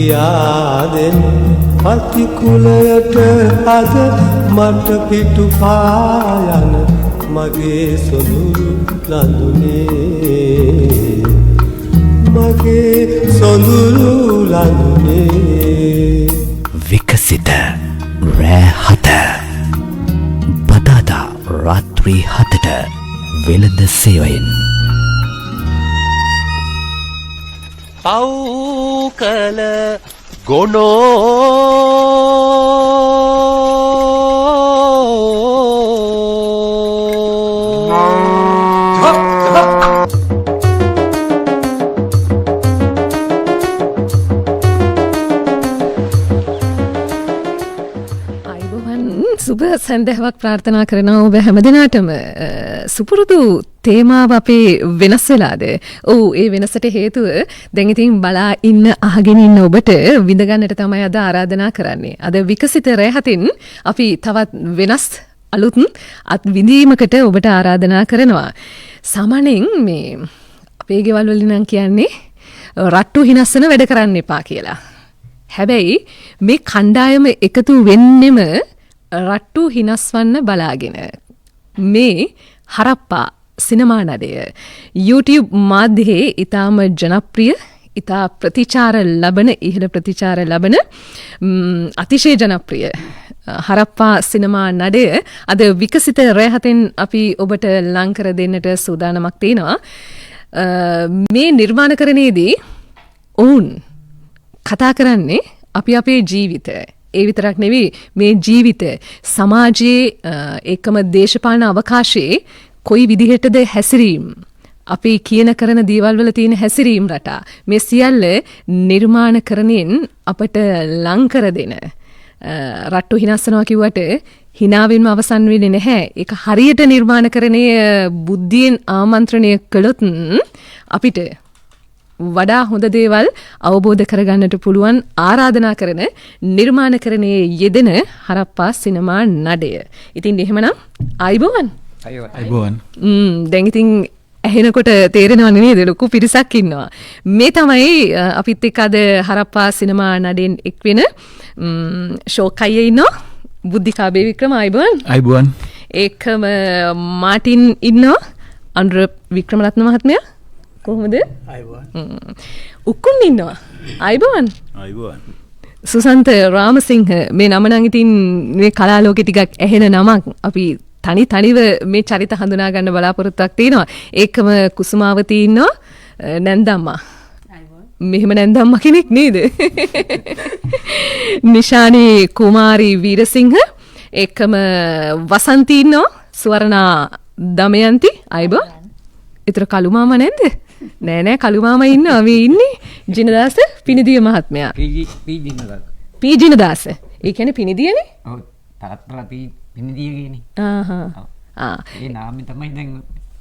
කියාදෙන් පතිකුලයට අද මට පිටු පායන මගේ සොඳුරු ලඳුනේ මගේ සොඳුරු ලඳුනේ විකසිත රෑ 7 බදාදා රාත්‍රී 7ට වෙළඳ සේවයෙන් පව් කළ ගොනෝ සුබ සන්දෑවක් ප්‍රාර්ථනා කරනවා ඔබ හැමදෙනාටම සුපුරුදු තේමාව අපේ වෙනස් වෙලාද? ඔව් ඒ වෙනසට හේතුව දැන් ඉතින් බලා ඉන්න අහගෙන ඉන්න ඔබට විඳ ගන්නට තමයි අද ආරාධනා කරන්නේ. අද විකසිත රැහතින් අපි තවත් වෙනස් අලුත් විඳීමකට ඔබට ආරාධනා කරනවා. සාමාන්‍යයෙන් මේ අපේ ගෙවල් වලින් නම් කියන්නේ රට්ටු හිනස්සන වැඩ කරන්න එපා කියලා. හැබැයි මේ කණ්ඩායම එකතු වෙන්නෙම රට්ටු හිනස්වන්න බලාගෙන මේ හරප්පා සිනමා නඩය YouTube මාධ්‍යයේ ඉතාම ජනප්‍රිය ඉතා ප්‍රතිචාර ලබන ඉහළ ප්‍රතිචාර ලබන අතිශය ජනප්‍රිය හරප්පා සිනමා නඩය අද විකසිත රැහතෙන් අපි ඔබට ලං කර දෙන්නට සූදානමක් තියෙනවා. මේ නිර්මාණකරණයේදී ඔවුන් කතා කරන්නේ අපි අපේ ජීවිතය ඒ විතරක් නෙවෙයි මේ ජීවිත සමාජයේ එකම දේශපාලන අවකාශයේ කොයි විදිහටද හැසිරීම අපි කියන කරන දේවල් වල තියෙන හැසිරීම රටා මේ සියල්ල නිර්මාණකරණයෙන් අපට ලං කර දෙන රට්ටු හිනස්සනවා කිව්වට හිනාවෙන්ම අවසන් වෙන්නේ නැහැ. ඒක හරියට නිර්මාණකරණයේ බුද්ධියෙන් ආමන්ත්‍රණය කළොත් අපිට වඩා හොඳ දේවල් අවබෝධ කරගන්නට පුළුවන් ආරාධනා කරන නිර්මාණකරණයේ යෙදෙන හරප්පා සිනමා නඩය. ඉතින් එහෙමනම් ආයිබෝවන්. ආයිබෝවන්. දැන් ඉතින් ඇහෙනකොට තේරෙනව නේද ලොකු පිරිසක් ඉන්නවා. මේ තමයි අපිත් එක්ක අද හරප්පා සිනමා නඩෙන් එක් වෙන ෂෝක් අයියේ ඉන්නවා. බුද්ධිකා බේවික්‍රම ආයිබෝවන්. ආයිබෝවන්. ඒකම මාටින් ඉන්නවා. අනුර වික්‍රමරත්න මහත්මයා කොහොමද? ආයිබෝවන්. උකුන් ඉන්නවා. ආයිබෝවන්. ආයිබෝවන්. සුසන්ත රාමසිංහ මේ නම නම් ඉතින් මේ කලා ලෝකේ ටිකක් ඇහෙන නමක්. අපි තනිව මේ චරිත හඳුනා ගන්න බලාපොරොත්තුවක් තියෙනවා. ඒකම කුසුමාවතී ඉන්නවා. නැන්දම්මා. මෙහෙම නැන්දම්මා කෙනෙක් නේද? නිශානී කුමාරි වීරසිංහ ඒකම වසන්ති ඉන්නවා. ස්වර්ණා දමයන්ති ආයිබෝවන්. ඊතර කළුමාම නැන්ද? නෑ කළුමාම ඉන්නවා. මේ ඉන්නේ ජිනදාස පිනිදිය මහත්මයා. පී ජිනදාස. ඒ කියන්නේ පිනිදියනේ? ඔව්. තරත්තරා පිනිදිය කියන්නේ. ඒ නාමය තමයි දැන්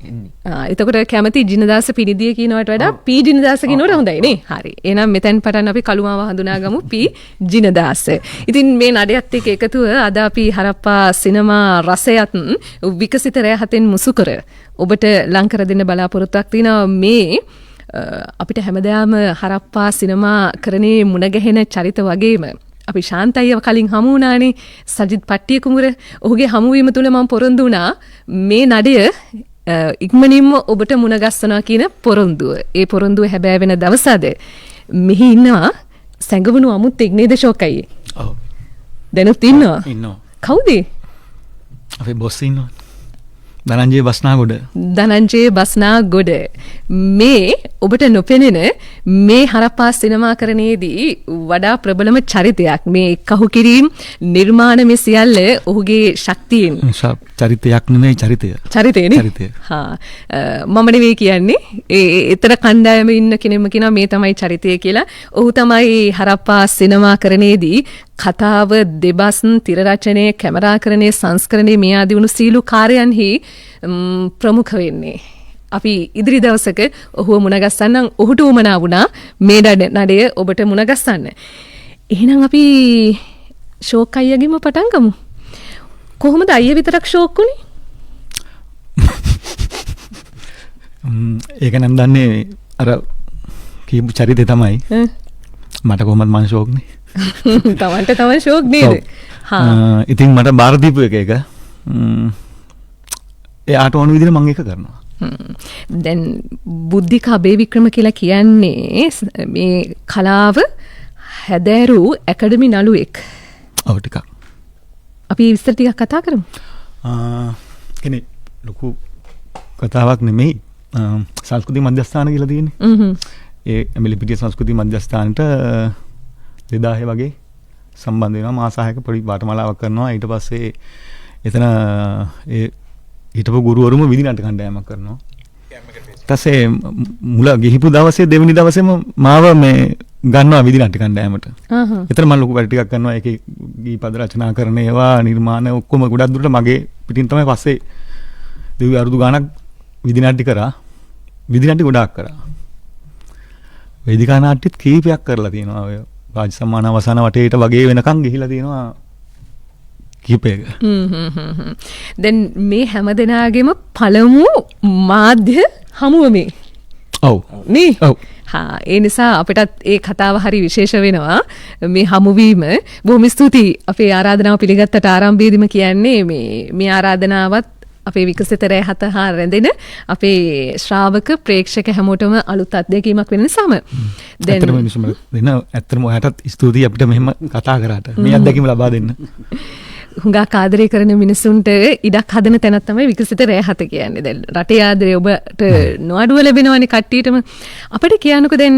එන්නේ. එතකොට කැමති ජිනදාස පිනිදිය කියනවට වඩා පී ජිනදාස කියනවට හොඳයි නේ. හරි. එහෙනම් මෙතෙන් පටන් අපි කළුමාව හඳුනාගමු පී ජිනදාස. ඉතින් මේ නඩයත් එක්ක එකතුව අද අපි හරප්පා සිනමා රසයත් විකසිත රැහතෙන් මුසු කර ඔබට ලං කර දෙන්න බලාපොරොත්තුවක් තියෙනවා. මේ අපිට හැමදාම හරප්පා සිනමා කරණේ මුණ ගැහෙන චරිත වගේම අපි ශාන්තයිව කලින් හමු වුණානේ සජිත් පට්ටිය කුමර. ඔහුගේ හමුවීම තුල මම පොරොන්දු වුණා මේ නඩය ඉක්මනින්ම ඔබට මුණ ගස්සනවා කියන පොරොන්දුව. ඒ පොරොන්දුව හැබෑ වෙන දවස අද මෙහි ඉන්නවා සැඟවුණු අමුත්තෙක් නේද ෂෝකයි? ඔව්. දැනුත් ඉන්නවා. ඉන්නවා. කවුද? අපේ බොස් ඉන්නවා. ධනංජය බස්නාගොඩ. ධනංජය බස්නාගොඩ. මේ ඔබට නොපෙනෙන මේ හරප්පා සිනමාකරණයේදී වඩා ප්‍රබලම චරිතයක්. මේ කහු කිරීම නිර්මාණ මේ සියල්ල ඔහුගේ ශක්තියෙන්. චරිතයක් නෙමෙයි චරිතය. චරිතයනේ. චරිතය. මම නෙවෙයි කියන්නේ. ඒතර කණ්ඩායමේ ඉන්න කෙනෙක්ම කියනවා මේ තමයි චරිතය කියලා. ඔහු තමයි හරප්පා සිනමාකරණයේදී කතාව දෙබස් තිර රචනය කැමරාකරණය සංස්කරණය මේ ආදී වුණු සීලු කාර්යයන්හි ප්‍රමුඛ වෙන්නේ. අපි ඉදිරි දවසක ඔහුව මුණගස්සන්නම්. ඔහුට උමනා වුණා මේ නඩය ඔබට මුණගස්සන්න. එහෙනම් අපි ෂෝක් අයියගෙම පටන් ගමු. කොහොමද අයිය විතරක් ෂෝක් උනේ? ඒක නම් දන්නේ අර කියපු චරිතය තමයි. මට කොහොමද මං ෂෝක්නේ. තමන්ට තමන් ෂෝක් නේද? ඉතින් මට බාර දීපු එක එයාට ඕන විදිහට මම ඒක කරනවා. දැන් බුද්ධික අබේවික්‍රම කියලා කියන්නේ මේ කලාව හැදෑරු ඇකඩමි නළුවෙක්. ඔව් ටිකක්. අපි විස්තර ටිකක් කතා කරමු. කෙනෙක් ලොකු කතාවක් නෙමෙයි. සංස්කෘති මධ්‍යස්ථාන කියලා තියෙන්නේ. ඒ ඇඹිලිපිටිය සංස්කෘති මධ්‍යස්ථානට 2000 වගේ සම්බන්ධ වෙනවා. මාස 6ක පොඩි පාඨමාලාවක් කරනවා. ඊට පස්සේ එතන ඒ හිටපු ගුරුවරුම විදි නාට්‍ය කණ්ඩායමක් කරනවා. ඊට පස්සේ මුල ගිහිපු දවසේ දෙවෙනි දවසේම මාව මේ ගන්නවා විදි නාට්‍ය කණ්ඩායමට. එතන මම ලොකු වැඩ ටිකක් කරනවා. ඒකේ ගීපද රචනා කරන ඒවා නිර්මාණ ඔක්කොම ගොඩක් දුරට මගේ පිටින් තමයි පස්සේ දෙවි අරුදු ගානක් විදි නාට්‍ය කරා. විදි නාට්‍ය ගොඩාක් කරා. වේදිකා නාට්‍යත් කීපයක් කරලා තියෙනවා. ඔය රාජ සම්මාන අවසාන වටේට වගේ වෙනකන් ගිහිලා තියෙනවා කීපයක. දැන් මේ හැම දෙනාගේම පළමු මාධ්‍ය හමුව මේ. ඔව්. නේ? ඔව්. ඒ නිසා අපිටත් ඒ කතාව හරි විශේෂ වෙනවා. මේ හමුවීම බොහොම ස්තුතියි. අපේ ආරාධනාව පිළිගත්තට ආරම්භයේදීම කියන්නේ මේ ආරාධනාවත් අපේ විකසිත රැ හත හා රැඳෙන අපේ ශ්‍රාවක ප්‍රේක්ෂක හැමෝටම අලුත් අත්දැකීමක් වෙන නිසාම දැන් ඇත්තටම මිනිස්සුම දෙන ඇත්තටම ඔයාටත් ස්තුතියි අපිට මෙහෙම කතා කරාට මේ අත්දැකීම ලබා දෙන්න. හුඟක් ආදරය කරන මිනිසුන්ට ඉඩක් හදන තැනක් තමයි විකසිත රැ හත කියන්නේ. දැන් රටේ ආදරය ඔබට නොඅඩුව ලැබෙනවනේ කට්ටියටම. අපිට කියන්නකෝ දැන්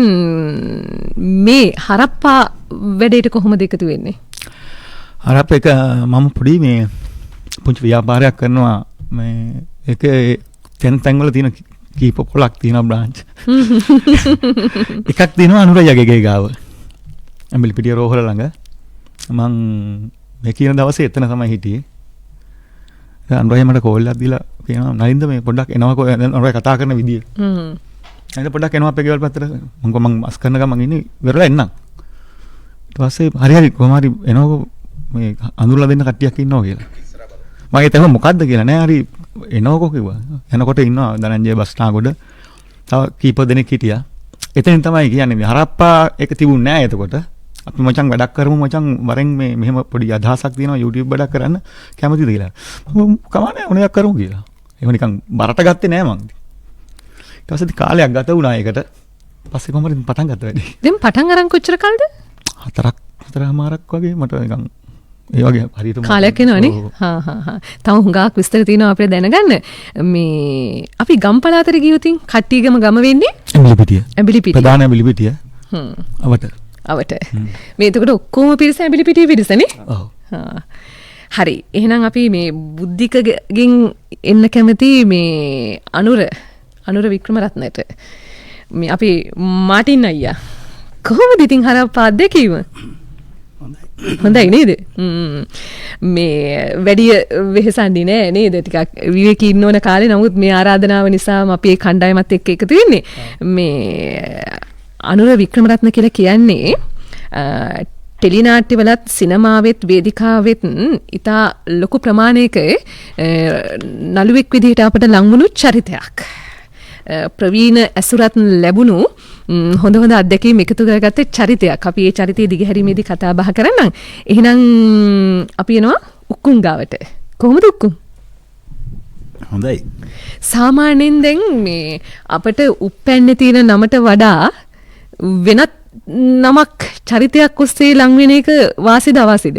මේ හරප්පා වැඩේට කොහොමද එකතු වෙන්නේ? හරප්පා එක මම පොඩි මේ පුංචි ව්‍යාපාරයක් කරනවා. මේ ඒක තැන් වල තියෙන කීප පොලක් තියෙනවා බ්‍රාන්ච්. එකක් තියෙනවා අනුරයගේ ගේ ගාව. ඇඹිලිපිටිය රෝහල ළඟ. මං මේ කියන දවසේ එතන තමයි හිටියේ. අනුරය මට කෝල් එකක් දීලා කියනවා නලින්ද මේ පොඩ්ඩක් එනවාකෝ අනුරය කතා කරන විදිය. නේද පොඩ්ඩක් එනවා අපේ ගෙවල් පැත්තට. මම මස් කරන ගමන් ඉන්නේ ඉවරලා එන්නම්. ඊට පස්සේ හරි කොහොම හරි එනවාකෝ මේ අඳුරලා දෙන්න කට්ටියක් ඉන්නවා කියලා. මම හිතුවා මොකද්ද කියලා නෑ හරි එනවකෝ කිව්වා. එනකොට ඉන්නවා දනංජය බස්නාගොඩ. තව කීප දෙනෙක් හිටියා. එතනින් තමයි කියන්නේ මේ හරප්පා එක තිබුණේ නෑ එතකොට. අපි මචං වැඩක් කරමු මචං වරෙන් මේ මෙහෙම පොඩි අදහසක් තියෙනවා YouTube වැඩක් කරන්න කැමතිද කියලා. මම කමන්නේ මොනයක් කරමු කියලා. ඒක නිකන් බරට ගත්තේ නෑ මං. ඊට පස්සේ කාලයක් ගත වුණා ඒකට. පස්සේ කොහමද පටන් ගත්ත වැඩි. දැන් පටන් අරන් කොච්චර කාලද? 4මාරක් වගේ මට නිකන් ඒ වගේ හරියට කාලයක් එනවනේ. තව හුඟක් විස්තර තියෙනවා අපිට දැනගන්න. මේ අපි ගම් පළාතට ගියොතින් කට්ටියගම ගම වෙන්නේ ඇඹිලිපිටිය. ඇඹිලිපිටිය. ප්‍රධාන ඇඹිලිපිටිය. අවට. මේ එතකොට ඔක්කොම පිරිස ඇඹිලිපිටිය පිරිසනේ? ඔව්. හරි. එහෙනම් අපි මේ බුද්ධිකගෙන් එන්න කැමති මේ අනුර වික්‍රමරත්නට. මේ අපි මාටින් අයියා. කොහොමද ඉතින් හරප්පා අත්දැකීම? හොඳයි නේද? මේ වැඩි වෙහසන්නේ නෑ නේද? ටිකක් විවේකී ඉන්න ඕන කාලේ. නමුත් මේ ආරාධනාව නිසාම අපි ඒ කණ්ඩායමත් එක්ක එකතු වෙන්නේ. මේ අනුර වික්‍රමරත්න කියලා කියන්නේ ටෙලිනාට්‍යවලත් සිනමාවෙත් වේදිකාවෙත් ඉතා ලොකු ප්‍රමාණයක නළුවෙක් විදිහට අපට ලංවුණු චරිතයක්. ප්‍රවීණ ඇසුරත් ලැබුණු හොඳ අත්දැකීම් එකතු කරගත්ත චරිතයක්. අපි ඒ චරිතයේ දිගහැරීමේදී කතා බහ කරන්නම්. එහෙනම් අපි එනවා උක්කුම් ගාවට. කොහොමද උක්කුම්? හොඳයි. සාමාන්‍යයෙන් දැන් මේ අපිට උප්පැන්නේ තියෙන නමට වඩා වෙනත් නමක් චරිතයක් ඔස්සේ ලං වෙන එක වාසිද අවාසිද?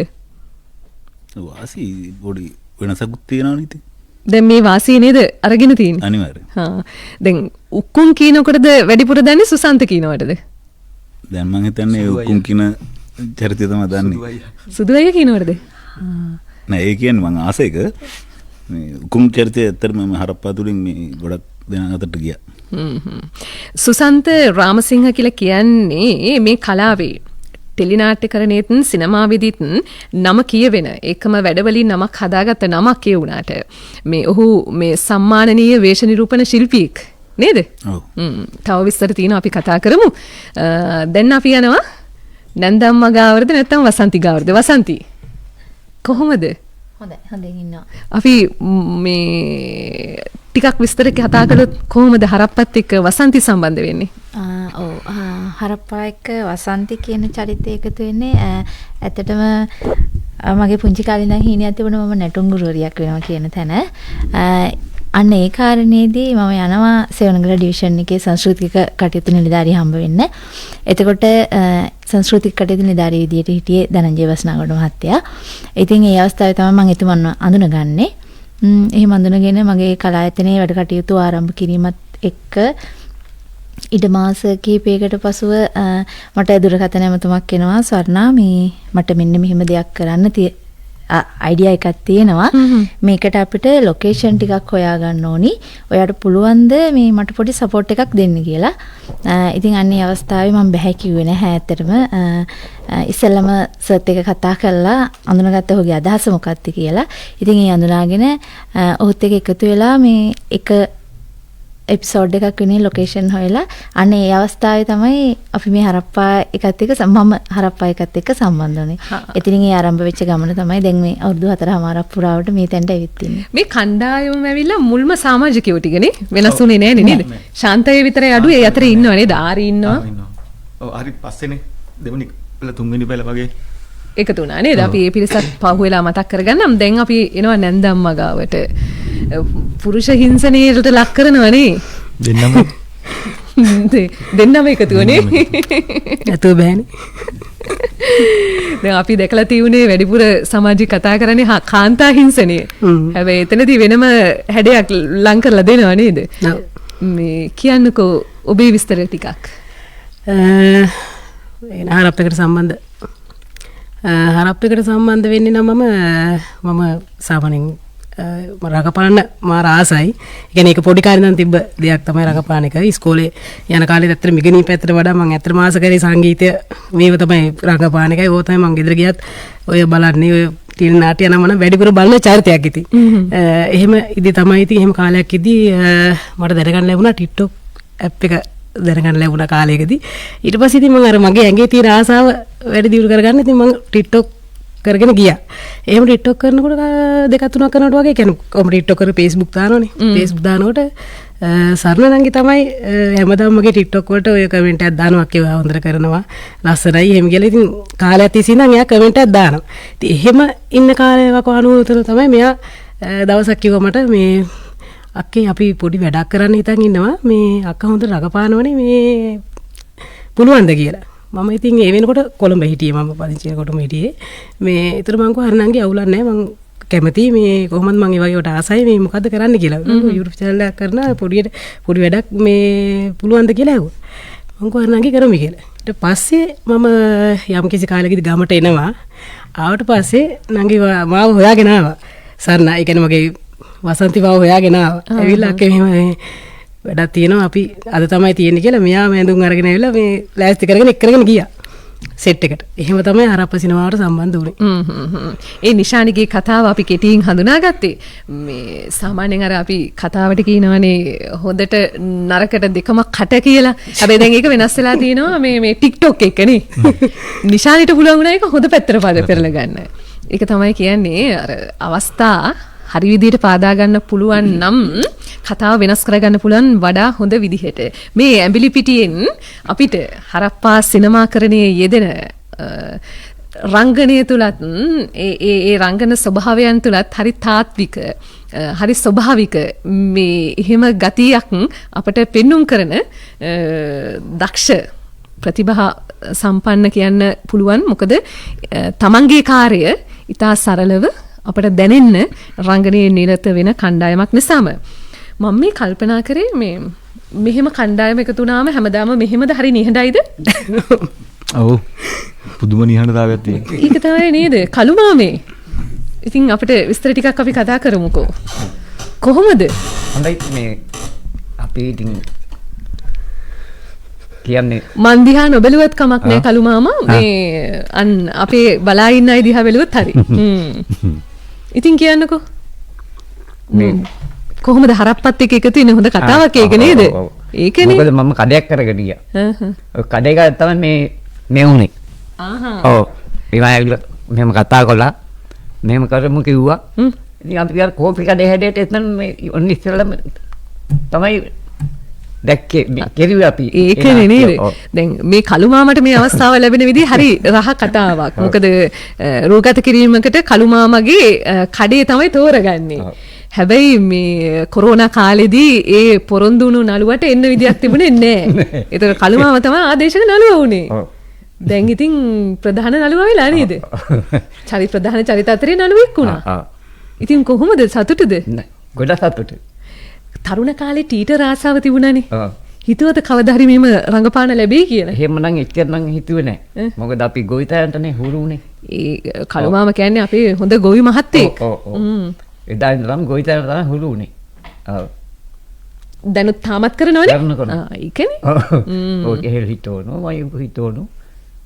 වාසි පොඩි වෙනසකුත් තියෙනවා නේද? දැන් මේ වාසිය නේද අරගෙන තියෙන්නේ? අනිවාර්යයෙන්. දැන් උක්කුම් කියනකොටද වැඩිපුර දන්නේ සුසන්ත කියනකොටද? දැන් මම හිතන්නේ උක්කුම් කියන චරිතය තමයි දන්නේ. සුදු අය කියනකොටද? නෑ ඒ කියන්නේ මම ආසයක මේ උක්කුම් චරිතය ඇත්තටම මම හරප්පා තුලින් මේ ගොඩක් දෙනා අතට ගියා. සුසන්ත රාමසිංහ කියලා කියන්නේ මේ කලාවේ ටෙලිනාට්‍යකරණයේත් සිනමාවේදීත් නම කියවෙන ඒකම වැඩවලින් නමක් හදාගත්ත නමක් ඒ වුණාට මේ ඔහු මේ සම්මානනීය වේශ නිරූපණ ශිල්පියෙක් නේද? ඔව්. තව විස්තර තියෙනවා අපි කතා කරමු. දැන් අපි යනවා නැන්දම්මා ගාවරද නැත්නම් වසන්ති ගාවරද? වසන්ති කොහොමද? හොඳයි හොඳින් ඉන්නවා. අපි මේ ටිකක් විස්තර කතා කළොත් කොහොමද හරප්පත් එක්ක වසන්ති සම්බන්ධ වෙන්නේ? හරප්පා එක්ක වසන්ති කියන චරිතය එකතු වෙන්නේ ඇත්තටම මගේ පුංචි කාලේ ඉඳන් හීනියක් තිබුණා මම නැටුම් ගුරුවරියක් වෙනවා කියන තැන. අන්න ඒ කාරණේදී මම යනවා සෙවණගල ඩිවිෂන් එකේ සංස්කෘතික කටයුතු නිලධාරිය හම්බ වෙන්න. එතකොට සංස්කෘතික කටයුතු නිලධාරිය විදියට හිටියේ ධනංජය වස්නාගොඩ මහත්තයා. ඉතින් ඒ අවස්ථාවේ තමයි මම එතුමන්ව අඳුනගන්නේ. එහෙම අඳුනගෙන මගේ කලායතනයේ වැඩ කටයුතු ආරම්භ කිරීමත් එක්ක ඉඩ මාස කිහිපයකට පසුව මට දුරකථන ඇමතුමක් එනවා ස්වර්ණා මේ මට මෙන්න මෙහෙම දෙයක් කරන්න අයිඩියා එකක් තියෙනවා මේකට අපිට ලොකේෂන් ටිකක් හොයාගන්න ඕනි ඔයාට පුළුවන්ද මේ මට පොඩි සපෝට් එකක් දෙන්න කියලා. ඉතින් අන්නේ අවස්ථාවේ මම බෑ කිව්වේ නැහැ ඇත්තටම. ඉස්සෙල්ලම සර්ත් එක කතා කරලා අඳුනගත්ත ඔහුගේ අදහස මොකක්ද කියලා. ඉතින් ඒ අඳුනාගෙන ඔහුත් එක්ක එකතු වෙලා මේ එක එපිසෝඩ් එකක් වෙනේ ලොකේෂන් හොයලා අනේ ඒ අවස්ථාවේ තමයි අපි මේ හරප්පා එකත් එක්ක මම හරප්පා එකත් එක්ක සම්බන්ධ වුණේ. එතනින් ඒ ආරම්භ වෙච්ච ගමන තමයි දැන් මේ අවුරුදු 4මාරක් පුරාවට මේ තැනට ඇවිත් ඉන්නේ. මේ කණ්ඩායම ඇවිල්ලා මුල්ම සමාජිකයෝ ටිකනේ වෙනස් වුණේ නෑනේ නේද? ශාන්තය විතරයි අඩු ඒ අතරේ ඉන්නව නේද? ආරි ඉන්නවා. ඔව් ආරි පස්සේනේ දෙවෙනි පෙළ තුන්වෙනි පෙළ වගේ එකතු වුණා නේද? අපි මේ පිරිසත් පහුවෙලා මතක් කරගන්නම්. දැන් අපි එනවා නැන්දම්මා ගාවට. පුරුෂ හිංසනයට ලක් කරනවනේ. දෙන්නම එකතු වනේ. නැතුව බෑනේ. දැන් අපි දැකලා තියුනේ වැඩිපුර සමාජික කතා කරන්නේ කාන්තා හිංසනය. හැබැයි එතනදී වෙනම හැඩයක් ලං කරලා දෙනවා නේද? මේ කියන්නකෝ ඔබේ විස්තර ටිකක්. හරප්පයකට සම්බන්ධ හරප්පයකට සම්බන්ධ වෙන්නේ නම් මම සාමාන්‍යයෙන් රඟපාන්න මාර ආසයි. ඒ කියන්නේ ඒක පොඩි කාලේ ඉඳන් තිබ්බ දෙයක් තමයි රඟපාන එක. ඉස්කෝලේ යන කාලේත් ඇත්තට මිගණී පැත්තට වඩා මම ඇත්තටම ආස කරේ සංගීතය මේව තමයි රඟපාන එකයි. ඕක තමයි මම ගෙදර ගියත් ඔය බලන්නේ ඔය ටීවී නාට්‍ය නම් මම වැඩිපුර බලන චරිතයක් ඉතින්. එහෙම ඉදි තමයි ඉතින් එහෙම කාලයක් ඉදි මට දැනගන්න ලැබුණා TikTok ඇප් එක දැනගන්න ලැබුණා කාලයකදී. ඊට පස්සේ ඉතින් මම අර මගේ ඇඟේ තියෙන ආසාව වැඩි දියුණු කරගන්න ඉතින් මම TikTok කරගෙන ගියා. එහෙම TikTok කරනකොට දෙකක් තුනක් කරනකොට වගේ කියන්නේ කොහොම TikTok කර Facebook දානවනේ. Facebook දානකොට සරණ නංගි තමයි හැමදාම මගේ TikTok වලට ඔය කමෙන්ට් එකක් දානවා කියලා හොඳට කරනවා. ලස්සනයි එහෙම කියලා ඉතින් කාලයක් තිස්සේ ඉඳන් එයා කමෙන්ට් එකක් දානවා. ඉතින් එහෙම ඉන්න කාලයක අනුවතර තමයි මෙයා දවසක් කිව්වා මට මේ අක්කේ අපි පොඩි වැඩක් කරන්න හිතන් ඉන්නවා. මේ අක්කා හොඳට රඟපානවනේ මේ පුළුවන්ද කියලා. මම ඉතින් ඒ වෙනකොට කොළඹ හිටියේ මම පදිංචි වෙනකොටම හිටියේ. මේ ඊතර මං කිව්වා හරිනංගි අවුලක් නැහැ මං කැමති මේ කොහොමද මං ඒ වගේ වට ආසයි මේ මොකද්ද කරන්න කියලා. YouTube channel එකක් කරන පොඩි වැඩක් මේ පුළුවන්ද කියලා ඇහුවා. මං කිව්වා හරිනංගි කරමු කියලා. ඊට පස්සේ මම යම් කිසි කාලෙකදී ගමට එනවා. ආවට පස්සේ නංගි මාව හොයාගෙන ආවා. සරණ ඒ කියන්නේ මගේ වසන්ති මාව හොයාගෙන ආවා. ඇවිල්ලා අක්කේ මෙහෙම වැඩක් තියෙනවා අපි අද තමයි තියෙන්නේ කියලා මෙයා මෑඳුම් අරගෙන ඇවිල්ලා මේ ලෑස්ති කරගෙන එක්කගෙන ගියා සෙට් එකට. එහෙම තමයි හරප්ප සිනමාවට සම්බන්ධ වුණේ. ඒ නිශානිගේ කතාව අපි කෙටියෙන් හඳුනාගත්තේ. මේ සාමාන්‍යයෙන් අර අපි කතාවට කියනවනේ හොඳට නරකට දෙකම කට කියලා. හැබැයි දැන් ඒක වෙනස් වෙලා තියෙනවා මේ TikTok එකනේ. නිශානිට පුළුවන් වුණා ඒක හොඳ පැත්තට පෙරලා ගන්න. ඒක තමයි කියන්නේ අර අවස්ථා හරි විදිහට පාදා ගන්න පුළුවන් නම් කතාව වෙනස් කරගන්න පුළුවන් වඩා හොඳ විදිහට. මේ ඇඹිලි පිටියෙන් අපිට හරප්පා සිනමාකරණයේ යෙදෙන රංගනය තුලත් ඒ රංගන ස්වභාවයන් තුලත් හරි තාත්වික හරි ස්වභාවික මේ එහෙම ගතියක් අපට පෙන්눔 කරන දක්ෂ ප්‍රතිභා සම්පන්න කියන්න පුළුවන්. මොකද තමන්ගේ කාර්ය ඉතා සරලව අපට දැනෙන්න රංගනයේ නිරත වෙන කණ්ඩායමක් නිසාම මම මේ කල්පනා කරේ මේ මෙහෙම කණ්ඩායම එකතු වුණාම හැමදාම මෙහෙමද හරි නිහඬයිද? ඔව් පුදුම නිහඬතාවයක් තියෙනවා. ඒක තමයි නේද? කළුමාමේ. ඉතින් අපිට විස්තර ටිකක් අපි කතා කරමුකෝ. කොහොමද? හොඳයි මේ අපි ඉතින් කියන්නේ මන් දිහා නොබැලුවත් කමක් නැහැ කළුමාමා. මේ අන් අපේ බලා ඉන්න අය දිහා බැලුවත් හරි. ඉතින් කියන්නකෝ. කොහොමද හරප්පත් එක්ක එකතු වෙන්නේ හොඳ කතාවක් ඒක නේද? ඒකනේ. මොකද මම කඩයක් කරගෙන ගියා. ඔය කඩේක තමයි මේ උනේ. ඔව්. ඊළඟට මෙහෙම කතා කළා. මෙහෙම කරමු කිව්වා. ඉතින් අපි අර කෝපි කඩේ හැඩයට එතන මේ ඔන්න ඉස්සෙල්ලාම තමයි දැක්කේ කෙරුවේ අපි. ඒකනේ නේද? දැන් මේ කළුමාමට මේ අවස්ථාව ලැබෙන විදිහ හරි රහ කතාවක්. මොකද රෝගත කිරීමකට කළුමාමගේ කඩේ තමයි තෝරගන්නේ. හැබැයි මේ කොරෝනා කාලෙදී ඒ පොරොන්දු වුණු නළුවට එන්න විදියක් තිබුණේ නැහැ. ඒතර කළුමාම තමයි ආදේශක නළුවා වුණේ. දැන් ඉතින් ප්‍රධාන නළුවා වෙලා නේද? ප්‍රධාන චරිත අතරේ නළුවෙක් වුණා. ඉතින් කොහොමද සතුටුද? ගොඩක් සතුටුයි. තරුණ කාලේ ටීටර් ආසාව තිබුණානේ. හිතුවද කවදා හරි මෙහෙම රංගපාන ලැබෙයි කියලා? එහෙමනම් එච්චර නම් හිතුවේ නැහැ. මොකද අපි ගොවිතැනටනේ හුරු උනේ. ඒ කළුමාම කියන්නේ අපේ හොඳ ගොවි මහත්තයෙක්. එදා ඉඳලම ගොවිතැනට තමයි හුරු උනේ. දැනුත් තාමත් කරනවනේ? කරනවා. ඒකනේ. ඔය එහෙල් හිටවනවා, වයි හිටවනවා.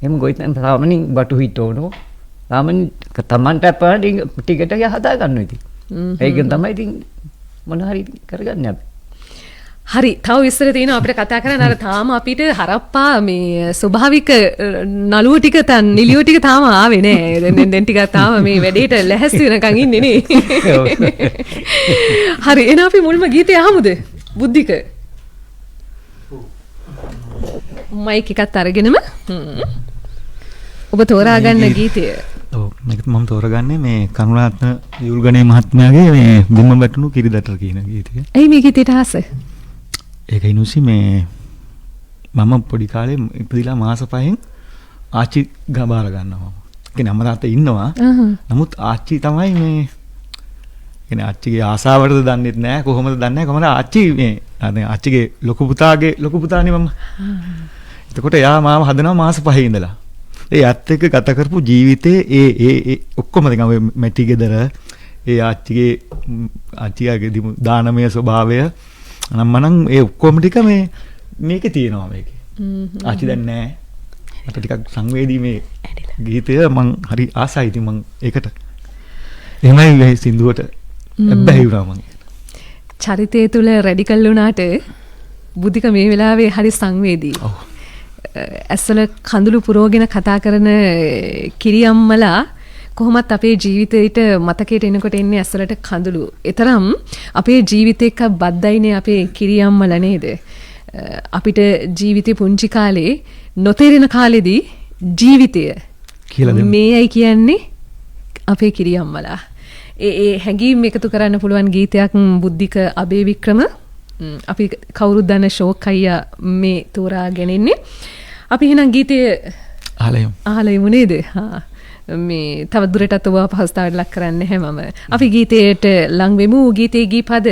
එහෙම ගොවිතැන සාමාන්‍යයෙන් බටු හිටවනවා. සාමාන්‍ය තමන්ට අපට ටිකට් එක හදා ගන්නවා ඉතින්. ඒකෙන් තමයි ඉතින් මොන හරි කරගන්නේ අපි. හරි තව විස්තර තියෙනවා අපිට කතා කරන්න. අර තාම අපිට හරප්පා මේ ස්වභාවික නළුව ටික තන් නිලියෝ ටික තාම ආවේ නෑ. දැන් ටිකක් තාම මේ වැඩේට ලැහැස්ති වෙනකන් ඉන්නේ නේ. හරි එහෙනම් අපි මුල්ම ගීතය අහමුද? බුද්ධික. මයික් එකත් අරගෙනම ඔබ තෝරා ගන්න ගීතය. ඔව් මේක මම තෝරගන්නේ මේ කරුණාරත්න යුල්ගණේ මහත්මයාගේ මේ බිම්ම වැටුණු කිරිදටර කියන ගීතය. ඇයි මේ ගීතයට ආස? ඒකයි නුසි මේ මම පොඩි කාලේ ඉපදිලා මාස 5න් ආච්චි ගබාර ගන්නවා. ඒ කියන්නේ අම්මා තාත්තා ඉන්නවා. නමුත් ආච්චි තමයි මේ කියන්නේ ආච්චිගේ ආසාවටද දන්නෙත් නෑ කොහොමද දන්නේ නෑ කොහමද ආච්චි මේ ආච්චිගේ ලොකු පුතානේ මම. එතකොට එයා මාව හදනවා මාස 5 ඉඳලා. ඒ ඇත්ත එක්ක ගත කරපු ජීවිතේ ඒ ඔක්කොම නිකන් ඔය මැටි ගෙදර ඒ ආච්චිගේ දානමය ස්වභාවය අනම්මනම් ඒ ඔක්කොම ටික මේකේ තියෙනවා මේකේ. ආච්චි දැන් නෑ. මට ටිකක් සංවේදී මේ ගීතය මං හරි ආසයි ඉතින් මං ඒකට එහෙමයි මේ සින්දුවට බැහැ වුණා මං. චරිතය තුල රැඩිකල් වුණාට බුද්ධික මේ වෙලාවේ හරි සංවේදී. ඔව්. ඇස්වල කඳුළු පුරෝගෙන කතා කරන කිරියම්මලා කොහොමත් අපේ ජීවිතේට මතකයට එනකොට එන්නේ ඇස්වලට කඳුළු. ඒතරම් අපේ ජීවිතේක බද්දයිනේ අපේ කිරියම්මලා නේද? අපිට ජීවිතේ පුංචි කාලේ නොතේරෙන කාලෙදී ජීවිතය මේයි කියන්නේ අපේ කිරියම්මලා. ඒ හැඟීම් එකතු කරන්න පුළුවන් ගීතයක් බුද්ධික අබේවික්‍රම අපි කවුරුත් දන්න ෂෝක් අයියා මේ තෝරාගෙන ඉන්නේ. අපි එහෙනම් ගීතය අහලා යමු නේද? මේ තව දුරටත් ඔබ පහසුතාවට ලක් කරන්න හැමම. අපි ගීතයට ලං වෙමු. ගීතයේ ගීපද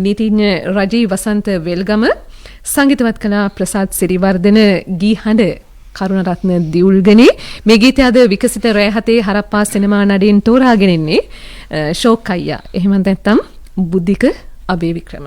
නිතිඤ්ඤ රජී වසන්ත වෙල්ගම සංගීතවත් කලා ප්‍රසාද් සිරිවර්ධන ගී හඬ කරුණරත්න දියුල්ගනේ. මේ ගීතය අද විකසිත රැහතේ හරප්පා සිනමා නඩයෙන් තෝරාගෙන ඉන්නේ ෂෝක් අයියා. එහෙම නැත්නම් බුද්ධික අබේවික්‍රම.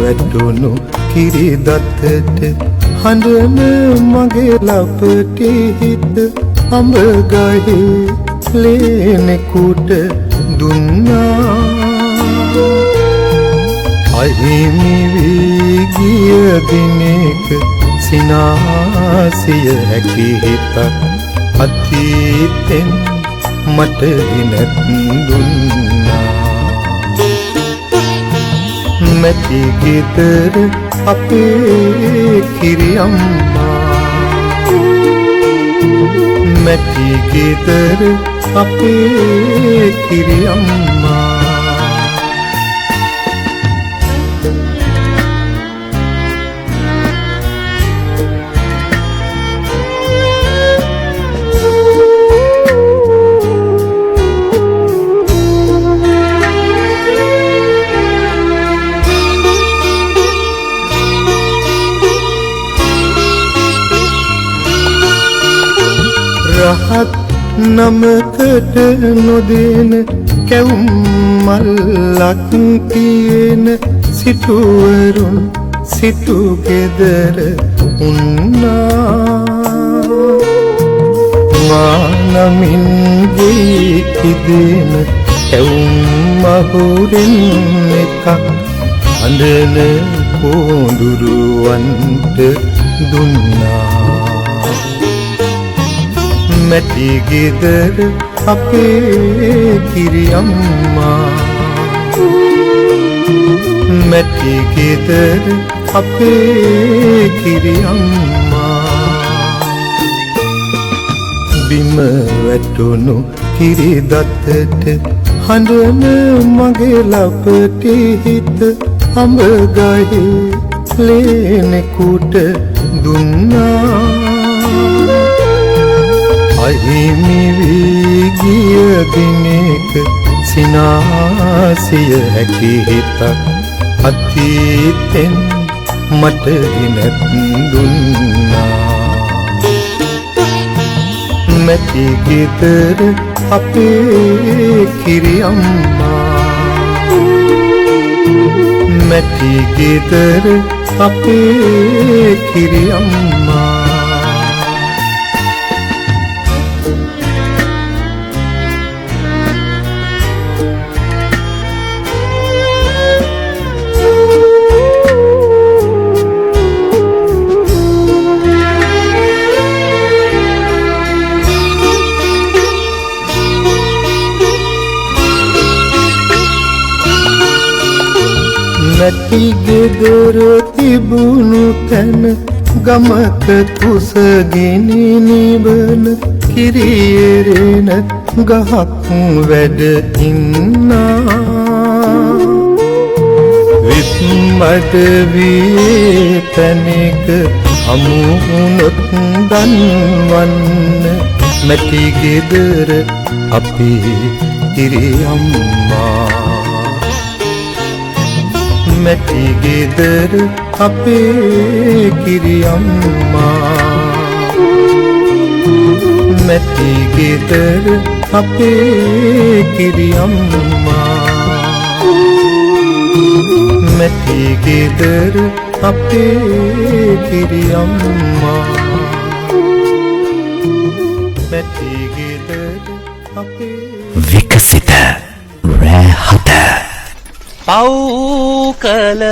වැටුණු කිරිදත්තට හඬන මගේ ලපට හිත අඹ ගහේ ලේනෙකුට දුන්නා අහිමි වී ගිය දිනක සිනාසිය හැකි හිතක් අතීතෙන් මට ගෙනත් දුන්නා මැටි ගෙදර අපේ කිරියම්මා මැටි ගෙදර අපේ කිරියම්මා රහත් නමකට නොදෙන කැවුම් මල්ලක් තියෙන සිටුවරුන් සිටු ගෙදර උන්නා මානමින් ගේ කිදෙන කැවුම් මහුරෙන් එකක් අඳන පොඳුරුවන්ට දුන්නා මැටි ගෙදර අපේ කිරියම්මා මැටි ගෙදර අපේ කිරියම්මා බිම වැටුණු කිරිදත්තට හඬන මගේ ලපට හිත අඹ ගහේ ලේනෙකුට දුන්නා අහිමි වී ගිය දිනක සිනාසිය හැකි හිතක් අතීතෙන් මට ගෙනත් දුන්නා මැටි ගෙදර අපේ කිරියම්මා මැටි ගෙදර අපේ කිරියම්මා මැටි ගෙදර තිබුණු තැන ගමක කුසගිනි නිවන කිරියෙරෙන ගහක් වැඩ ඉන්නා විත්මද වී තැනක හමුනොත් දන්වන්න මැටි ගෙදර අපේ කිරියම්මා මැටි ගෙදර අපේ කිරියම්මා මැටි ගෙදර අපේ කිරියම්මා මැටි ගෙදර අපේ කිරියම්මා මැටි ගෙදර අපේ විකසිත රැහත පව් කළ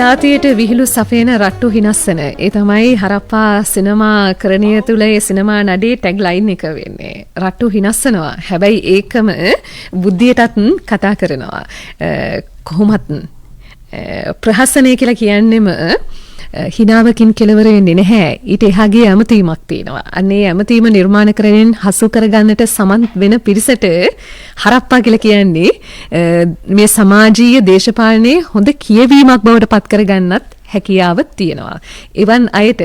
ජාතියට විහිළු සපයන රට්ටු හිනස්සන ඒ තමයි හරප්පා සිනමා කරණය තුළ ඒ සිනමා නඩේ ටැග් ලයින් එක වෙන්නේ රට්ටු හිනස්සනවා හැබැයි ඒකම බුද්ධියටත් කතා කරනවා කොහොමත් ප්‍රහසනය කියලා කියන්නෙම හිනාවකින් කෙලවර වෙන්නේ නැහැ ඊට එහාගේ ඇමතීමක් තියෙනවා අන්නේ ඇමතීම නිර්මාණ කරමින් හසු කරගන්නට සමත් වෙන පිරිසට හරප්පා කියලා කියන්නේ මේ සමාජීය දේශපාලනයේ හොඳ කියවීමක් බවට පත් කරගන්නත් හැකියාව තියෙනවා එවන් අයට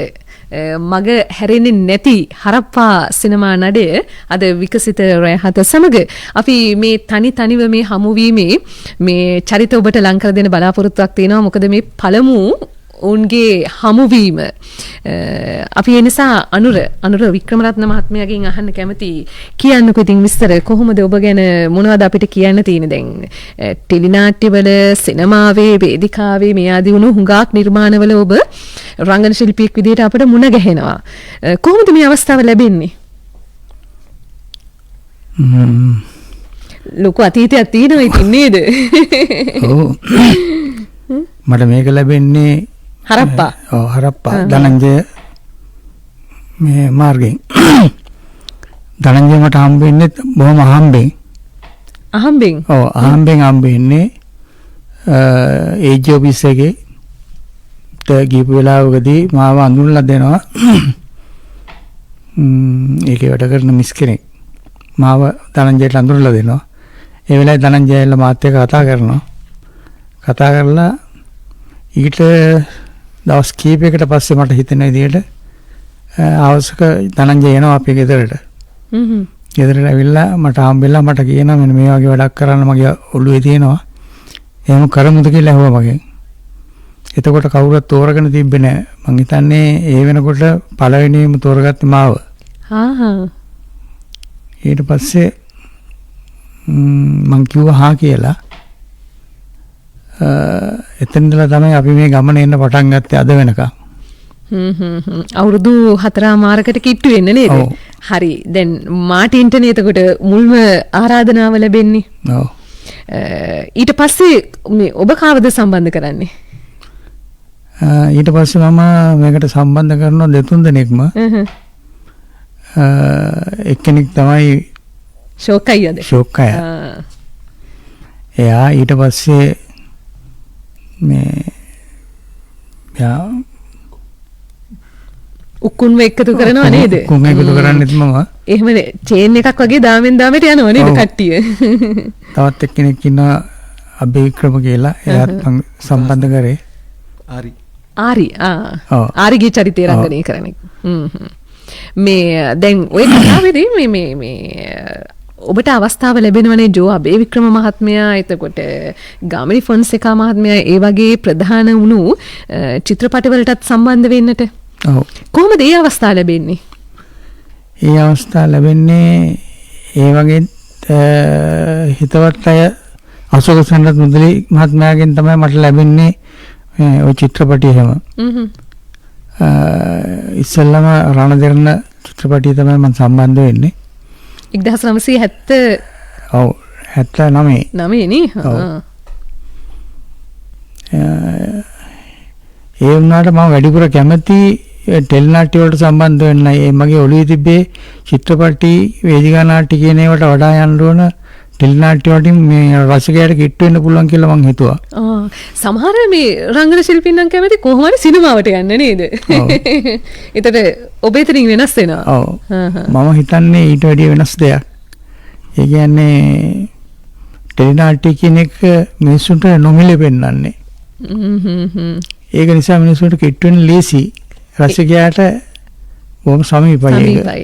මග හැරෙන්නේ නැති හරප්පා සිනමා නඩය අද විකසිත රැහත සමග අපි මේ තනිව මේ හමුවීමේ මේ චරිත ඔබට ලං කර දෙන බලාපොරොත්තුවක් තියෙනවා මොකද මේ පළමු ඔවුන්ගේ හමුවීම අපි ඒ නිසා අනුර වික්‍රමරත්න මහත්මයාගෙන් අහන්න කැමති කියන්නකෝ ඉතින් විස්තර කොහොමද ඔබ ගැන මොනවද අපිට කියන්න තියෙන්නේ දැන් ටෙලිනාට්‍යවල සිනමාවේ වේදිකාවේ මේ ආදී වුණු හුඟක් නිර්මාණවල ඔබ රංගන ශිල්පියෙක් විදිහට අපිට මුණ ගැහෙනවා කොහොමද මේ අවස්ථාව ලැබෙන්නේ ලොකු අතීතයක් තියෙනවා ඉතින් නේද ඔව් මට මේක ලැබෙන්නේ හරප්පා හරප්පා ධනංජය මේ මාර්ගෙන් ධනංජය මට හම්බෙන්නේ බොහොම අහම්බෙන් හම්බෙන්නේ ඒජ් ඔෆිස් එකේ ගිහපු වෙලාවකදී මාව අඳුනලා දෙනවා ඒකේ වැඩ කරන මිස් කෙනෙක් මාව ධනංජයට අඳුනලා දෙනවා ඒ වෙලාවේ ධනංජයලා මාත් එක්ක කතා කරලා ඊට දවස් කීපයකට පස්සේ මට හිතෙන විදිහට අවශ්‍යක ධනංජය එනවා අපේ ගෙදරට. ගෙදරට ඇවිල්ලා මට හම්බෙලා මට කියනවා මෙන්න මේ වගේ වැඩක් කරන්න මගේ ඔළුවේ තියෙනවා. එහෙම කරමුද කියලා ඇහුවා මගෙන්. එතකොට කවුරුත් තෝරගෙන තිබ්බේ නැහැ. මං හිතන්නේ ඒ වෙනකොට පළවෙනිම තෝරගත්තේ මාව. ඊට පස්සේ මං කිව්වා හා කියලා. එතනදලා තමයි අපි මේ ගමන එන්න පටන් ගත්තේ අද වෙනකම්. අවුරුදු 4 මාරකට කිට්ටු වෙන්න නේද? හරි. දැන් මාටින්ට නේ එතකොට මුල්ම ආරාධනාව ලැබෙන්නේ. ඔව්. ඊට පස්සේ මේ ඔබ කාවද සම්බන්ධ කරන්නේ? ඊට පස්සේ මම මේකට සම්බන්ධ කරනවා දෙතුන් දෙනෙක්ම. එක්කෙනෙක් තමයි ශෝකයියද? ශෝකය. එයා ඊට පස්සේ මේ යා උකුන්ව එකතු කරනවා නේද? උකුන් එකතු කරන්නෙත් මම. එහෙම චේන් එකක් වගේ දාමෙන් දාමට යනවා නේද කට්ටිය? තවත් එක්කෙනෙක් ඉන්නවා අබේක්‍රම කියලා. එයාත් මම සම්බන්ධ කරේ. ආරිගේ චරිතය රංගනය කරන එක. මේ දැන් ඔය කතාවේදී මේ ඔබට අවස්ථාව ලැබෙනවනේ ජෝ අබේ වික්‍රම මහත්මයා එතකොට ගාමිණී ෆොන්සේකා මහත්මයා ඒ වගේ ප්‍රධාන වුණු චිත්‍රපටවලටත් සම්බන්ධ වෙන්නට. ඔව්. කොහොමද ඒ අවස්ථාව ලැබෙන්නේ? ඒ අවස්ථාව ලැබෙන්නේ ඒ වගේ හිතවත් අය අශෝක සෙනරත් මුදලි මහත්මයාගෙන් තමයි මට ලැබෙන්නේ ওই චිත්‍රපටය හැම. ඉස්සෙල්ලාම රණදෙරණ චිත්‍රපටය තමයි මම සම්බන්ධ වෙන්නේ. 1970 ඔව් 79 නේ. ඒ වුණාට මම වැඩිපුර කැමති ටෙලි නාට්‍ය වලට සම්බන්ධ වෙන්න. ඒ මගේ ඔළුවේ තිබ්බේ චිත්‍රපටි වේදිකා නාට්‍ය කියන ඒවාට වඩා යන්න ඕන ටෙලි නාට්‍ය වලින් මේ රසිකයාට කිට්ටු වෙන්න පුළුවන් කියලා මං හිතුවා. සමහර මේ රංගන ශිල්පීන් නම් කැමති කොහොම හරි සිනමාවට යන්න නේද? ඒතර ඔබ එතනින් වෙනස් වෙනවා. ඔව්. මම හිතන්නේ ඊට වැඩිය වෙනස් දෙයක්. ඒ කියන්නේ ටෙලි නාට්‍ය කියන එක මිනිස්සුන්ට නොමිලේ පෙන්වන්නේ. ඒක නිසා මිනිස්සුන්ට කිට්ටු වෙන්න ලේසි. රසිකයාට බොහොම සමීපයි.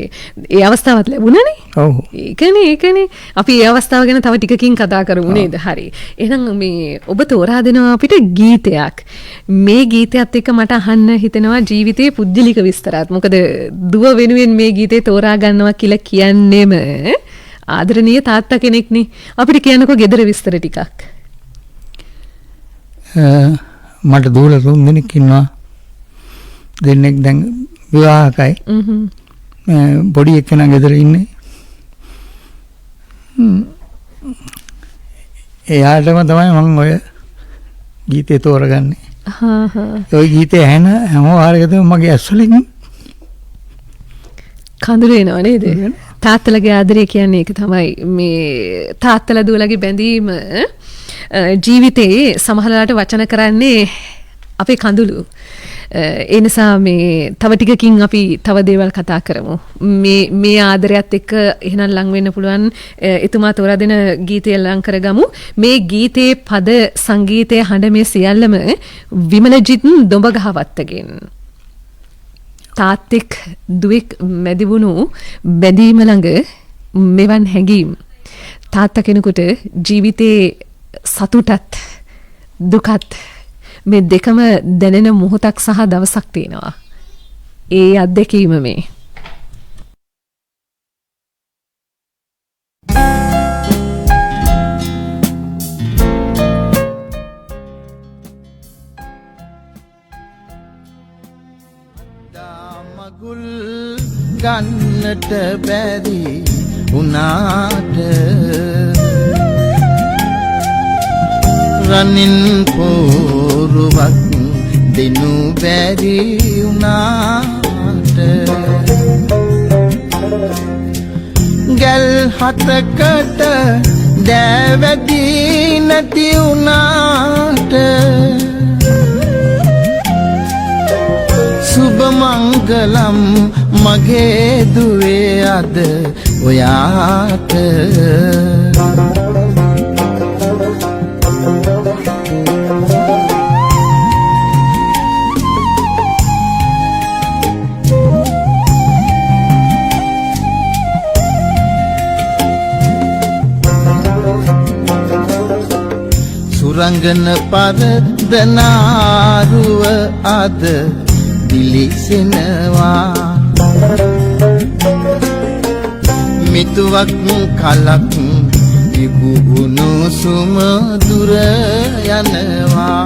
ඒ අවස්ථාවත් ලැබුණනේ. ඔව්. ඒකනේ. අපි ඒ අවස්ථාව ගැන තව ටිකකින් කතා කරමු නේද? හරි. එහෙනම් මේ ඔබ තෝරා දෙනවා අපිට ගීතයක්. මේ ගීතයත් එක්ක මට අහන්න හිතෙනවා ජීවිතයේ පුද්ගලික විස්තරات. මොකද දුව වෙනුවෙන් මේ ගීතේ තෝරා ගන්නවා කියලා කියන්නේම ආදරණීය තාත්තා කෙනෙක්නේ. අපිට කියන්නකෝ ගෙදර විස්තර ටිකක්. මට දූල 3 දෙනෙක් ඉන්නවා. දෙන්නෙක් දැන් විවාහකයි. පොඩි එක්කෙනා ගෙදර ඉන්නේ. එයාටම තමයි මම ඔය ගීතේ තෝරගන්නේ. ඔය ගීතේ ඇහෙන හැම වාරයකදම මගේ ඇස් වලින් කඳුළු එනවා නේද? තාත්තලගේ ආදරය කියන්නේ ඒක තමයි. මේ තාත්තලා දුවලගේ බැඳීම ජීවිතේ සමහරලාට වචන කරන්නේ අපේ කඳුළු. ඒ නිසා මේ තව ටිකකින් අපි තව දේවල් කතා කරමු. මේ ආදරයත් එක්ක එහෙනම් ලං වෙන්න පුළුවන් එතුමා තෝරා දෙන ගීතය ලං කරගමු. මේ ගීතේ පද සංගීතයේ හඬ මේ සියල්ලම විමලජිත් දොඹගහවත්තගෙන්. තාත්තෙක් දුවෙක් මැදි වුණු බැඳීම ළඟ මෙවන් හැඟීම් තාත්තා කෙනෙකුට ජීවිතේ සතුටත් දුකත් මේ දෙකම දැනෙන මොහොතක් සහ දවසක් තියෙනවා. ඒ අත්දැකීම මේ. මගුල් ගන්නට බැරි උනාට රනින් පෝරුවක් දෙනු බැරි උනාට ගල් හතකට දෑවැදී නැති උනාට සුබ මංගලම් මගේ දුවේ අද ඔයාට රංගන පරදනාරුව අද දිලිසෙනවා මිතුවක් කලක් තිබුණු සුම දුර යනවා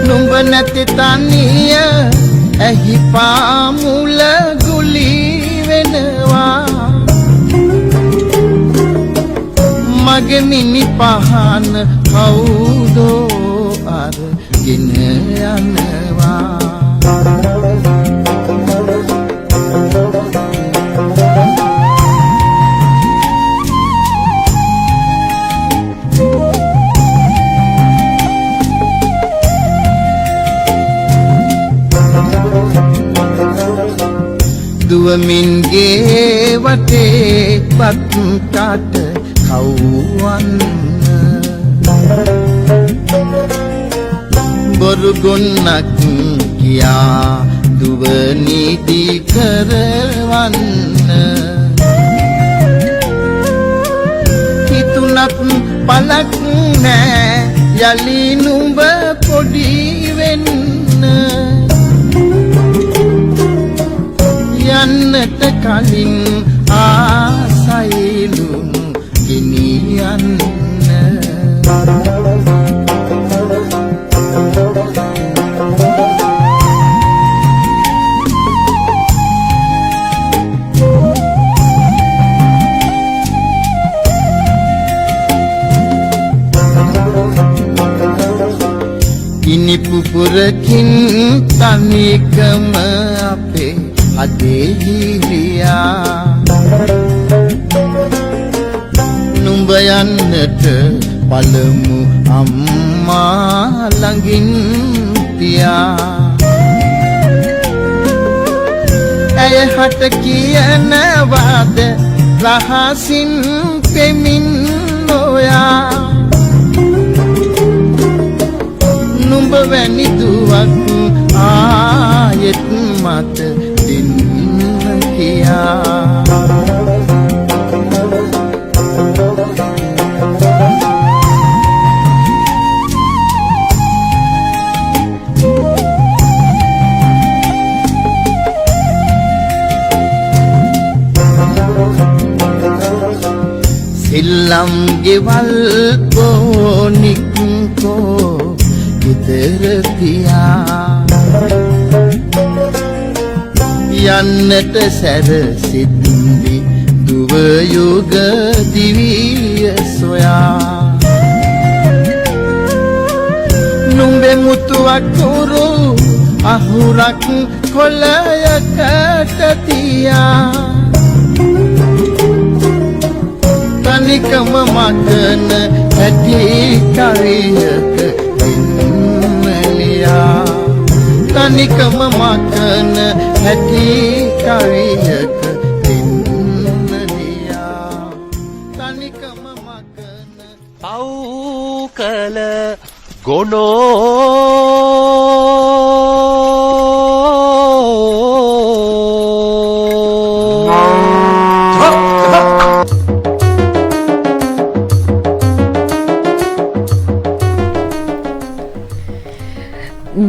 නුඹ නැති තනිය ඇහි පාමුල ගුලි වෙනවා මගේ මිනි පහන කවුදෝ අරගෙන යනවා දුවමින්ගේ වටේ පත් කාට කවුවන්න බොරු ගොන්නක් කියා දුව නීති කරවන්න හිතුනත් පලක් නෑ යලි නුඹ පොඩි වෙන්න යන්නට කලින් ආසයිලුණු ගෙනියන්න ඉනි පුපුරකින් තනිකම අපේ අදේ හිරියා නුඹ යන්නට පළමු අම්මා ළඟින් පියා ඇය හට කියනවාද රහසින් පෙමින් නොයා නුඹ වැනි දුවක් ආයෙත් මට දෙන්න කියා සිල්ලම් ගෙවල් පොනික්කෝ ගෙදර පියා යන්නට සැරසිද්දි දුව යුග දිවිය සොයා නුඹේ මුතුවක් උරු අහුරක් කොළයකට තියා තනිකම මකන ඇති කවියක ඉන්නලියා තනිකම මකන ඇති කවියක ඉන්නලියා තනිකම මකන පව් කළ ගොනෝ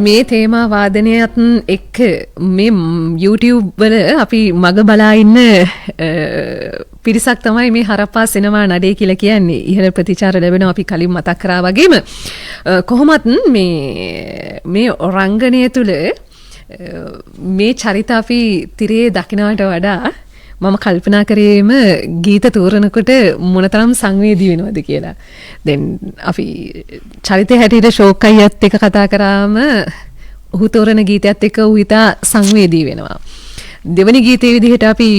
මේ තේමා වාදනයත් එක්ක මේ YouTube වල අපි මග බලා ඉන්න පිරිසක් තමයි මේ හරප්පා සිනමා නඩේ කියලා කියන්නේ. ඉහළ ප්‍රතිචාර ලැබෙනවා අපි කලින් මතක් කරා වගේම. කොහොමත් මේ රංගනය තුල මේ චරිත අපි තිරේ දකින්නට වඩා මම කල්පනා කරේම ගීත තෝරනකොට මොනතරම් සංවේදී වෙනවද කියලා. දැන් අපි චරිතය හැටියට ෂෝක් අයියත් එක්ක කතා කරාම ඔහු තෝරන ගීතයත් එක්ක ඔහු ඉතා සංවේදී වෙනවා. දෙවනි ගීතයේ විදිහට අපි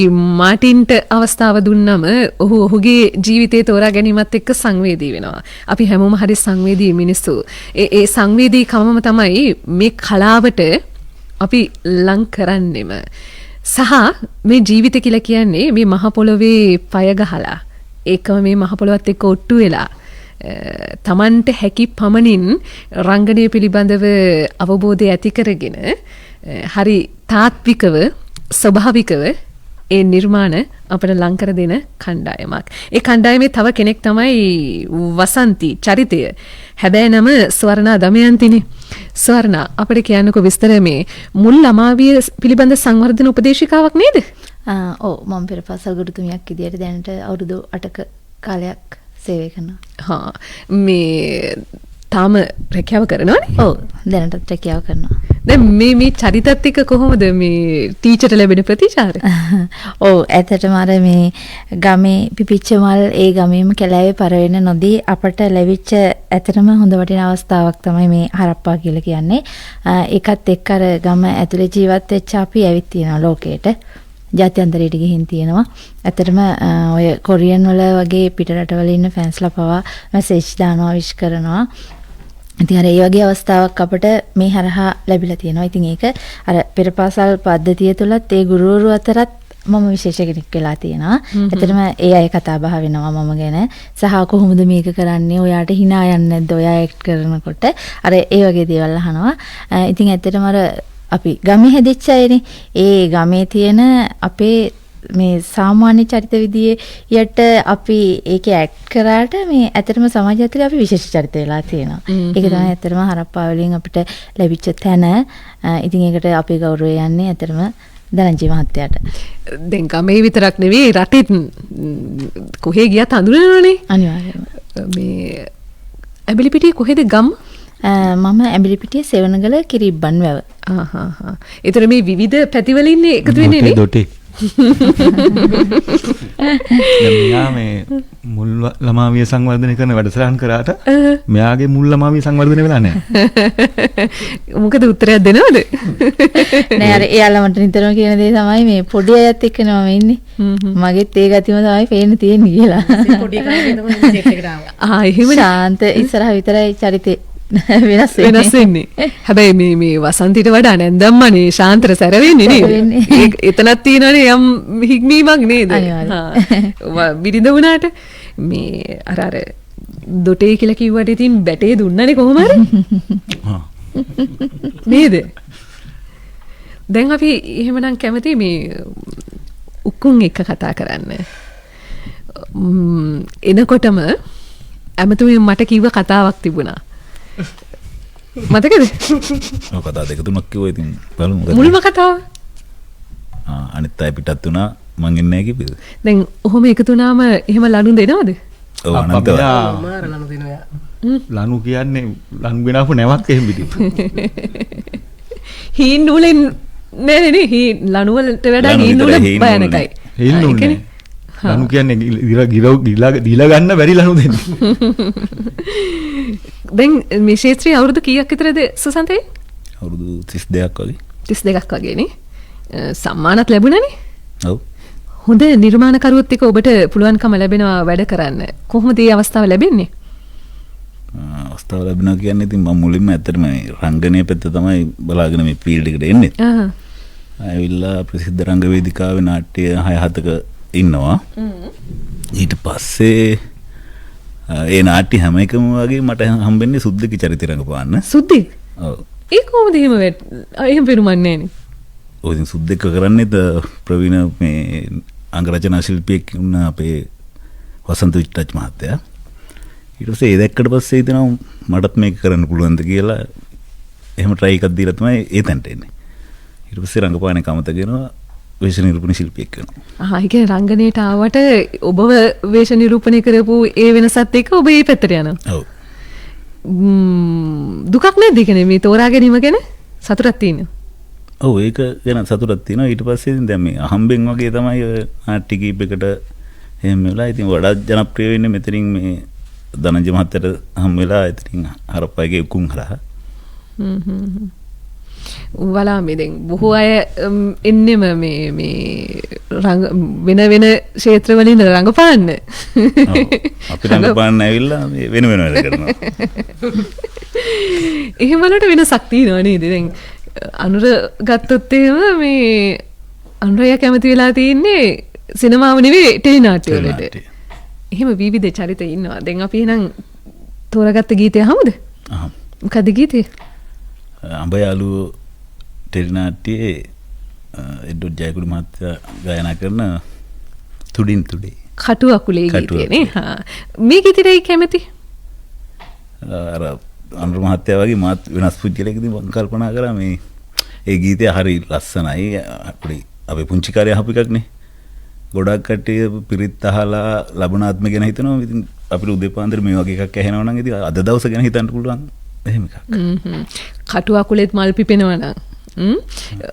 මාටින්ට අවස්ථාව දුන්නම ඔහු ඔහුගේ ජීවිතේ තෝරා ගැනීමත් එක්ක සංවේදී වෙනවා. අපි හැමෝම හරි සංවේදී මිනිස්සු. ඒ සංවේදී කමම තමයි මේ කලාවට අපි ලං කරන්නෙම. සහ මේ ජීවිත කියලා කියන්නේ මේ මහ පොළොවේ පය ගහලා ඒකම මේ මහ පොළොවත් එක්ක ඔට්ටු වෙලා තමන්ට හැකි පමණින් රංගනය පිළිබඳව අවබෝධය ඇති කරගෙන හරි තාත්විකව ස්වභාවිකව ඒ නිර්මාණ අපට ලංකර දෙන කණ්ඩායමක්. ඒ කණ්ඩායමේ තව කෙනෙක් තමයි වසන්ති චරිතය. හැබැයි නම ස්වර්ණා දමයන්තිනේ. ස්වර්ණා අපිට කියන්නකෝ විස්තර මේ මුල් ළමාවිය පිළිබඳ සංවර්ධන උපදේශිකාවක් නේද? ඔව් මම පෙරපාසල් ගුරුතුමියක් විදියට දැනට අවුරුදු 8ක කාලයක් සේවය කරනවා. මේ තාම රැකියාව කරනවනේ? ඔව් දැනටත් රැකියාව කරනවා. දැන් මේ චරිතත් එක්ක කොහොමද මේ ටීචර්ට ලැබෙන ප්‍රතිචාර? ඔව් ඇත්තටම අර මේ ගමේ පිපිච්ච මල් ඒ ගමේම කැලෑවේ පරවෙන්න නොදී අපට ලැබිච්ච ඇත්තටම හොඳ වටින අවස්ථාවක් තමයි මේ හරප්පා කියලා කියන්නේ. ඒකත් එක්ක අර ගම ඇතුලේ ජීවත් වෙච්ච අපි ඇවිත් තියෙනවා ලෝකෙට. ජාත්‍යන්තරයට ගිහින් තියෙනවා. ඇත්තටම ඔය කොරියන් වල වගේ පිට රටවල ඉන්න ෆෑන්ස්ලා පවා මැසේජ් දානවා, විශ් කරනවා. ඉතින් අර ඒ වගේ අවස්ථාවක් අපිට මේ හරහා ලැබිලා තියෙනවා. ඉතින් ඒක අර පෙරපාසල් පද්ධතිය තුලත් ඒ ගුරුවරු අතරත් මම විශේෂ කෙනෙක් වෙලා තියෙනවා. ඇත්තටම ඒ අය කතා බහ වෙනවා මම ගැන. සහ කොහොමද මේක කරන්නේ? ඔයාට hina යන්නේ නැද්ද? ඔයා ඇක්ට් කරනකොට අර ඒ වගේ දේවල් අහනවා. ඉතින් ඇත්තටම අර අපි ගමේ හැදිච්ච අයනේ. ඒ ගමේ තියෙන අපේ මේ සාමාන්‍ය චරිත විදියට අපි ඒකේ ඇක්ට් කරාට මේ ඇත්තටම සමාජය ඇතුලේ අපි විශේෂ චරිත වෙලා තියෙනවා. ඒක තමයි ඇත්තටම හරප්පා වලින් අපිට ලැබිච්ච තැන. ඉතින් ඒකට අපි ගෞරවය යන්නේ ඇත්තටම දනංජි මහත්තයාට. දැන් ගමේ විතරක් නෙවෙයි රටෙත් කොහේ ගියත් හඳුනනවනේ. අනිවාර්යයෙන්ම. මේ ඇඹිලිපිටියේ කොහෙද ගම? මම ඇඹිලිපිටියේ සෙවණගල කිරිබ්බන් වැව. ඒතර මේ විවිධ පැතිවලින් එකතු වෙන්නේ නේ? දොටේ. මෙයා මේ මුල් ළමාවිය සංවර්ධනය කරන වැඩසටහන් කරාට මෙයාගේ මුල් ළමාවිය සංවර්ධනය වෙලා නැහැ. මොකද උත්තරයක් දෙනවද? නෑ අර එයාලා මට නිතරම කියන දේ තමයි මේ පොඩි අයත් එක්ක නම ඉන්නේ. මගෙත් ඒ ගතියම තමයි පේන්න තියෙන්නේ කියලා. පොඩි කාලේ ඉඳන් සෙට් එකට ආවා. එහෙම ශාන්ත ඉස්සරහ විතරයි චරිතේ වෙනස් වෙන්නේ. හැබැයි මේ වසන්තිට වඩා නැන්දම්මනේ ශාන්තර සැර වෙන්නේ නේද? එතනක් තියෙනවනේ යම් හික්මීමක් නේද? බිරිඳ වුණාට මේ අර දොටේ කියලා කිව්වට ඉතින් බැටේ දුන්නනේ කොහොම හරි. නේද? දැන් අපි එහෙමනම් කැමති මේ උක්කුන් එක්ක කතා කරන්න. එනකොටම ඇමතුමින් මට කිව්ව කතාවක් තිබුණා. මතකද? ඔව් කතා දෙක තුනක් කිව්වා ඉතින් බලමු. මුල්ම කතාව. අනිත් අය පිටත් වුණා මං එන්නේ නැහැ කිව්වද? දැන් ඔහොම එකතු වුණාම එහෙම ලනු දෙනවද? ඔව් අනන්තව. මාර ලනු දෙනවා. ලනු කියන්නේ ලනු ගෙනාපු නැවක් එහෙම පිටින්. හීන් නූලෙන් නේ හීන් ලනු වලට වඩා හීන් නූල භයානකයි. හීන් නූල. ලනු කියන්නේ දීලා ගන්න බැරි ලනු දෙන්නේ. දැන් මේ ශේත්‍රයේ අවුරුදු කීයක් විතරද සුසන්තේ? අවුරුදු 32ක් වගේ. 32ක් වගේ නේ. සම්මානත් ලැබුණානේ. ඔව්. හොඳ නිර්මාණකරුවොත් එක්ක ඔබට පුළුවන්කම ලැබෙනවා වැඩ කරන්න. කොහොමද මේ අවස්ථාව ලැබෙන්නේ? අවස්ථාව ලැබෙනවා කියන්නේ ඉතින් මම මුලින්ම ඇත්තටම මේ රංගනයේ පැත්ත තමයි බලාගෙන මේ ෆීල්ඩ් එකට එන්නේ. ආවිල්ලා ප්‍රසිද්ධ රංග වේදිකාවේ නාට්‍ය 6-7ක ඉන්නවා. ඊට පස්සේ ඒ නාට්‍ය හැම එකම වගේ මට හම්බෙන්නේ සුද්දකි චරිත රංගපාන්න. සුද්දෙක්? ඔව්. ඒ කොහොමද එහෙම පෙරුමන්නේ නේ? ඔය ඉතින් සුද්දෙක් කරන්නේද ප්‍රවීණ මේ අංග රචනා ශිල්පියෙක් වුණ අපේ වසන්ත විච්ටච් මහත්තයා. ඊට පස්සේ ඒ දැක්කට පස්සේ හිතනවා මටත් මේක කරන්න පුළුවන්ද කියලා එහෙම try එකක් දීලා තමයි ඒ තැනට එන්නේ. ඊට පස්සේ රංගපානේ කමත ගෙනවා වේශ නිරූපණ ශිල්පියෙක් වෙනවා. ඒ කියන්නේ රංගනයට ආවට ඔබව වේශ නිරූපණය කරපු ඒ වෙනසත් එක්ක ඔබ මේ පැත්තට යනවා. ඔව්. දුකක් නැද්ද? ඒ කියන්නේ මේ තෝරා ගැනීම ගැන සතුටක් තියෙනවා. ඔව් ඒක ගැන සතුටක් තියෙනවා. ඊට පස්සේ ඉතින් දැන් මේ අහම්බෙන් වගේ තමයි ඔය නාට්‍ය කීප එකට එහෙම වෙලා ඉතින් වඩාත් ජනප්‍රිය වෙන්නේ මෙතනින් මේ දනංජය මහත්තයට හම් වෙලා ඉතින් හරප්පයිගේ උකුන් හරහා. වලා මේ දැන් බොහෝ අය එන්නෙම මේ වෙන වෙන ක්ෂේත්‍රවලින් රංගපාන්න. අපි රංගපාන්න ඇවිල්ලා වෙන වෙන වැඩ කරනවා. එහෙම වලට වෙනසක් තියෙනවා නේද? දැන් අනුර ගත්තොත් එහෙම මේ අනුරය කැමති වෙලා තියෙන්නේ සිනමාව නෙවෙයි ටෙලි නාට්‍ය වලට. එහෙම විවිධ චරිත ඉන්නවා. දැන් අපි එහෙනම් තෝරාගත්ත ගීතය අහමුද? අහමු. මොකද ගීතේ? අඹයාලු ටෙලි නාට්‍යයේ එඩ්වඩ් ජයකුඩි මහත්තයා ගායනා කරන තුඩින් තුඩේ කටු අකුලේ ගීතයනේ. මේ ගීතෙටයි කැමති? අර අනුර මහත්තයා වගේ මාත් වෙනස් පුද්ගලයෙක්දී මම කල්පනා කරා මේ ඒ ගීතය හරි ලස්සනයි. අපේ පුංචි කාර්යය අහපු එකක්නේ. ගොඩක් කට්ටිය පිරිත් අහලා ලබනාත්ම ගැන හිතනවා. ඉතින් අපිට උදේ පාන්දර මේ වගේ එකක් ඇහෙනවා නම් ඉතින් අද දවස ගැන හිතන්න පුළුවන් එහෙම එකක්. කටු අකුලෙත් මල් පිපෙනවා නම්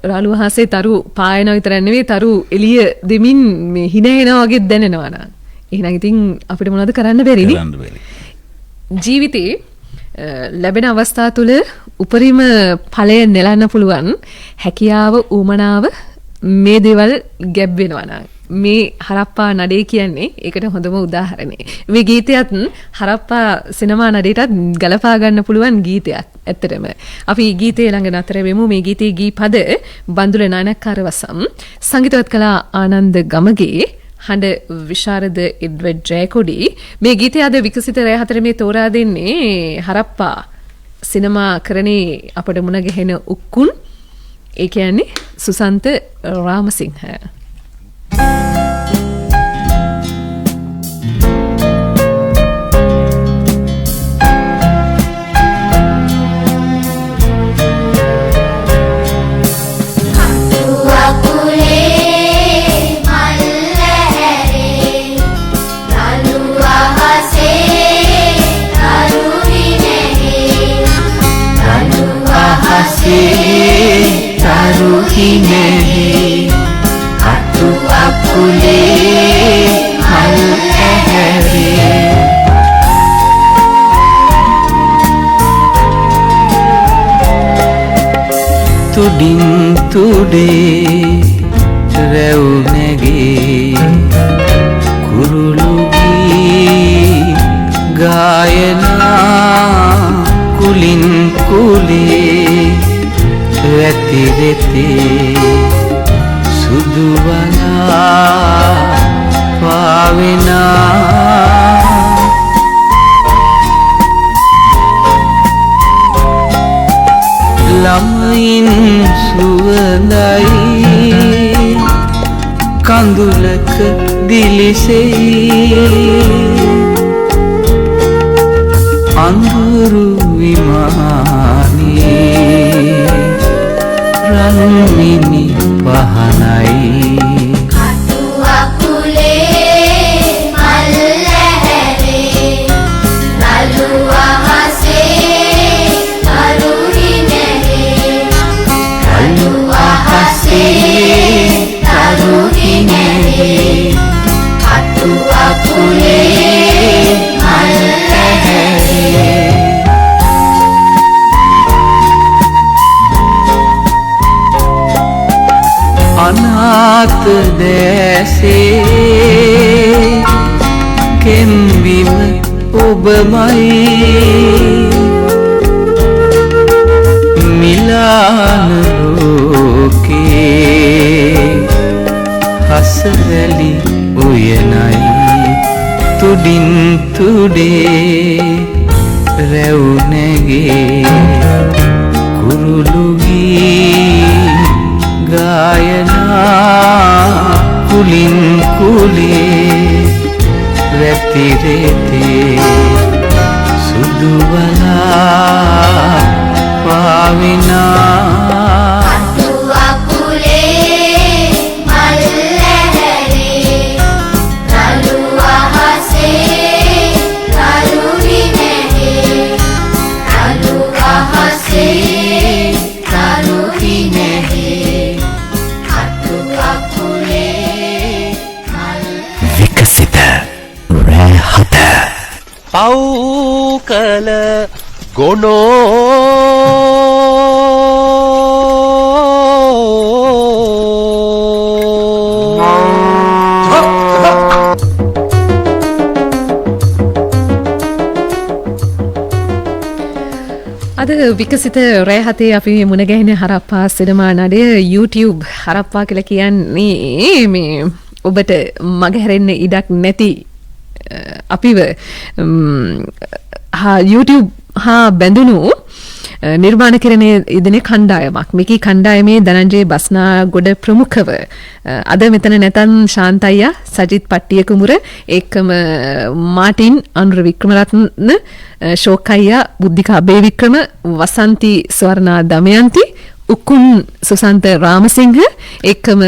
රාළු අහසේ තරු පායන විතරක් නෙවෙයි තරු එළිය දෙමින් මේ හින එනවා වගේ දැනෙනවා නම් එහෙනම් ඉතින් අපිට මොනවද කරන්න බැරිනේ? කරන්න බැරි. ජීවිතේ ලැබෙන අවස්ථා තුළ උපරිම ඵලය නෙලන්න පුළුවන් හැකියාව උමනාව මේ දේවල් ගැබ් වෙනවා නම් මේ හරප්පා නඩේ කියන්නේ ඒකට හොඳම උදාහරණේ. මේ ගීතයත් හරප්පා සිනමා නඩේටත් ගලපා ගන්න පුළුවන් ගීතයක්. ඇත්තටම අපි ගීතේ ළඟ නතර වෙමු. මේ ගීතේ ගී පද බන්දුල නානක්කාර වසම් සංගීතවත් කලා ආනන්ද ගමගේ හඬ විශාරද එඩ්වඩ් ජයකොඩි. මේ ගීතය අද විකසිත රැ 4 මේ තෝරා දෙන්නේ හරප්පා සිනමා කරණේ අපට මුණ ගැහෙන උක්කුන්. ඒ කියන්නේ සුසන්ත රාමසිංහ. තුඩින් තුඩේ රැවුනගේ කුරුළුගී ගායනා කුලින් කුලේ වැතිරෙතේ සුදුවලා පාවෙනා ළමයින් සුවඳයි කඳුලක දිලිසෙයි අඳුරු විමානේ රන්මිනි පහනයි අනාත දැසේ කෙම්බිම ඔබමයි මිලාන ලෝකේ හසරැලි උයනයි තුඩින් තුඩේ රැවුනගේ කුරුළුගී ගායනා කුලින් කුලේ වැතිරෙතේ සුදුවලා පාවිනා පව් කළ ගොනෝ අද විකසිත රෑ 7 අපි මුණ ගැහෙන හරප්පා සිනමා නඩය YouTube හරප්පා කියලා කියන්නේ මේ ඔබට මගහැරෙන්න ඉඩක් නැති අපිව YouTube හා බැඳුණු නිර්මාණ කරන ඉදනේ කණ්ඩායමක්. මේකී කණ්ඩායමේ ධනංජය බස්නාගොඩ ප්‍රමුඛව අද මෙතන නැතන් ශාන්තයියා සජිත් පට්ටිය කුමුර එක්කම මාටින් අනුර වික්‍රමරත්න ශෝකයියා බුද්ධිකා බේවික්‍රම වසන්ති ස්වර්ණා දමයන්ති උකුන් සුසන්ත රාමසිංහ එක්කම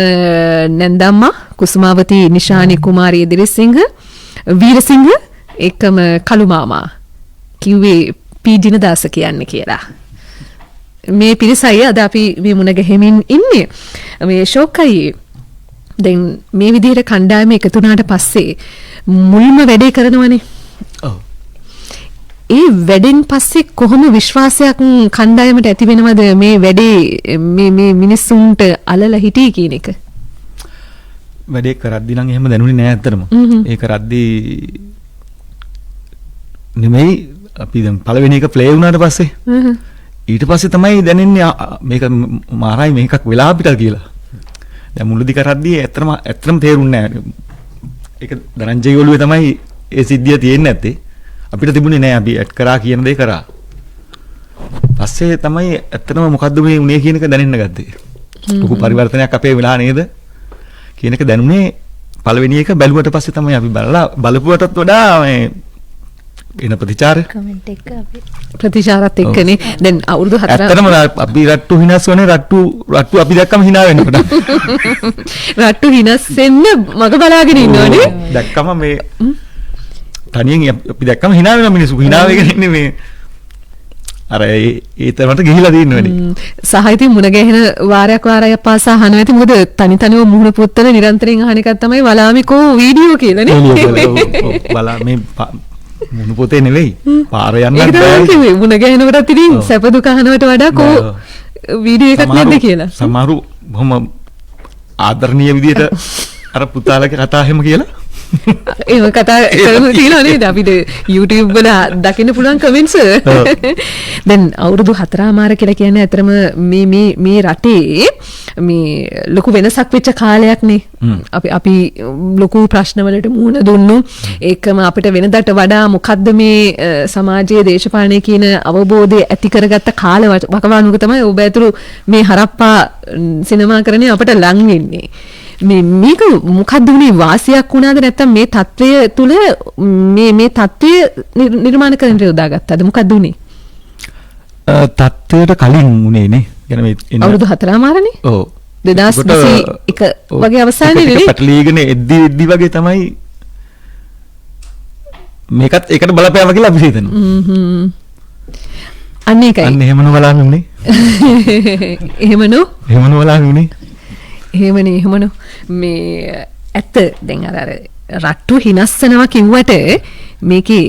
නැන්දම්මා කුසුමාවති නිශානි කුමාරී දිරිසිංහ වීරසිංහ එක්කම කළුමාමා කිව්වේ පී ජිනදාස කියන්නේ කියලා. මේ පිරිසයි අද අපි මේ මුණ ගැහෙමින් ඉන්නේ. මේ ශෝකයි දැන් මේ විදිහට කණ්ඩායම එකතු වුණාට පස්සේ මුල්ම වැඩේ කරනවනේ. ඔව්. ඒ වැඩෙන් පස්සේ කොහොම විශ්වාසයක් කණ්ඩායමට ඇති වෙනවද මේ වැඩේ මේ මිනිස්සුන්ට අලලා හිටී කියන එක? වැඩේ කරද්දී නම් එහෙම දැනුනේ නෑ ඇත්තටම. ඒ කරද්දී නෙමෙයි අපි දැන් පළවෙනි එක ප්ලේ වුණාට පස්සේ ඊට පස්සේ තමයි දැනෙන්නේ මේක මාරයි මේකක් වෙලා අපිට කියලා. දැන් මුලදී කරද්දී ඇත්තටම තේරුන්නේ නෑ. ඒක ධනංජය ඔළුවේ තමයි ඒ සිද්ධිය තියෙන්නේ නැත්තේ. අපිට තිබුණේ නෑ අපි ඇඩ් කරා කියන දේ කරා. පස්සේ තමයි ඇත්තටම මොකද්ද මේ උනේ කියන එක දැනෙන්න ගත්තේ. ලොකු පරිවර්තනයක් අපේ වෙලා නේද කියන එක දැනුනේ පළවෙනි එක බැලුවට පස්සේ තමයි අපි බලපුවටත් වඩා මේ එන ප්‍රතිචාර කමෙන්ට් එක අපි ප්‍රතිචාරත් එක්කනේ දැන් අවුරුදු 4 ඇත්තටම අපි රට්ටු හිනස් වනේ රට්ටු අපි දැක්කම hina වෙන්න පටන් රට්ටු හිනස් වෙන්න මග බලාගෙන ඉන්නවනේ දැක්කම මේ තනියෙන් අපි දැක්කම hina වෙන මිනිස්සු hina වෙගෙන ඉන්නේ මේ අර ඒ තරමට ගිහිලා දින්නවනේ සහ ඉතින් මුණ ගැහෙන වාරයක් පාසා අහනවා ඇති මොකද තනිව මුහුණ පුත්තල නිරන්තරයෙන් අහන එකක් තමයි වලාමිකෝ වීඩියෝ කියලානේ බලා මේ මුණු පොතේ නෙවෙයි පාර යන්නත් බෑ මුණ ගැහෙනකොටත් ඉතින් සැප දුක අහනවට වඩා කෝ වීඩියෝ එකක් නැද්ද කියලා සමහරු බොහොම ආදරණීය විදියට අර පුතාලගේ කතා හැම කියලා ඒව කතා කරලා තියෙනවා නේද අපිට YouTube වල දකින්න පුළුවන් කමෙන්ට්ස් දැන් අවුරුදු 4මාර කියලා කියන්නේ අතරම මේ රටේ මේ ලොකු වෙනසක් වෙච්ච කාලයක් නේ අපි ලොකු ප්‍රශ්න වලට මුහුණ දුන්නු ඒකම අපිට වෙනදට වඩා මොකද්ද මේ සමාජයේ දේශපාලනයේ කියන අවබෝධය ඇති කරගත්ත කාල වකවානුවක තමයි ඔබ ඇතුළු මේ හරප්පා සිනමාකරණය අපිට ලං වෙන්නේ මේක මොකක්ද උනේ වාසියක් වුණාද නැත්නම් මේ තත්වය තුල මේ තත්වය නිර්මාණ කරන්න යොදාගත්තද මොකක්ද උනේ තත්වයට කලින් උනේ නේ يعني මේ අවුරුදු 4මාරනේ ඔව් 2021 වගේ අවසානයේ නේ පැටලීගෙන එද්දි වගේ තමයි මේකත් ඒකට බලපෑම කියලා අපි හිතනවා අන්න ඒකයි අන්න එහෙමනෝ බලන්න උනේ එහෙමනෝ බලන්න උනේ එහෙමනෝ මේ ඇත්ත දැන් අර රට්ටු හිනස්සනවා කිව්වට මේකේ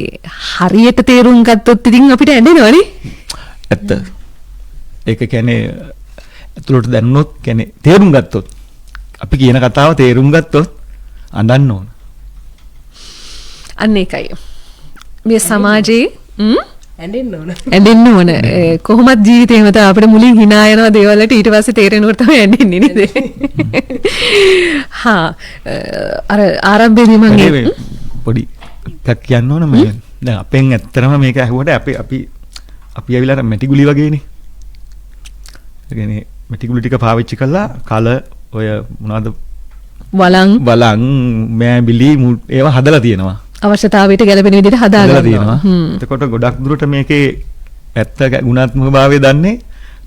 හරියට තේරුම් ගත්තොත් ඉතින් අපිට ඇඬෙනවනේ ඇත්ත ඒක කියන්නේ ඇතුළට දැනුනොත් කියන්නේ තේරුම් ගත්තොත් අපි කියන කතාව තේරුම් ගත්තොත් අඬන්න ඕන අන්න ඒකයි මේ සමාජයේ ඇඬෙන්න ඕන කොහොමත් ජීවිතේම තමයි අපිට මුලින් hina යනවා දේවල් වලට ඊට පස්සේ තේරෙනකොට තමයි ඇඬෙන්නේ නේද හා අර ආරම්භයේදී මම පොඩි එකක් කියන්න ඕන මේ දැන් අපෙන් ඇත්තටම මේක ඇහුවට අපි ඇවිල්ලා මැටි ගුලි වගේනේ ඒ කියන්නේ මැටි ගුලි ටික පාවිච්චි කළා කල ඔය මොනවද වලං මෑබිලි ඒවා හදලා තියෙනවා අවශ්‍යතාවයට ගැලපෙන විදිහට හදාගන්නවා තියෙනවා. එතකොට ගොඩක් දුරට මේකේ ඇත්ත ගුණාත්මක භාවය දන්නේ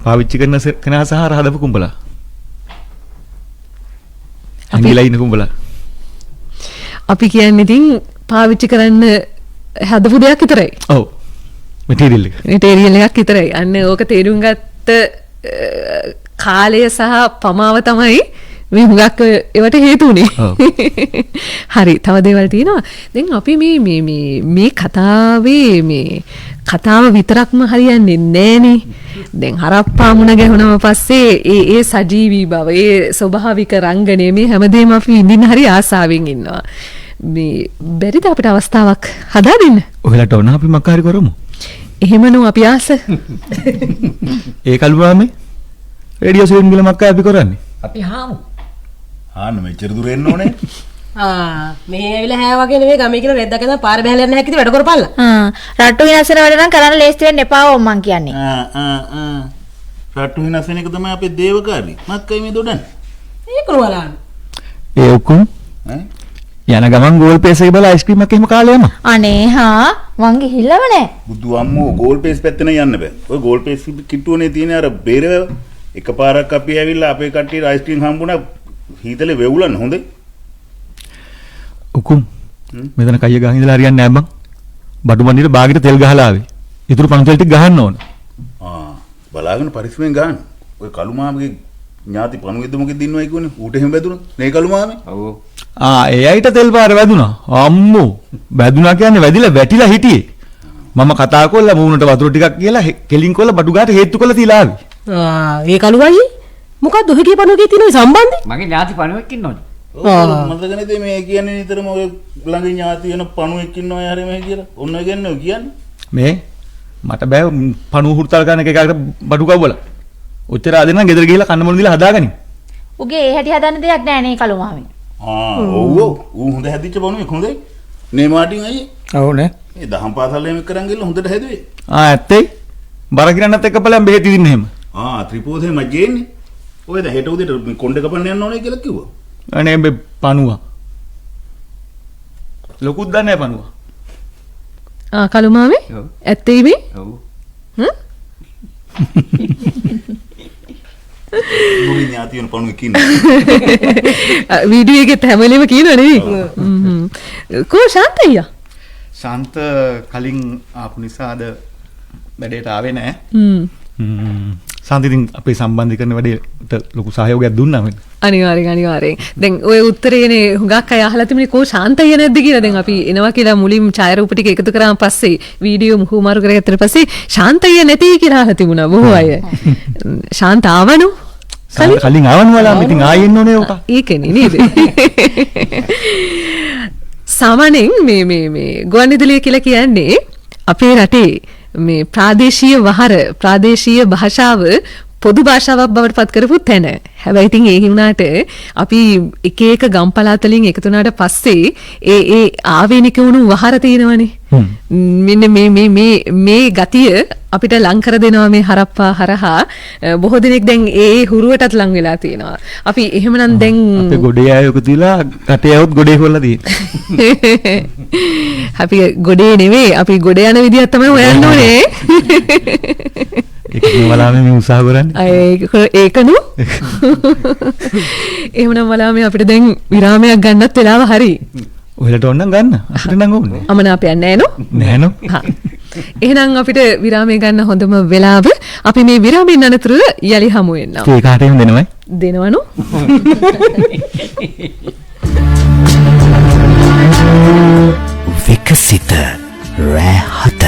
පාවිච්චි කරන කෙනා සහ හදපු කුඹලා. අංගිලා ඉන්න කුඹලා. අපි කියන්නේ ඉතින් පාවිච්චි කරන්න හදපු දෙයක් විතරයි. ඔව්. මැටීරියල් එකක් විතරයි. අන්න ඕක තේරුම් ගත්ත කාලය සහ පමාව තමයි මේ හුඟක් ඒවට හේතු උනේ. හරි. තව දේවල් තියෙනවා. දැන් අපි මේ කතාවේ මේ කතාව විතරක්ම හරියන්නේ නෑනේ. දැන් හරප්පා මුණ ගැහුනම පස්සේ ඒ සජීවී බව, ඒ ස්වභාවික රංගනය මේ හැමදේම අපි ඉඳින්න හරි ආසාවෙන් ඉන්නවා. මේ බැරිද අපිට අවස්ථාවක් හදා දෙන්න? ඔයාලට ඕන අපි මක්කාරි කරමු. එහෙමනම් අපි ආස. ඒ කල්වාමේ රේඩියෝ සෙන් ගල මක්කා අපි කරන්නේ. අපි හාමු. ආන්න මෙච්චර දුර එන්න ඕනේ. මේ ඇවිල්ලා හැව වගේ නෙවෙයි ගමේ කියලා රෙද්දක ඉඳන් පාර බහැලා යන්න හැකිද වැඩ කරපල්ලා. රට්ටු විනාශ වෙන වැඩ නම් කරන්න ලේස්ති වෙන්න එපා ඕම් මං කියන්නේ. රට්ටු විනාශ වෙන එක තමයි අපේ දේවකාරී. මක්කයි මේ දොඩන්නේ. ඒක නුවලාන. ඒ ඔක්කොම යන ගමන් ගෝල් පේස් එකේ බල අයිස්ක්‍රීම් එකක් එහෙම කාලා යම. අනේ හා මං ගිහිල්ලම නෑ. බුදු අම්මෝ ගෝල් පේස් පැත්තේ නම් යන්න බෑ. ඔය ගෝල් පේස් කිට්ටුවනේ තියෙන අර බේරව එකපාරක් අපි ඇවිල්ලා අපේ කට්ටියට අයිස්ක්‍රීම් හම්බුණා හීතලේ වෙවුලන්න හොඳේ. උකුම් මෙතන කයිය ගහන් ඉඳලා හරියන්නේ නැහැ බං. බඩු මන්දිර බාගෙට තෙල් ගහලා ආවේ. ඊටු පණු තෙල් ටික ගහන්න ඕන. බලාගෙන පරිස්සමෙන් ගහන්න. ඔය කළු මාමගේ ඥාති පණුවෙද්ද මොකෙද ඉන්නවයි කියන්නේ? ඌට එහෙම වැදුණා. නේ කළු මාමේ? ඔව්. එයයිට තෙල් පාර වැදුනා. අම්මෝ. වැදුනා කියන්නේ වැදිලා වැටිලා හිටියේ. මම කතා කරලා මූණට වතුර ටිකක් කියලා කෙලින් කොල්ල බඩු ගාට හේතු කරලා තියලා ආවේ. ඒ කළුවයි මොකද්ද ඔහේ පණුවගේ තියෙන සම්බන්ධය? මගේ ඥාති පණුවෙක් ඉන්නවනේ. මතකනේ තේ මේ කියන්නේ නිතරම ඔය ළඟ ඥාති වෙන පණුවෙක් ඉන්නවා යාරේ මේ කියලා. ඔන්න ඔය කියන්නේ මේ මට බෑ පණුව හුරුතල් ගන්න එකකට බඩු කවවල. ඔච්චර ආදෙන නම් ගෙදර ගිහලා කන්න මොන දිලා හදාගනින්. උගේ ඒ හැටි හදන්න දෙයක් නෑ නේ කළු මාමේ. ඔව් ඌ හොඳ හැදිච්ච පණුවෙක් හොඳයි. නේ මාටින් අයියේ. ඔව් නේ. මේ දහම් පාසල් එහෙම කරන් ගිහලා හොඳට හැදුවේ. ඇත්තයි. බර කිරන්නත් එක්ක බලන් බෙහෙත් ඉදින්න එහෙම. ත්‍රිපෝධේ මජ්ජේන්නේ. ඔය දැන් හෙට උදේට කොණ්ඩේ කපන්න යන්න ඕනේ කියලා කිව්වා. අනේ මේ පණුවා. ලොකුත් දන්නේ නැහැ පණුවා. කළු මාමේ? ඇත්තයි මේ? ඔව්. මොකද ඥාති වෙන පණුවෙක් ඉන්නවා. වීඩියෝ එකෙත් හැම වෙලේම කියනවා නෙවෙයි. කෝ ශාන්ත අයියා? ශාන්ත කලින් ආපු නිසා අද වැඩේට ආවේ නැහැ. සාන්තිතින් අපේ සම්බන්ධීකරණ වැඩේට ලොකු සහයෝගයක් දුන්නා මම. අනිවාර්යෙන්. දැන් ඔය උත්තරේනේ හුඟක් අය අහලා තිබුණේ කෝ ශාන්තය නැද්ද කියලා. දැන් අපි එනවා කියලා මුලින් ඡායාරූප ටික එකතු කරාන් පස්සේ වීඩියෝ මුහුමාරු කරගත්තට පස්සේ ශාන්තය නැති කියලා අහලා තිබුණා බොහෝ අය. ශාන්ත ආවනු? කලින් ආවනු වලා ඉතින් ආයෙ එන්න ඕනේ ඔක. ඒකනේ නේද? සාමාන්‍යයෙන් මේ ගුවන්විදුලිය කියලා කියන්නේ අපේ රටේ මේ ප්‍රාදේශීය භාෂාව පොදු භාෂාවක් බවට පත් කරපු තැන. හැබැයි ඉතින් ඒ වුණාට අපි එක එක ගම් පළාත් වලින් එකතු වුණාට පස්සේ ඒ ආවේනික වුණු වහර තියෙනවනේ. මෙන්න මේ ගතිය අපිට ලං කර දෙනවා මේ හරප්පා හරහා. බොහෝ දෙනෙක් දැන් ඒ හුරුවටත් ලං වෙලා තියෙනවා. අපි එහෙමනම් දැන් අපේ ගොඩේ අයක තියලා කටේ આવුත් ගොඩේ කොල්ල තියෙන්නේ. අපි ගොඩේ නෙවෙයි අපි ගොඩ යන විදියක් තමයි හොයන්න ඕනේ. ඒක වලාමේ මේ උත්සාහ කරන්නේ. ඒකනු. එහෙමනම් වලාමේ අපිට දැන් විරාමයක් ගන්නත් වෙලාව හරි. ඔයාලට ඕන නම් ගන්න. අපිට නම් ඕනේ. අමනාපයක් නැහැ නෝ. නෑ නෝ. එහෙනම් අපිට විරාමය ගන්න හොඳම වෙලාව. අපි මේ විරාමයෙන් අනතුරු යලි හමු වෙනවා. ඒ කාට එහෙම දෙනවයි? දෙනවනු. විකසිත රැහත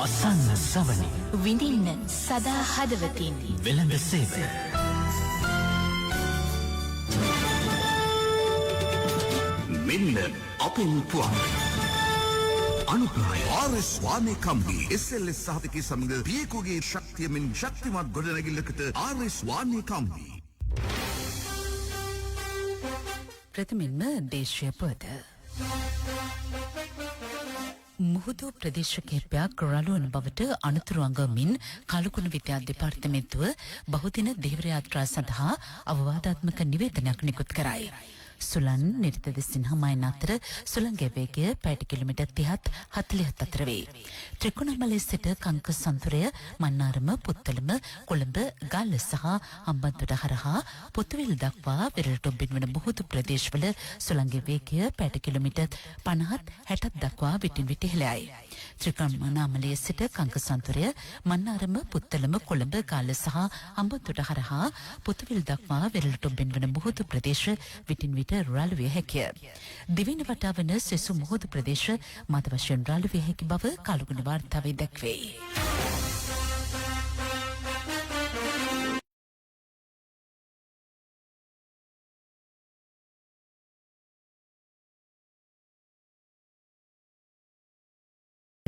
අසන්න සවනි විඳින්න සදා හදවතින් වෙළඳ සේවය මෙන්න අපෙන් පුවන් අනුග්‍රහය ආර්.එස්. වානේ කම්පනි SLS සහතිකයේ සමග පියකුගේ ශක්තියමින් ශක්තිමත් ගොඩනැගිල්ලකට ආර්.එස්. වානේ කම්පනි ප්‍රථමයෙන්ම දේශීය පොත මුහුදු ප්‍රදේශ කිහිපයක් රළවන බවට අනතුරු අඟමින් කලකුණු විද්‍යා දෙපාර්තමේන්තුව බහුදින දේවර යාත්‍රා සඳහා අවවාදාත්මක නිවේදනයක් නිකුත් කරයි. සුලන් නිර්තද සිංහමයින් අතර සුළංගේ වේගය පැයට කිලෝමීටර් 30-40 අතර වේ. ත්‍රිකුණාමලයේ සිට කංක සන්තුරය මන්නාරම පුත්තලම කොළඹ ගල්ල සහ හම්බන්තොට හරහා පොතුවිල් දක්වා විරලටොබ්බින් වන මුහුදු ප්‍රදේශවල සුළංගේ වේගය පැයට කිලෝමීටර් 50-60 දක්වා විටින් විට ඉහළයි. ත්‍රිකුණාමලයේ සිට කංක සන්තුරය මන්නාරම පුත්තලම කොළඹ ගල්ල සහ හම්බන්තොට හරහා පොතුවිල් දක්වා විරලටොබ්බින් වන මුහුදු ප්‍රදේශ විටින් විට රළු විය හැකිය. දිවින වටා වන සෙසු මුහුදු ප්‍රදේශ මත වශයෙන් රළු විය හැකි බව කලුගුණ වාර්තාවේ දැක්වේ.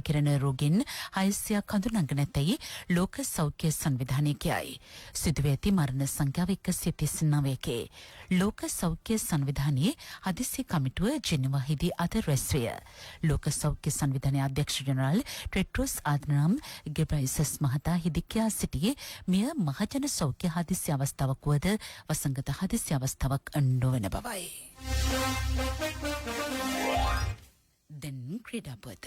කෙරෙන රෝගීන් 600ක් හඳුනාගෙන නැතයි ලෝක සෞඛ්‍ය සංවිධානය කියයි. සිදුව ඇති මරණ සංඛ්‍යාව 139කි. ලෝක සෞඛ්‍ය සංවිධානයේ හදිසි කමිටුව ජෙනීවාහිදී අද රැස් විය. ලෝක සෞඛ්‍ය සංවිධානයේ අධ්‍යක්ෂ ජනරාල් ටෙඩ්‍රොස් අධනොම් ගෙබ්‍රයිසස් මහතා හිදී කියා සිටියේ මෙය මහජන සෞඛ්‍ය හදිසි අවස්ථාවක් වුවද වසංගත හදිසි අවස්ථාවක් නොවන බවයි. දැන් ක්‍රීඩා පුවත.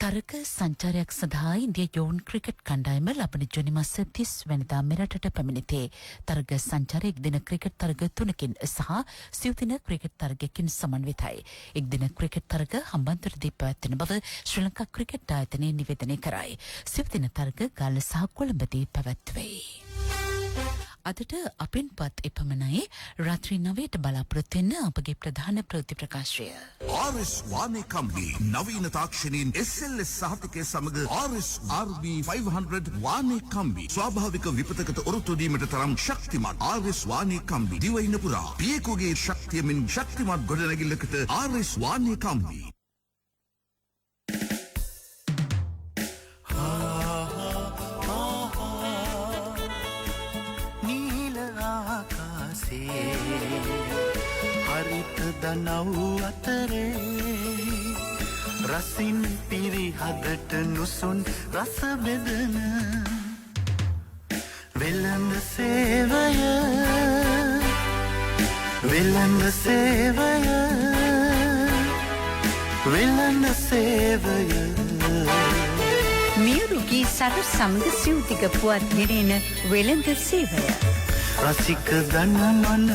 තරග සංචාරයක් සඳහා ඉන්දිය යෝන් ක්‍රිකට් කණ්ඩායම ලබන ජුනි මාස 30 වැනිදා මෙරටට පැමිණිතේ. තරග සංචාරය එක් දින ක්‍රිකට් තරග 3කින් සහ සිව් දින ක්‍රිකට් තරගයකින් සමන්විතයි. එක් දින ක්‍රිකට් තරග හම්බන්තොටදී පැවැත්වෙන බව ශ්‍රී ලංකා ක්‍රිකට් ආයතනය නිවේදනය කරයි. සිව් දින තරග ගාල්ල සහ කොළඹදී පැවැත්වේ. අදට අපෙන් පත් එපමණයි. රාත්‍රී 9ට බලාපොරොත්තු වෙන්න අපගේ ප්‍රධාන ප්‍රවෘත්ති ප්‍රකාශය. RS වානේ කම්බි නවීන තාක්ෂණයෙන් SLS සහතිකය සමග RS RB 500 වානේ කම්බි ස්වාභාවික විපතකට ඔරොත්තු දීමට තරම් ශක්තිමත් RS වානේ කම්බි දිවයින පුරා පියෙකුගේ ශක්තියමින් ශක්තිමත් ගොඩනැගිල්ලකට RS වානේ කම්බි. හරිත දනව් අතරේ රසින් පිරිහදට නුසුන් රස බෙදන වෙළඳ සේවය වෙළඳ සේවය වෙළඳ සේවය මියුරුගේ සරු සමග සිව්තික පුවත් ගෙනෙන වෙළඳ සේවය රසික දනමන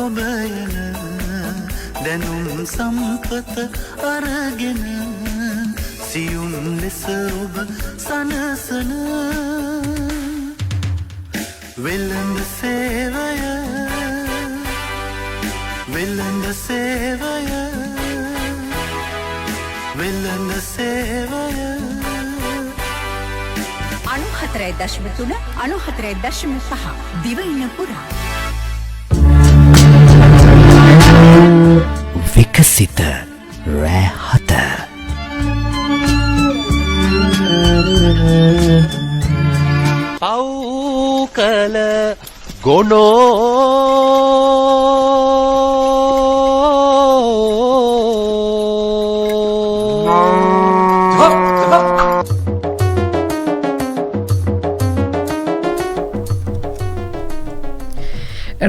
ඔබයන දැනුම් සම්පත අරගෙන සියුම් ලෙස ඔබ සනසන වෙළඳ සේවය වෙළඳ සේවය වෙළඳ සේවය 94.3 94.5 දිවයින පුරා විකසිත රැහත පව් කල ගොනෝ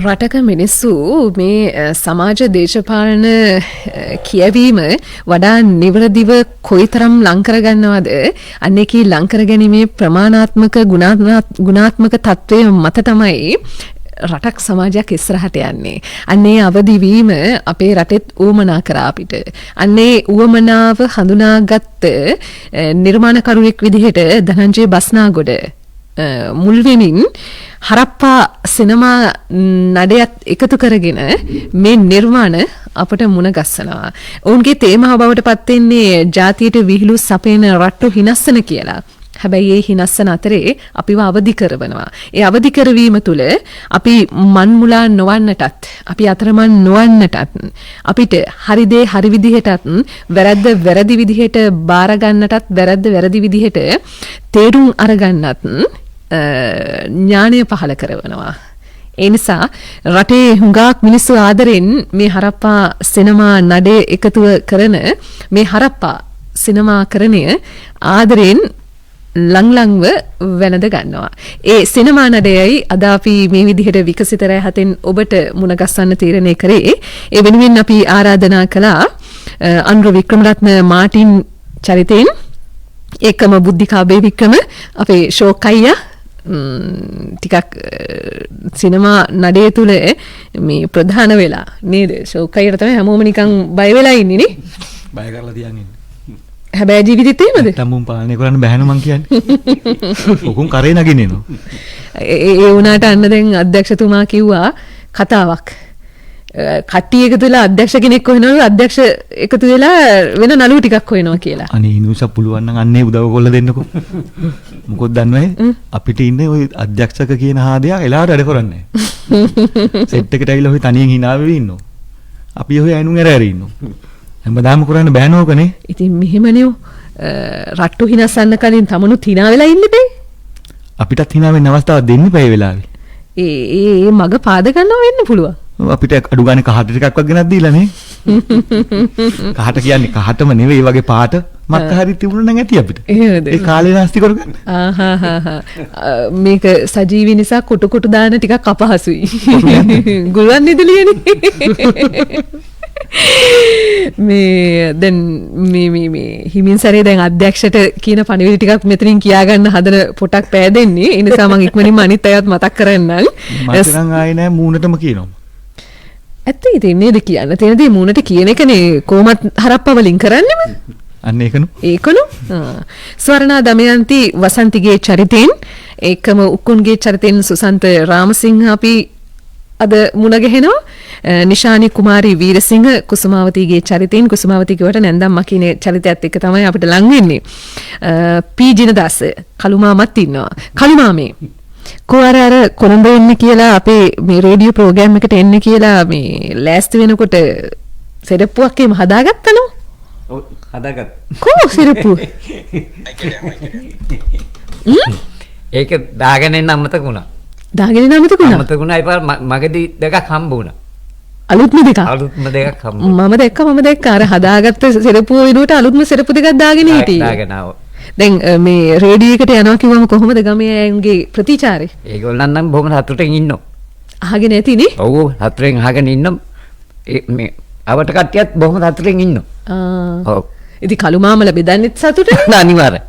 රටක මිනිස්සු මේ සමාජ දේශපාලන කියවීම වඩා නිවැරදිව කොයිතරම් ලංකර ගන්නවද අන්නේකී ලංකර ගැනීමේ ප්‍රමාණාත්මක ගුණාත්මක තත්ත්වය මත තමයි රටක් සමාජයක් ඉස්සරහට යන්නේ. අන්නේ අවදිවීම අපේ රටෙත් ඌමනා කරා අපිට. අන්නේ ඌමනාව හඳුනාගත්ත නිර්මාණකරුවෙක් විදිහට ධනංජය බස්නාගොඩ මුල්වෙමින් හරප්පා සිනමා නඩයත් එකතු කරගෙන මේ නිර්මාණ අපට මුණ ගස්සනවා. ඔවුන්ගේ තේමාව බවට පත්වෙන්නේ ජාතියට විහිළු සපයන රට්ටු හිනස්සන කියලා. හැබැයි ඒ හිනස්සන අතරේ අපිව අවදි කරවනවා. ඒ අවදි කරවීම තුළ අපි මන්මුලා නොවන්නටත් අපි අතරමන් නොවන්නටත් අපිට හරි දේ හරි විදිහටත් වැරද්ද වැරදි විදිහට බාර ගන්නටත් වැරද්ද වැරදි විදිහට තේරුම් අරගන්නත් ඥානය පහළ කරනවා. ඒ නිසා රටේ හුඟක් මිනිස්සු ආදරෙන් මේ හරප්පා සිනමා නඩේ එකතුව කරන මේ හරප්පා සිනමාකරණය ආදරෙන් ලංලංව වැළඳ ගන්නවා. ඒ සිනමා නඩයයි අද අපි මේ විදිහට විකසිත රැහතෙන් ඔබට මුණ ගස්සන්න තීරණය කරේ. ඒ වෙනුවෙන් අපි ආරාධනා කළා අනුර වික්‍රමරත්න මාටින් චරිතයෙන් ඒකම බුද්ධිකා බේවික්‍රම අපේ ෂෝක් අයියා ටිකක් සිනමා නඩේ තුල මේ ප්‍රධාන වෙලා නේද? ෂෝක් අයියට තමයි හැමෝම නිකන් බය වෙලා ඉන්නේ නේ. බය කරලා තියන් ඉන්නේ. හැබැයි ජීවිතේත් එහෙමද? තමුන් පාලනය කරන්න බැහැ මං කියන්නේ. ඔකුන් කරේ නගින්නේනෝ. ඒ වුණාට අන්න දැන් අධ්‍යක්ෂතුමා කිව්වා කතාවක්. කට්ටිය එකතු වෙලා අධ්‍යක්ෂ කෙනෙක් හොයනවා අධ්‍යක්ෂ එකතු වෙලා වෙන නළුව ටිකක් හොයනවා කියලා. අනේ ඉනුස පුළුවන් නම් අන්නේ උදව් කරලා දෙන්නකෝ. මොකොත් දන්නවද? අපිට ඉන්නේ ওই අධ්‍යක්ෂක කියන හාදයා එලාට වැඩ කරන්නේ නැහැ. සෙට් එකට ඇවිල්ලා ඔය තනියෙන් hina වෙවි ඉන්නවා. අපි ඔය ඇනුන් ඇර ඉන්නවා. හැමදාම කරන්න බෑ නෝකනේ. ඉතින් මෙහෙමනේ රට්ටු හිනස්සන්න කලින් තමනුත් hina වෙලා ඉන්න බෑ. අපිටත් hina වෙන්න අවස්ථාවක් දෙන්න බෑ ඒ වෙලාවේ. ඒ මග පාද ගන්නවා වෙන්න පුළුවන්. අපිට අඩු ගානේ කහට ටිකක් වක් ගෙනත් දීලා නේ. කහට කියන්නේ කහටම නෙවෙයි වගේ පාට මක්ක හරි තිබුණා නම් ඇති අපිට. ඒ කාලේ නාස්ති කරගන්න. මේක සජීවී නිසා කොට කොට දාන ටිකක් අපහසුයි. ගුලන් ඉදලියනේ. මේ දැන් මේ හිමින් සැරේ දැන් අධ්‍යක්ෂට කියන පණිවිඩ ටිකක් මෙතනින් කියා ගන්න හදන පොටක් පෑදෙන්නේ. ඒ නිසා මම ඉක්මනින්ම අනිත් අයත් මතක් කරන්නම්. මට නම් ආයේ නෑ මූණටම කියනවා. ඇත්ත ඉතින් නේද කියන්න තියෙන දේ මූණට කියන එකනේ කොහොමත් හරප්ප වලින් කරන්නේම. අන්න ඒකනු. ස්වර්ණා දමයන්ති වසන්තිගේ චරිතෙන් ඒකම උකුන්ගේ චරිතෙන් සුසන්ත රාමසිංහ අපි අද මුණ ගැහෙනවා. නිශානි කුමාරි වීරසිංහ කුසුමාවතිගේ චරිතෙන් කුසුමාවති කියවට නැන්දම් මකිනේ චරිතයත් එක්ක තමයි අපිට ලං වෙන්නේ. පී ජිනදාස කළුමාමත් ඉන්නවා. කළුමාමේ කොහර අර කොළඹ එන්න කියලා අපේ මේ රේඩියෝ ප්‍රෝග්‍රෑම් එකට එන්න කියලා මේ ලෑස්ති වෙනකොට සෙරප්පුවක් එහෙම හදාගත්තනෝ. ඔව් හදාගත්තා. කොහොම සෙරප්පුව? ඒක දාගෙන එන්න අමතක වුණා. දාගෙන එන්න අමතක වුණා. අමතක වුණා. ඒ පාර මගදී දෙකක් හම්බ වුණා. අලුත්ම දෙකක්. අලුත්ම දෙකක් හම්බ. මම දැක්කා අර හදාගත්ත සෙරප්පුව වෙනුවට අලුත්ම සෙරප්පු දෙකක් දාගෙන හිටියේ. දාගෙන ආවා. දැන් මේ රේඩියෝ එකට යනවා කිව්වම කොහොමද ගමේ අයගේ ප්‍රතිචාරය? ඒගොල්ලන් නම් බොහොම සතුටින් ඉන්නවා. අහගෙන ඇතිනේ? ඔව් සතුටින් අහගෙන ඉන්නවා. මේ අවට කට්ටියත් බොහොම සතුටින් ඉන්නවා. ඔව්. ඉතින් කළුමාමල බෙදන්නෙත් සතුටින්? අනිවාර්යයෙන්.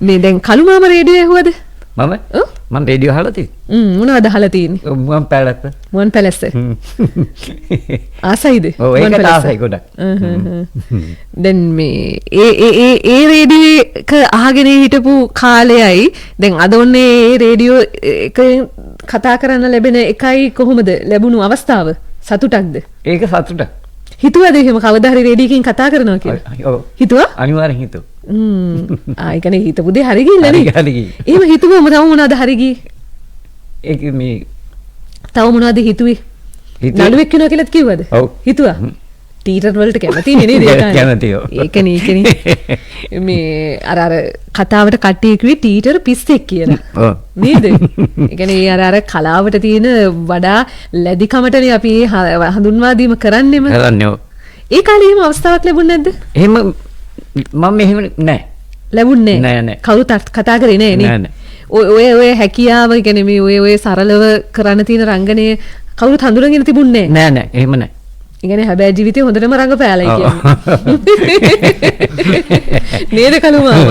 මේ දැන් කළුමාම රේඩියෝ ඇහුවද? මම රේඩියෝ අහලා තියෙන්නේ. මොනවද අහලා තියෙන්නේ? මුවන් පැලස්ස. මුවන් පැලස්ස. ආසයිද? ඔව් ඒකට ආසයි ගොඩක්. දැන් මේ ඒ රේඩියෝ එක අහගෙන හිටපු කාලයයි දැන් අද ඔන්නේ ඒ රේඩියෝ එක කතා කරන්න ලැබෙන එකයි කොහොමද ලැබුණු අවස්ථාව? සතුටක්ද? ඒක සතුටක්. හිතුවද එහෙම කවදා හරි රේඩියෝකින් කතා කරනවා කියලා? ඔව්. හිතුවා? අනිවාර්යෙන් හිතුවා. ඒ කියන්නේ හිතපු දේ හරි ගිහිල්ලා නේ. හරි ගිහින්. එහෙම හිතුවම තව මොනවද හරි ගියේ? ඒක මේ තව මොනවද හිතුවේ? නළුවෙක් වෙනවා කියලාත් කිව්වද? ඔව්. හිතුවා. ටීචර් වලට කැමතිනේ නේද ඒ කාලේ? කැමතියි. ඒකනේ. මේ අර කතාවට කට්ටිය කිව්වේ ටීචර් පිස්සෙක් කියලා. ඔව්. නේද? ඒ කියන්නේ අර කලාවට තියෙන වඩා ලැබිකමටනේ අපි හඳුන්වා දීම කරන්නේම. කරන්නේ ඔව්. ඒ කාලේ එහෙම අවස්ථාවක් ලැබුණේ නැද්ද? එහෙම මම එහෙම නෑ. ලැබුණේ නෑ. කවුරුත් කතා කරේ නෑ නේ. ඔය හැකියාව කියන්නේ මේ ඔය සරලව කරන්න තියෙන රංගනය කවුරුත් හඳුනගෙන තිබුණේ නෑ. නෑ එහෙම නෑ. ඒ කියන්නේ හැබැයි ජීවිතේ හොඳටම රංගපෑලයි කියන්නේ. නේද කළුමාම?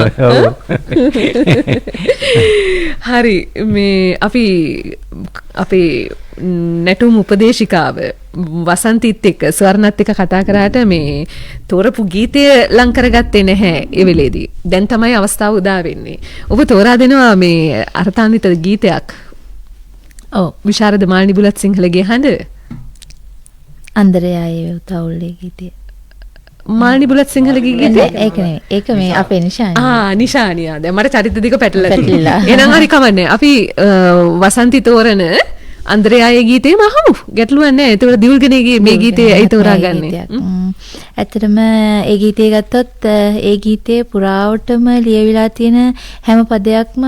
හරි මේ අපි අපේ නැටුම් උපදේශිකාව වසන්තිත් එක්ක ස්වර්ණත් එක්ක කතා කරාට මේ තෝරපු ගීතය ලං කරගත්තේ නැහැ ඒ වෙලේදී. දැන් තමයි අවස්ථාව උදා වෙන්නේ. ඔබ තෝරා දෙනවා මේ අර්ථාන්විත ගීතයක්. ඔව් විශාරද මාල්නි බුලත් සිංහලගේ හඬ. අන්දරයායේ උතවුල්ලේ ගීතය. මාල්නි බුලත් සිංහලගේ ගීතය? ඒක නෙවෙයි. ඒක මේ අපේ නිශානිය. නිශානිය. දැන් මට චරිත දෙක පැටලලා. එහෙනම් හරි කමන්නේ. අපි වසන්ති තෝරන අන්දරයායේ ගීතේම අහමු. ගැටලුවක් නැහැ. ඒතකොට දියුල්ගනේගේ මේ ගීතේ ඇයි තෝරාගන්නේ? ඇත්තටම ඒ ගීතේ ගත්තොත් ඒ ගීතේ පුරාවටම ලියවිලා තියෙන හැම පදයක්ම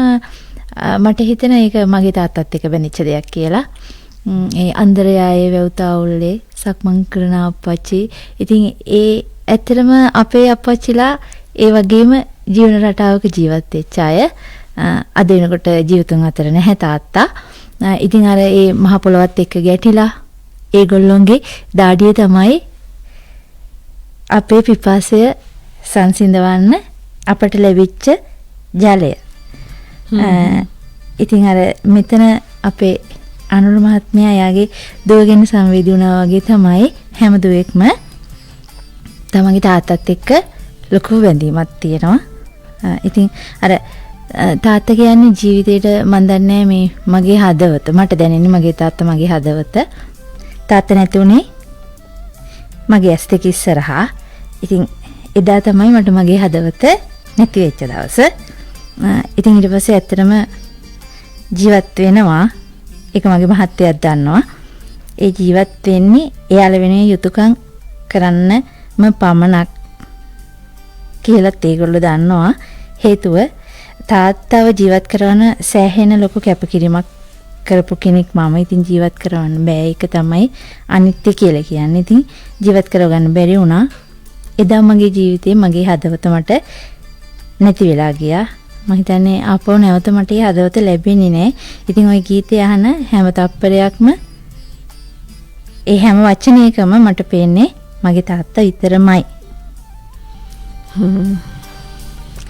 මට හිතෙන ඒක මගේ තාත්තත් එක්ක බැනිච්ච දෙයක් කියලා. ඒ අන්දරයායේ වැව්තාවුල්ලේ සක්මන් කරන අප්පච්චි. ඉතින් ඒ ඇත්තටම අපේ අප්පච්චිලා ඒ වගේම ජීවන රටාවක ජීවත් වෙච්ච අය. අද වෙනකොට ජීවිතුන් අතර නැහැ තාත්තා. ඉතින් අර ඒ මහ පොළොවත් එක්ක ගැටිලා ඒගොල්ලොන්ගේ දාඩිය තමයි අපේ පිපාසය සංසිඳවන්න අපට ලැබිච්ච ජලය. ඉතින් අර මෙතන අපේ අනුර මහත්මයා යාගේ දුවගෙන සංවේදී වුණා වගේ තමයි හැම දුවෙක්ම තමන්ගේ තාත්තත් එක්ක ලොකු බැඳීමක් තියෙනවා. ඉතින් අර තාත්තා කියන්නේ ජීවිතේට මන් දන්නේ මේ මගේ හදවත මට දැනෙන්නේ මගේ තාත්තා මගේ හදවත. තාත්තා නැති උනේ මගේ ඇස් දෙක ඉස්සරහා. ඉතින් එදා තමයි මට මගේ හදවත නැති වෙච්ච දවස. ඉතින් ඊට පස්සේ ඇත්තටම ජීවත් වෙනවා. ඒක මගේ මහත්තයාත් දන්නවා. ඒ ජීවත් වෙන්නේ එයාලා වෙනුවෙන් යුතුයකම් කරන්නම පමණක් කියලාත් ඒගොල්ලෝ දන්නවා. හේතුව තාත්තව ජීවත් කරන සෑහෙන ලොකු කැපකිරීමක් කරපු කෙනෙක් මම. ඉතින් ජීවත් කරවන්න බෑ. ඒක තමයි අනිත්‍ය කියලා කියන්නේ. ඉතින් ජීවත් කරගන්න බැරි වුණා. එදා මගේ ජීවිතේ මගේ හදවත මට නැති වෙලා ගියා. මම හිතන්නේ ආපහු නැවත මට ඒ හදවත ලැබෙන්නේ නැහැ. ඉතින් ওই ගීතය අහන හැම තප්පරයක්ම ඒ හැම වචනයකම මට පේන්නේ මගේ තාත්තා විතරමයි.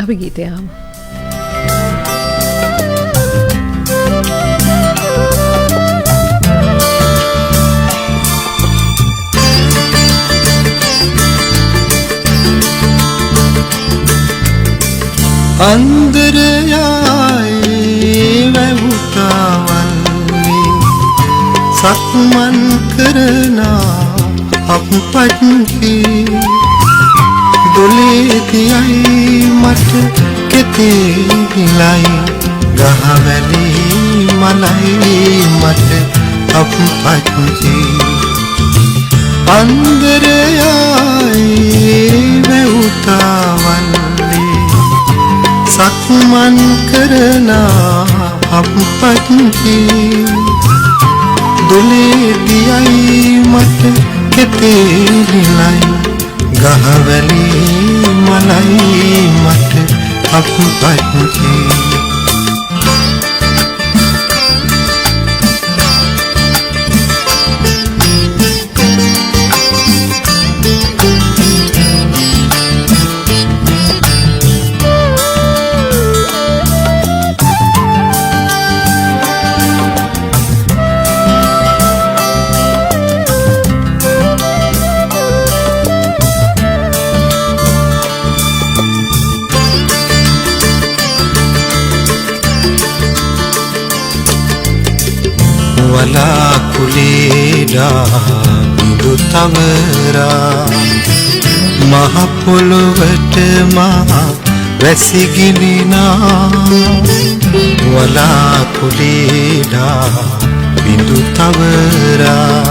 අපි ගීතය අහමු. අන්දරයායේ වැවුතාවල්ලි සක්මන් කරනා අපපත්හි දොලේතියයි මට කෙතේලයි ගහවැලි මලයි මට අපපත්හි අන්දරයායේ වැවුතාවල්ලි සක්මන් කරනා අපපත්හි දොලේදියයි මට කෙතේලයි ගහවැලි මලයි මට අපපත්හි වලාකුලේඩා බිඳු තවරා මහ පොළොවට මහ වැසිගිලිනා වලාකුලේඩා බිඳු තවරා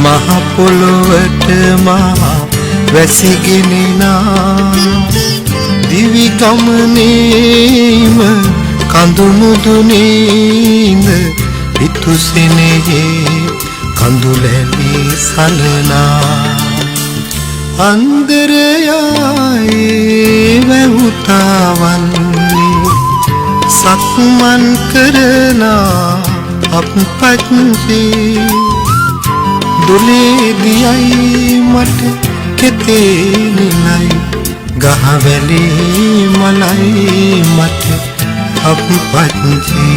මහ පොළොවට මහ වැසිගිලිනා දිවි ගමනේම කඳු මුදුනේඳ ඉතුසිනේ කඳුලැලි සලනා අන්දරයායේ වැවුතාවල්ලි සක්මන් කරනා අපපත්හි දොලේදියයි මට කෙතේලයි ගහවැලි මලයි මට අපපත්හි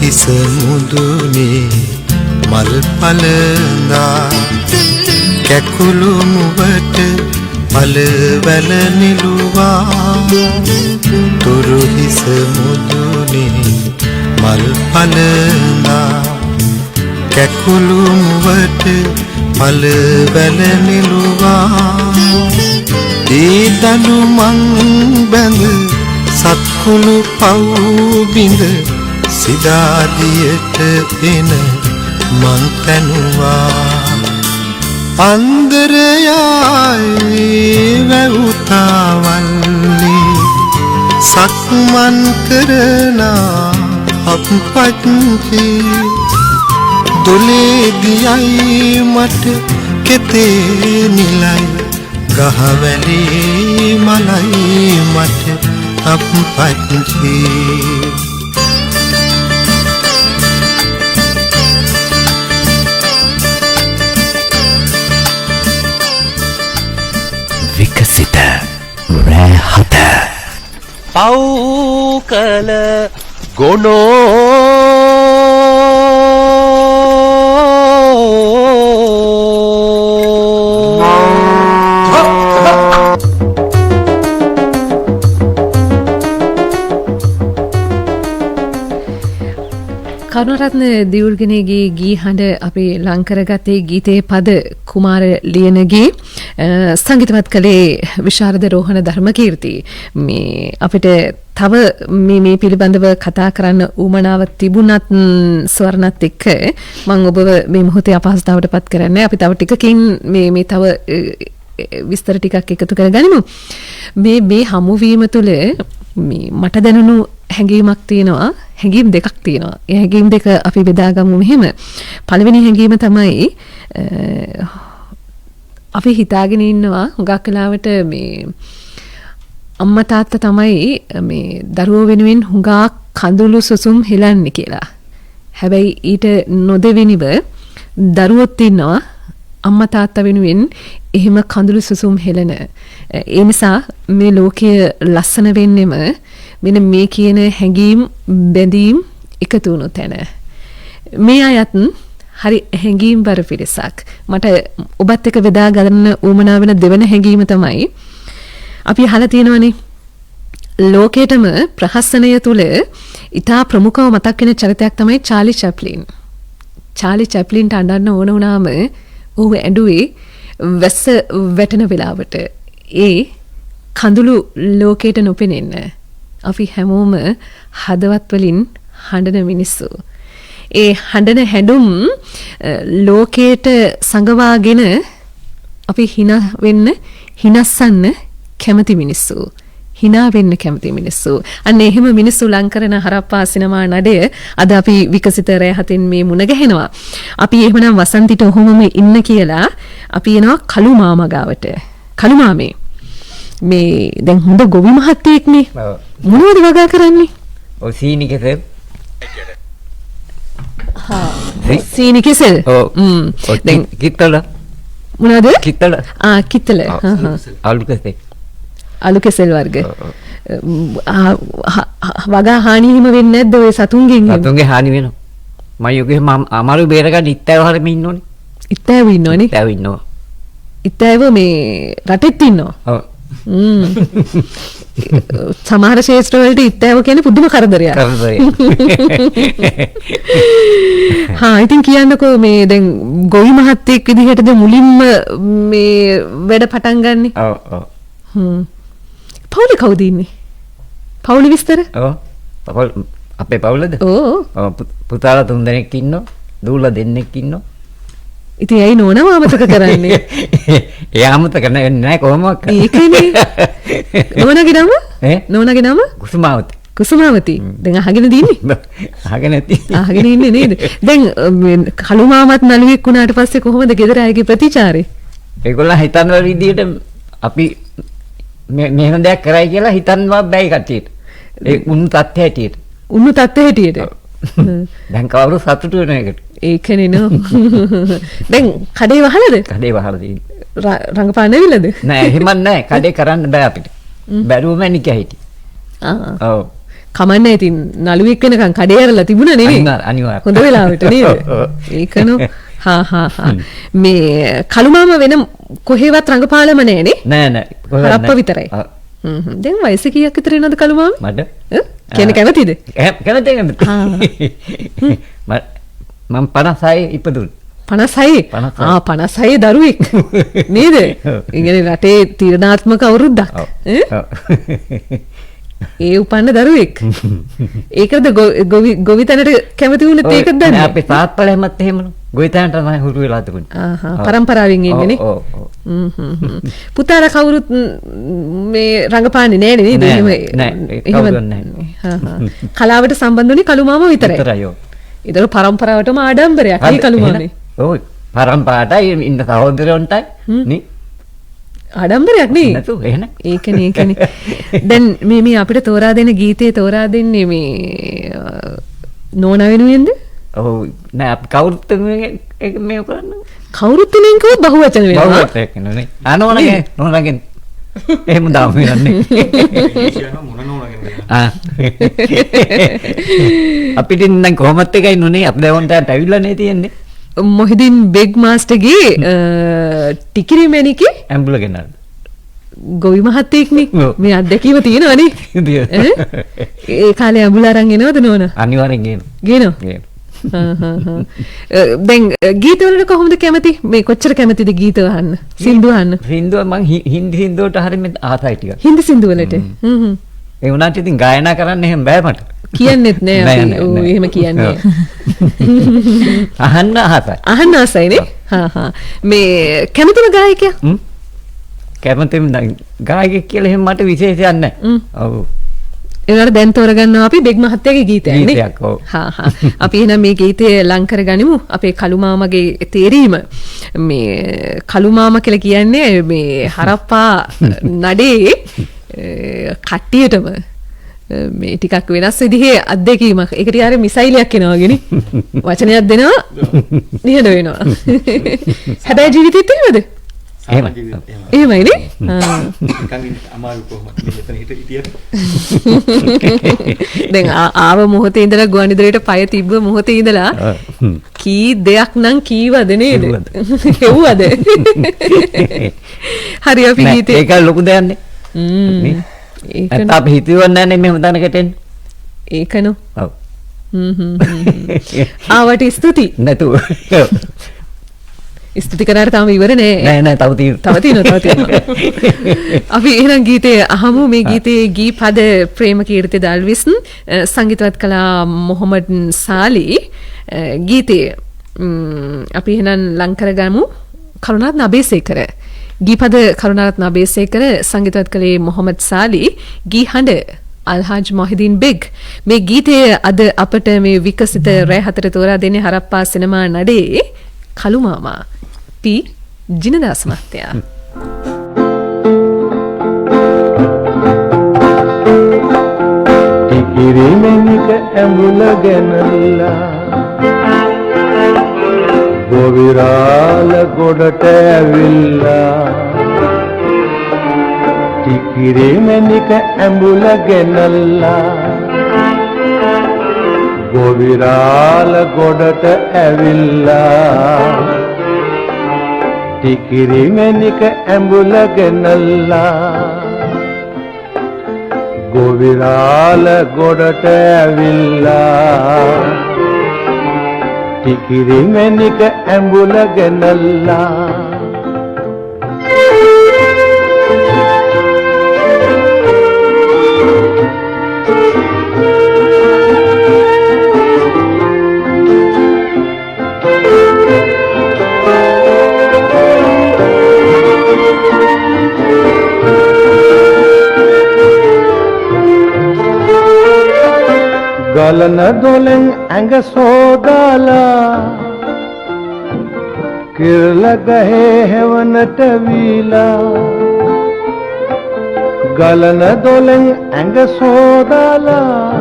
හිස මුදුනේ මල් පලඳා කැකුළු මුවට පලවැල නිලුවා තුරු හිස මුදුනේ මල් පලඳා කැකුළු මුවට පලවැල නිලුවා ඒ දනු මං බැඳ සත්කුළු පව් බිඳ සිදාදියට එන මං පැනුවා අන්දරයායේ වැවුතාවල්ලි සක්මන් කරනා අපපත්හි දොලේදියයි මට කෙතේනිලයි ගහවැලි මලයි මට අපපත්හි විකසිත රැහත පව් කළ ගොනෝ කරුණරත්න දියුල්ගෙනගේ ගී හඬ අපි ලංකරගතේ ගීතයේ පද කුමාර ලියනගේ සංගීතවත් කළේ විශාරද රෝහණ ධර්මකීර්ති. මේ අපිට තව මේ පිළිබඳව කතා කරන්න උවමනාව තිබුණත් ස්වර්ණත් එක්ක මම ඔබව මේ මොහොතේ අපහසුතාවට පත් කරන්නේ. අපි තව ටිකකින් මේ තව විස්තර ටිකක් එකතු කරගනිමු. මේ හමුවීම තුළ මට දැනුණු හැඟීමක් තියෙනවා. හැඟීම් දෙකක් තියෙනවා. ඒ හැඟීම් දෙක අපි බෙදාගමු මෙහෙම. පළවෙනි හැඟීම තමයි අපි හිතාගෙන ඉන්නවා හුඟක් වෙලාවට මේ අම්මා තාත්තා තමයි මේ දරුවෝ වෙනුවෙන් හුඟක් කඳුළු සුසුම් හෙලන්නේ කියලා. හැබැයි ඊට නොදෙවෙනිව දරුවොත් ඉන්නවා අම්මා තාත්තා වෙනුවෙන් එහෙම කඳුළු සුසුම් හෙලන. ඒ නිසා මේ ලෝකයේ ලස්සන වෙන්නෙම මෙන්න මේ කියන හැඟීම් බැඳීම් එකතු වුණු තැන. මේ අයත් හරි හැඟීම් බර පිරිසක්. මට ඔබත් එක්ක බෙදා ගන්න උවමනා වෙන දෙවන හැඟීම තමයි අපි අහලා තියෙනවනේ ලෝකේටම ප්‍රහසනය තුල ඉතා ප්‍රමුඛව මතක් වෙන චරිතයක් තමයි චාලි චැප්ලින්. චාලි චැප්ලින්ට අඬන්න ඕන වුණාම ඔහු ඇඬුවේ වැස්ස වැටෙන වෙලාවට. ඒ කඳුළු ලෝකයට නොපෙනෙන්න. අපි හැමෝම හදවත් වලින් හඬන මිනිස්සු. ඒ හඬන හැඬුම් ලෝකයට සංගවාගෙන අපි hina වෙන්න හිනස්සන්න කැමති මිනිස්සු. hina වෙන්න කැමති මිනිස්සු. අන්න එහෙම මිනිස්සු ලං කරන හරප්පා සිනමා නඩය අද අපි විකසිත රැහතින් මේ මුණ ගැහෙනවා. අපි එහෙමනම් වසන්තිට ඔහොමම ඉන්න කියලා අපි එනවා කළු මාමා ගාවට. කළු මාමේ මේ දැන් හොඳ ගොවි මහත්තයෙක්නේ. මොනවද වගා කරන්නේ? ඔය සීනි කෙසෙල්. සීනි කෙසෙල්. දැන් කිත්තල. මොනවද? කිත්තල. කිත්තල. ආලු කෙසෙල්. අලු කෙසෙල් වර්ග. වගා හානි හිම වෙන්නේ නැද්ද ඔය සතුන්ගෙන්? සතුන්ගේ හානි වෙනවා. මම යෝගේ අමාරු බේරගන්න ඉත්තෑව හරම ඉන්නෝනේ. ඉත්තෑව ඉන්නෝනේ? ඉත්තෑව ඉන්නවා. ඉත්තෑව මේ රටෙත් ඉන්නවා. ඔව්. සමහර ශේෂ්ත්‍ර වලට ඉත්තෑව කියන්නේ පුදුම කරදරයක්. ඉතින් කියන්නකෝ මේ දැන් ගොවි මහත්තයෙක් විදිහටද මුලින්ම මේ වැඩ පටන් ගන්නෙ? ඔව් ඔව්. පවුලේ කවුද ඉන්නේ? පවුලේ විස්තර? ඔව්. අපේ පවුලද? ඔව්. පුතාලා 3 දෙනෙක් ඉන්නවා. දූලා දෙන්නෙක් ඉන්නවා. ඉතින් ඇයි නෝනව අමතක කරන්නේ? එයා අමතක නැහැ කොහොමවත්. ඒකනේ. නෝනගේ නම? නෝනගේ නම? කුසුමාවති. කුසුමාවති. දැන් අහගෙන දින්නේ? අහගෙන නැති. අහගෙන ඉන්නේ නේද? දැන් කළු මාමත් නළුවෙක් වුණාට පස්සේ කොහොමද ගෙදර අයගේ ප්‍රතිචාරය? ඒගොල්ලෝ හිතන විදිහට අපි මෙහෙම දෙයක් කරයි කියලා හිතන්නවා බැයි කට්ටියට. ඒ උණු තත්ත්වය හැටියට. උණු තත්ත්වය හැටියට. දැන් කවුරු සතුටු වෙන එකට. ඒකනේ නෝ. දැන් කඩේ වහලද? කඩේ වහලා තියෙන්නේ. රංගපාන්න ඇවිල්ලාද? නෑ එහෙම නෑ. කඩේ කරන්න බෑ අපිට. බැරුවම නිකා හිටියේ. ඔව්. කමන්නේ ඉතින් නළුවෙක් වෙනකන් කඩේ ඇරලා තිබුණා නෙවෙයි. අනිවාර්යයෙන්. හොඳ වෙලාවට නේද? ඒකනෝ. මේ කළු මාම වෙන කොහෙවත් රංගපාලම නෑනේ? නෑ. හරප්ප විතරයි. දැන් වයස කීයක් විතර වෙනවද කළු මාම? මට කියන්නේ කැමතිද? කැමති. මම 56 ඉපදුනේ. 56? 56 දරුවෙක් නේද? ඉතින් රටේ තීරණාත්මක අවුරුද්දක්. ඒ උපන්න දරුවෙක්. ඒකද ගොවිතැනට කැමති වුණත් ඒකද දන්නේ? අපේ තාත්තලා හැමත් එහෙමනේ. ගොවිතැනට තමයි හුරු වෙලා තිබුණේ. පරම්පරාවෙන් ඉන්නේ නේ. පුතාලා කවුරුත් මේ රංගපාන්නේ නෑනේ නේද? එහෙම කලාවට සම්බන්ධ වුණේ කළු මාම විතරයි. විතරයි ඔව්. ඒතර පරම්පරාවටම ආඩම්බරයක් නේ කළු මාමේ. ඔව්. පරම්පරාවටයි ඉන්න සහෝදරයන්ටයි නේ. ආඩම්බරයක් නේ. නැතු එහෙනම්. ඒකනේ. දැන් මේ අපිට තෝරා දෙන ගීතේ තෝරා දෙන්නේ මේ නෝනා වෙනුවෙන්ද? ඔව් නෑ අපි කවුරුත් මේ කරන්නේ. කවුරුත් නෙන් කිව්ව බහුවචන වෙනවා. බහුවචන කියන්නේ. නෝනාගෙන් එහෙම දාමු යන්නේ. අපිට නම් කොහොමත් එකයි නුනේ අපි දැන් ඇවිල්ලා නේ තියෙන්නේ. මොහිදින් බෙග් මාස්ටර්ගේ ටිකිරි මැණිකේ ඇම්බුල ගෙනල්ලා ගොවි මහත්තයෙක්නේ මේ අත්දැකීම තියෙනවනේ ඒ කාලේ ඇඹුල අරන් එනවද නෝනා? අනිවාර්යෙන් ගේනවා. ගේනවා. දැන් ගීතවලට කොහොමද කැමති? මේ කොච්චර කැමතිද ගීත අහන්න? සින්දු අහන්න? සින්දුව මං හින්දි සින්දුවට හරියම ආසයි ටිකක්. හින්දි සින්දු වලට. ඒ වුණාට ඉතින් ගායනා කරන්න එහෙම බෑ මට. කියන්නෙත් නෑ අපි. ඔව් එහෙම කියන්නේ. අහන්න ආසයි. අහන්න ආසයිනේ. මේ කැමතිම ගායකයා? කැමතිම ගායකයෙක් කියලා එහෙම මට විශේෂයක් නැහැ. ඔව්. ඒනට දැන් තෝරගන්නවා අපි බෙග් මහත්තයාගේ ගීතයක් නේ. ගීතයක් ඔව්. අපි එහෙනම් මේ ගීතය ලං කරගනිමු. අපේ කළු මාමගේ තේරීම. මේ කළු මාමා කියලා කියන්නේ මේ හරප්පා නඩේ කට්ටියටම මේ ටිකක් වෙනස් විදිහේ අත්දැකීමක්. ඒකට යාර මිසයිලයක් එනවා වගේනේ. වචනයක් දෙනවා නිහඬ වෙනවා. හැබැයි ජීවිතෙත් එහෙමද? එහෙමයිනේ. දැන් ආව මොහොතේ ඉඳලා ගුවන්විදුලියට පය තිබ්බ මොහොතේ ඉඳලා කී දෙයක් නම් කීවද නේද? හෙව්වද? හරි අපි ගීතේ ඒක ලොකු දෙයක් නේ. ඒක අපි හිතුවේ නැහැ නේ මෙහෙම තැනකට එන්න. ඒකනෝ. ඔව්. ආවට ස්තුති. නැතුව. ස්තුති කරාට තාම ඉවර නෑ. නෑ තව තියෙනවා. අපි එහෙනම් ගීතේ අහමු. මේ ගීතේ ගී පද ප්‍රේමකීර්ති දල්විස්න් සංගීතවත් කළා මොහමඩ් සාලි. ගීතේ අපි එහෙනම් ලං කරගමු කරුණාරත්න අබේසේකර. ගීපද කරුණාරත්න අබේසේකර සංගීතවත් කළේ මොහමඩ් සාලි. ගී හඬ අල්හාජ් මොහිදීන් බෙග්. මේ ගීතය අද අපට මේ විකසිත රෑ 4 තෝරා දෙන්නේ හරප්පා සිනමා නඩේ කළු මාමා පි ජිනදාස මහත්තයා. ටිකිරිමෙනික ඇඹුල ගැනලා ගොවිරාල ගොඩට ඇවිල්ලා ටිකිරිමෙනික ඇඹුල ගැනලා ගොවිරාල ගොඩට ඇවිල්ලා ටිකිරිමෙනික ඇඹුල ගෙනල්ලා ගොවිරාල ගොඩට ඇවිල්ලා ටිකිරිමෙනික ඇඹුල ගෙනල්ලා ගලන දොලෙන් ඇඟ සෝදාලා කිරල ගහේ හෙවනට වීලා ගලන දොලෙන් ඇඟ සෝදාලා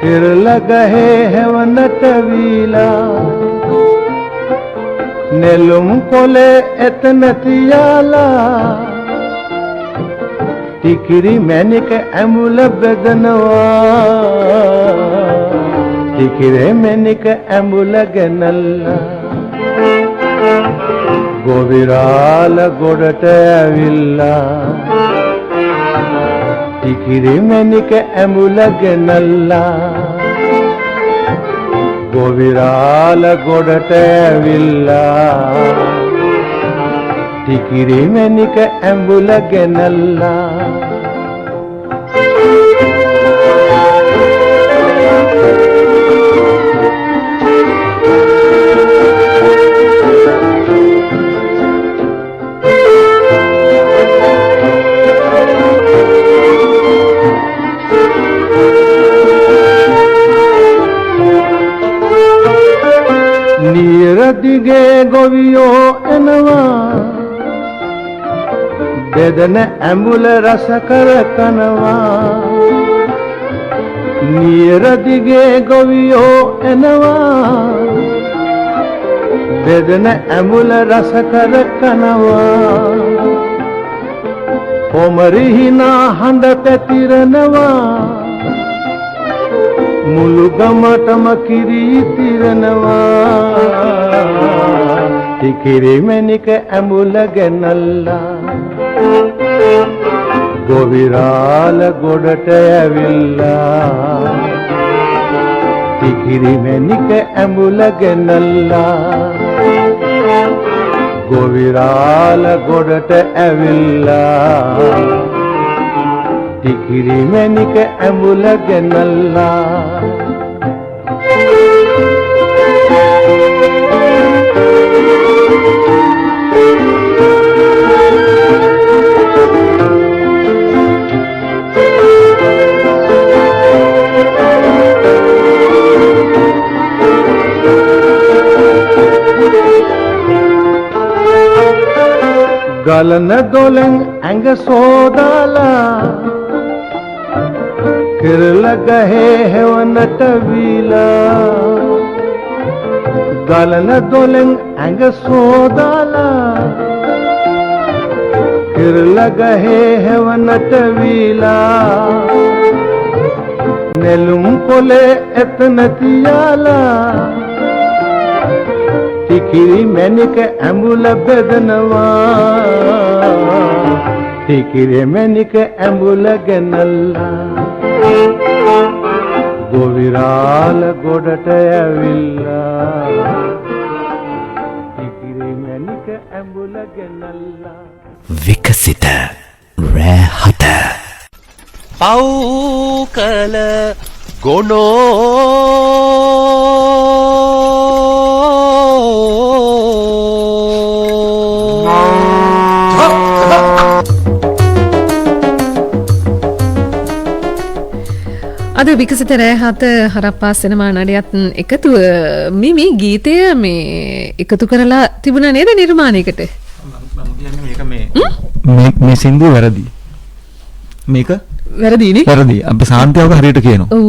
කිරල ගහේ හෙවනට වීලා නෙළුම් කොලේ එතන තියාලා ටිකිරි මැණික ඇඹුල බෙදනවා ටිකිරි මැණික ඇඹුල ගෙනල්ලා ගොවිරාල ගොඩට ඇවිල්ලා ටිකිරි මැණික ඇඹුල ගෙනල්ලා ගොවිරාල ගොඩට ඇවිල්ලා ටිකිරි මැණික ඇඹුල ගෙනල්ලා නිරදිගේ ගොවියෝ එනවා බෙදන ඇඹුල රස කර කනවා නිරදිගේ ගොවියෝ එනවා බෙදන ඇඹුල රස කර කනවා කොමරිහිනා හඬ පැතිරනවා මුළු ගමටම කිරි තිරනවා ටිකිරි මැණික ඇඹුල ගෙනල්ලා ගොවිරාල ගොඩට ඇවිල්ලා ටිකිරි මැණික ඇඹුල ගෙනල්ලා ගොවිරාල ගොඩට ඇවිල්ලා ටිකිරි මැණික ඇඹුල ගෙනල්ලා ගලන දොලෙන් ඇඟ සෝදාලා කෙරළ ගහේ හෙවනට වීලා ගලන දොලෙන් ඇඟ සෝදාලා කෙරළ ගහේ හෙවනට වීලා නෙළුම් පොලේ එතන තියාලා ටිකිරි මැණික ඇඹුල බෙදනවා ටිකිරි මැණික ඇඹුල ගෙනල්ලා ගොවිරාල ගොඩට ඇවිල්ලා ටිකිරි මැණික ඇඹුල ගෙනල්ලා විකසිත රෑ හත පව් කළ අද විකසිත රෑහත හරප්පා සිනමා නඩයත් එකතුව මේ ගීතය මේ එකතු කරලා තිබුණා නේද නිර්මාණයකට? මේ සින්දුව වැරදි. මේක වැරදිනේ? වැරදි. අපි සාන්තියවක හරියට කියනවා. ඔව්.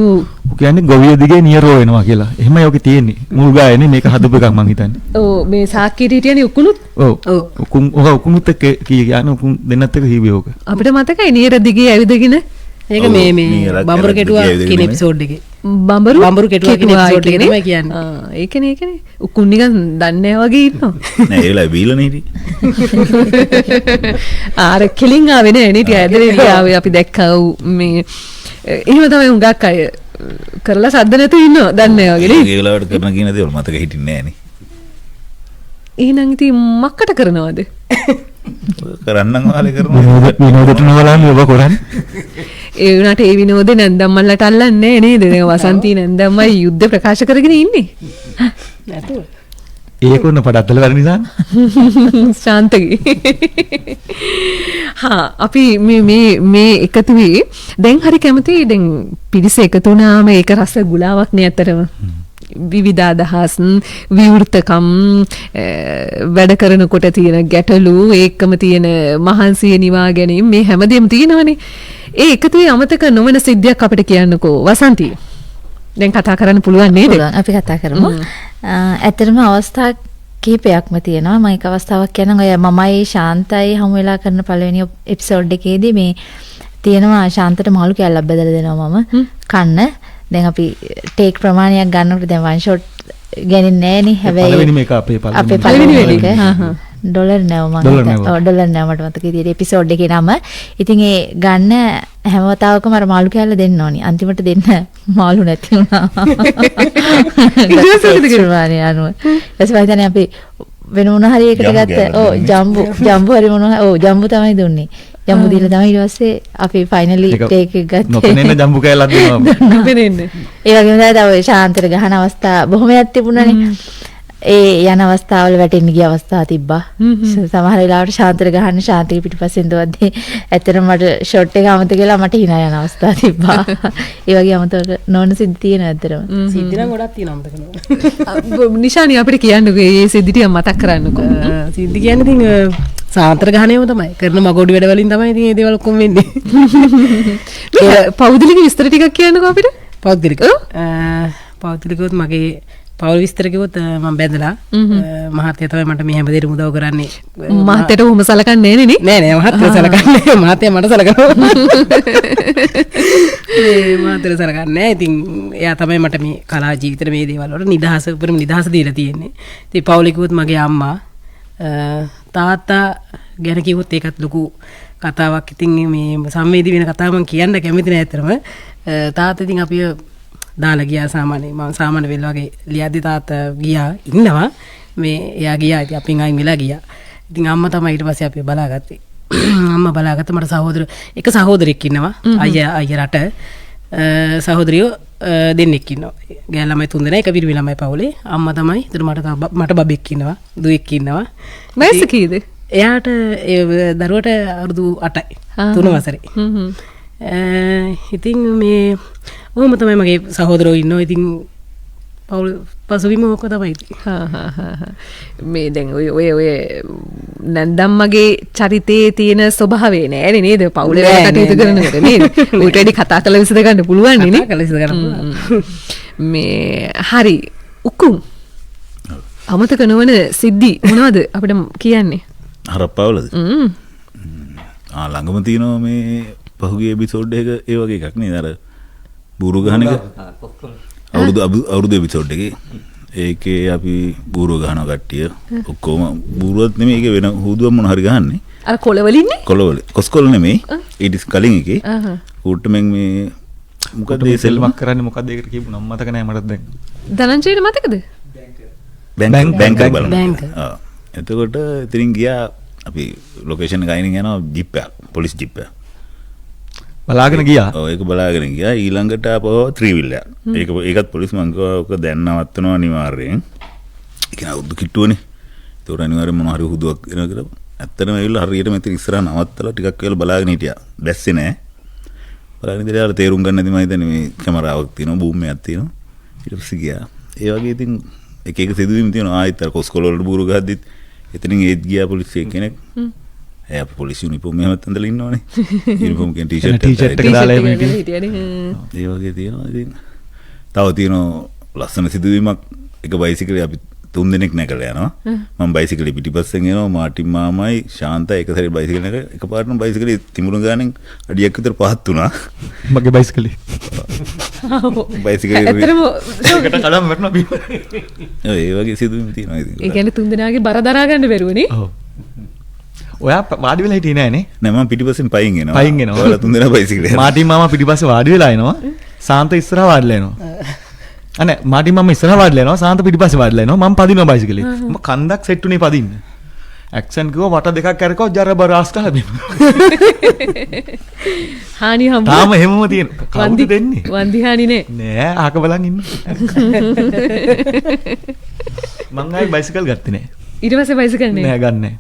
කියන්නේ ගොවිය දිගේ නියරෝ වෙනවා කියලා. එහෙමයි ඔකේ තියෙන්නේ. මුල් ගායනේ මේක හදපු එකක් මං හිතන්නේ. ඔව් මේ සාක්කියට හිටියනේ උකුණුත්. ඔව්. උකුණුත් එක්ක කියන්නේ උකුණු දෙන්නත් එක්ක හිවිය ඕක. අපිට මතකයි නියර දිගේ ඇවිදගෙන ඒක මේ බඹරු කෙටුවා කියන එපිසෝඩ් එකේ. බඹරු කෙටුවා කියන එපිසෝඩ් එකේ තමයි කියන්නේ. ඒකනේ උකුන් නිකන් දන්නේ වගේ ඉන්නවා. නෑ ඒලා බීලා නේ ආර කිලින් ආවේ නෑ නේ ටික ඇදලා ආවේ අපි දැක්කා මේ එහෙම තමයි හුඟක් අය කරලා සද්ද නැතුව ඉන්නවා දන්නේ වගේ නේ. ඒ වෙලාවට කරන කියන දේවල් මතක හිටින්නේ නෑනේ. එහෙනම් ඉතින් මක්කට කරනවද? කරන්නම් වාලේ කරනවා. විනෝදට නවලන්නේ ඔබ කරන්නේ. ඒ වුණාට ඒ විනෝදේ නැන්දම්මල්ලට අල්ලන්නේ නේද? දැන් වසන්තී නැන්දම්මයි යුද්ධ ප්‍රකාශ කරගෙන ඉන්නේ. නැතුව. ඒක උන පඩත්තල වැඩ නිසා. ශාන්තගේ. අපි මේ එකතු වී දැන් හරි කැමති දැන් පිරිස එකතු වුණාම ඒක රස ගුලාවක් නේ ඇත්තටම. විවිධ අදහස් විවෘතකම් වැඩ කරනකොට තියෙන ගැටලු ඒකම තියෙන මහන්සිය නිවා ගැනීම මේ හැමදේම තියෙනවනේ. ඒ එකතුවේ අමතක නොවන සිද්ධියක් අපිට කියන්නකෝ වසන්තී. දැන් කතා කරන්න පුළුවන් නේද? අපි කතා කරමු. ඇත්තටම අවස්ථා කිහිපයක්ම තියෙනවා. මම එක අවස්ථාවක් කියනවා ඔය මමයි ශාන්තයි හමු වෙලා කරන පළවෙනි එපිසෝඩ් එකේදී මේ තියෙනවා ශාන්තට මාළු කෑල්ලක් බෙදලා දෙනවා මම කන්න. දැන් අපි ටේක් ප්‍රමාණයක් ගන්නකොට දැන් වන් ෂොට් ගන්නේ නෑනේ. හැබැයි පළවෙනි මේක අපේ පළවෙනි එක ඩොලර් නැව මම ඩොලර් නැව මට මතකයි තියෙන්නේ එපිසෝඩ් එකේ නම. ඉතින් ඒ ගන්න හැම වතාවකම අර මාළු කෑල්ල දෙන්න ඕනි. අන්තිමට දෙන්න මාළු නැති වුණා. ප්‍රමාණය අනුව. ඊපස්සේ හිතන්නේ අපි වෙන මොන හරි එකකට ගත්ත ජම්බු හරි මොන ජම්බු තමයි දුන්නේ. ජම්බු දීලා තමයි ඊට පස්සේ අපි ෆයිනලි ටේක් එක ගත්තේ. නොපෙනෙන්න ජම්බු කෑල්ලක් දෙනවා. නොපෙනෙන්න. ඒ වගේම තමයි ශාන්තර ගහන අවස්ථා බොහොමයක් තිබුණානේ. ඒ යන අවස්ථාවල වැටෙන්න ගිය අවස්ථා තිබ්බා. සමහර වෙලාවට ශාන්තර ගහන්න ශාන්තිය පිටිපස්සෙන් දුවද්දී ඇත්තටම මට ෂොට් එක අමතක වෙලා මට hina යන අවස්ථා තිබ්බා. ඒ වගේ අමතක නොවන සිද්ධි තියෙන ඇත්තටම. සිද්ධි නම් ගොඩක් තියෙනවා අමතක නොවන. නිෂානි අපිට කියන්නකෝ මේ සිද්ධි ටික මතක් කරන්නකෝ. සිද්ධි කියන්නේ ඉතින් සාන්තර ගහනේම තමයි. කරන මගොඩි වැඩ වලින් තමයි ඉතින් මේ දේවල් ඔක්කොම වෙන්නේ. පෞද්ගලික විස්තර ටිකක් කියන්නකෝ අපිට. පෞද්ගලිකවත් මගේ පවුල් විස්තර කිව්වොත් මම බැඳලා මහත්තයා තමයි මට මේ හැම දෙයකම උදව් කරන්නේ. මහත්තයාට උඹ සලකන්නේ නෑනේ නේ? නෑ මහත්තයා සලකන්නේ. මහත්තයා මට සලකනවා. මහත්තයා සලකන්නේ. ඉතින් එයා තමයි මට මේ කලා ජීවිතේ මේ දේවල් වලට නිදහස උපරිම නිදහස දීලා තියෙන්නේ. ඉතින් පවුලේ කිව්වොත් මගේ අම්මා තාත්තා ගැන කිව්වොත් ඒකත් ලොකු කතාවක්. ඉතින් මේ සංවේදී වෙන කතාවක් මම කියන්න කැමති නෑ ඇත්තටම. තාත්තා ඉතින් අපිව දාලා ගියා සාමාන්‍යයෙන් මම සාමාන්‍ය වෙල වගේ ලියද්දි තාත්තා ගියා ඉන්නවා මේ එයා ගියා ඉතින් අපින් අයින් වෙලා ගියා. ඉතින් අම්මා තමයි ඊට පස්සේ අපි බලාගත්තේ. අම්මා බලාගත්ත මට එක සහෝදරෙක් ඉන්නවා. අයියා රට සහෝදරියෝ දෙන්නෙක් ඉන්නවා. ගෑල් ළමයි 3 දෙනා එක පිරිමි ළමයි පවුලේ. අම්මා තමයි. ඒතර මට බබෙක් ඉන්නවා. දුවෙක් ඉන්නවා. වයස කීයද? එයාට දරුවට අවුරුදු 8යි. 3 වසරේ. ඉතින් මේ ඔහොම තමයි මගේ සහෝදරයෝ ඉන්නවා. ඉතින් පවුල් පසුබිම ඕක තමයි. මේ දැන් ඔය නන්දම්මගේ චරිතයේ තියෙන ස්වභාවය නෑනේ නේද? පවුලේ කටයුතු කරනකොට නේද? ඌට වැඩි කතා කරලා විසඳ ගන්න පුළුවන් නේ. කතා කරලා විසඳ ගන්න පුළුවන්. මේ හරි උකුම් අමතක නොවන සිද්ධි මොනවද අපිට කියන්නේ? හරප්පාවලද? ළඟම තියෙනවා මේ පහුගිය එපිසෝඩ් එක ඒ වගේ එකක් නේද? අර බූරු ගහන එක. අවුරුදු එපිසෝඩ් එකේ ඒකේ අපි බූරුව ගහනවා කට්ටිය. ඔක්කොම බූරුවත් නෙමෙයි ඒක වෙන හුදුවක් මොන හරි ගහන්නේ. අර කොළවලින්නේ? කොළවල. කොස්කොළ නෙමෙයි. ඊට කලින් එකේ. ඌට්ටමෙන් මේ මොකද මේ සෙල්ලමක් කරන්නේ මොකද්ද ඒකට කියපු නම මතක නැහැ මටත් දැන්. ධනංජයට මතකද? බැංක බලන්න. එතකොට ඉතින් ගියා අපි ලොකේෂන් එක අයින් යනවා ජිප් එක. පොලිස් ජිප් එක. බලාගෙන ගියා. ඔව් ඒක බලාගෙන ගියා. ඊළඟට ආපහු ත්‍රිවිල් එක. ඒකත් පොලිස් මං කිව්වා ඔක දැන් නවත්තනවා අනිවාර්යෙන්. ඒක නවුදු කිට්ටුවනේ. ඒතකොට අනිවාර්යෙන් මොනවා හරි හුදුවක් එනවා කියලා. ඇත්තටම ඇවිල්ලා හරියට මෙතන ඉස්සරහ නවත්තලා ටිකක් වෙලා බලාගෙන හිටියා. දැස්සේ නෑ. බලාගෙන ඉඳලා තේරුම් ගන්න නැති මම හිතන්නේ මේ කැමරාවක් තියෙනවා බූම් එකක් තියෙනවා. ඊට පස්සේ ගියා. ඒ වගේ ඉතින් එක එක සිදුවීම් තියෙනවා. ආයෙත් අර කොස්කොල වලට බూరు ගහද්දිත් එතනින් ඒත් ගියා පොලිස් කෙනෙක්. ඒ අපේ පොලිස් යුනිෆෝම් එකමත් ඇඳලා ඉන්නවනේ. යුනිෆෝම් කියන ටී-ෂර්ට් එක දාලා හිටියනේ. ඒ වගේ තියෙනවා ඉතින්. තව තියෙනවා ලස්සන සිදුවීමක් එක බයිසිකලේ අපි 3 දෙනෙක් නැගලා යනවා. මම බයිසිකලේ පිටිපස්සෙන් එනවා මාටින් මාමයි ශාන්තා එක සැරේ බයිසිකල් එක එකපාරටම බයිසිකලේ තිමුණු ගානෙන් අඩියක් විතර පහත් වුණා. මගේ බයිසිකලේ. බයිසිකලේ ඇත්තටම ඒකට කඩම් වටනවා බීම. ඒ වගේ සිදුවීම් තියෙනවා ඉතින්. ඒ කියන්නේ 3 දෙනාගේ බර දරා ගන්න බැරුවනේ. ඔව්. ඔයා වාඩි වෙලා හිටියේ නෑනේ. නෑ මම පිටිපස්සෙන් පයින් එනවා. පයින් එනවා. ඔයාලා 3 දෙනා බයිසිකලේ. මාටින් මාමා පිටිපස්සේ වාඩි වෙලා එනවා. සාන්ත ඉස්සරහා වාඩිලා එනවා. අනේ මාටින් මාමා ඉස්සරහා වාඩිලා එනවා. සාන්ත පිටිපස්සේ වාඩිලා එනවා. මම පදිනවා බයිසිකලේ. මම කන්දක් සෙට් උනේ පදින්න. ඇක්සන් කිව්වා වට දෙකක් කරකව ජරබ රාස්කලා බිම. හානි හම්බ. තාම හැමම තියෙන. කවුද දෙන්නේ? වන්දි හානි නේ. නෑ අහක බලන් ඉන්න. මං ආයි බයිසිකල් ගත්තේ නෑ. ඊට පස්සේ බයිසිකල් නේ. නෑ ගන්නෑ.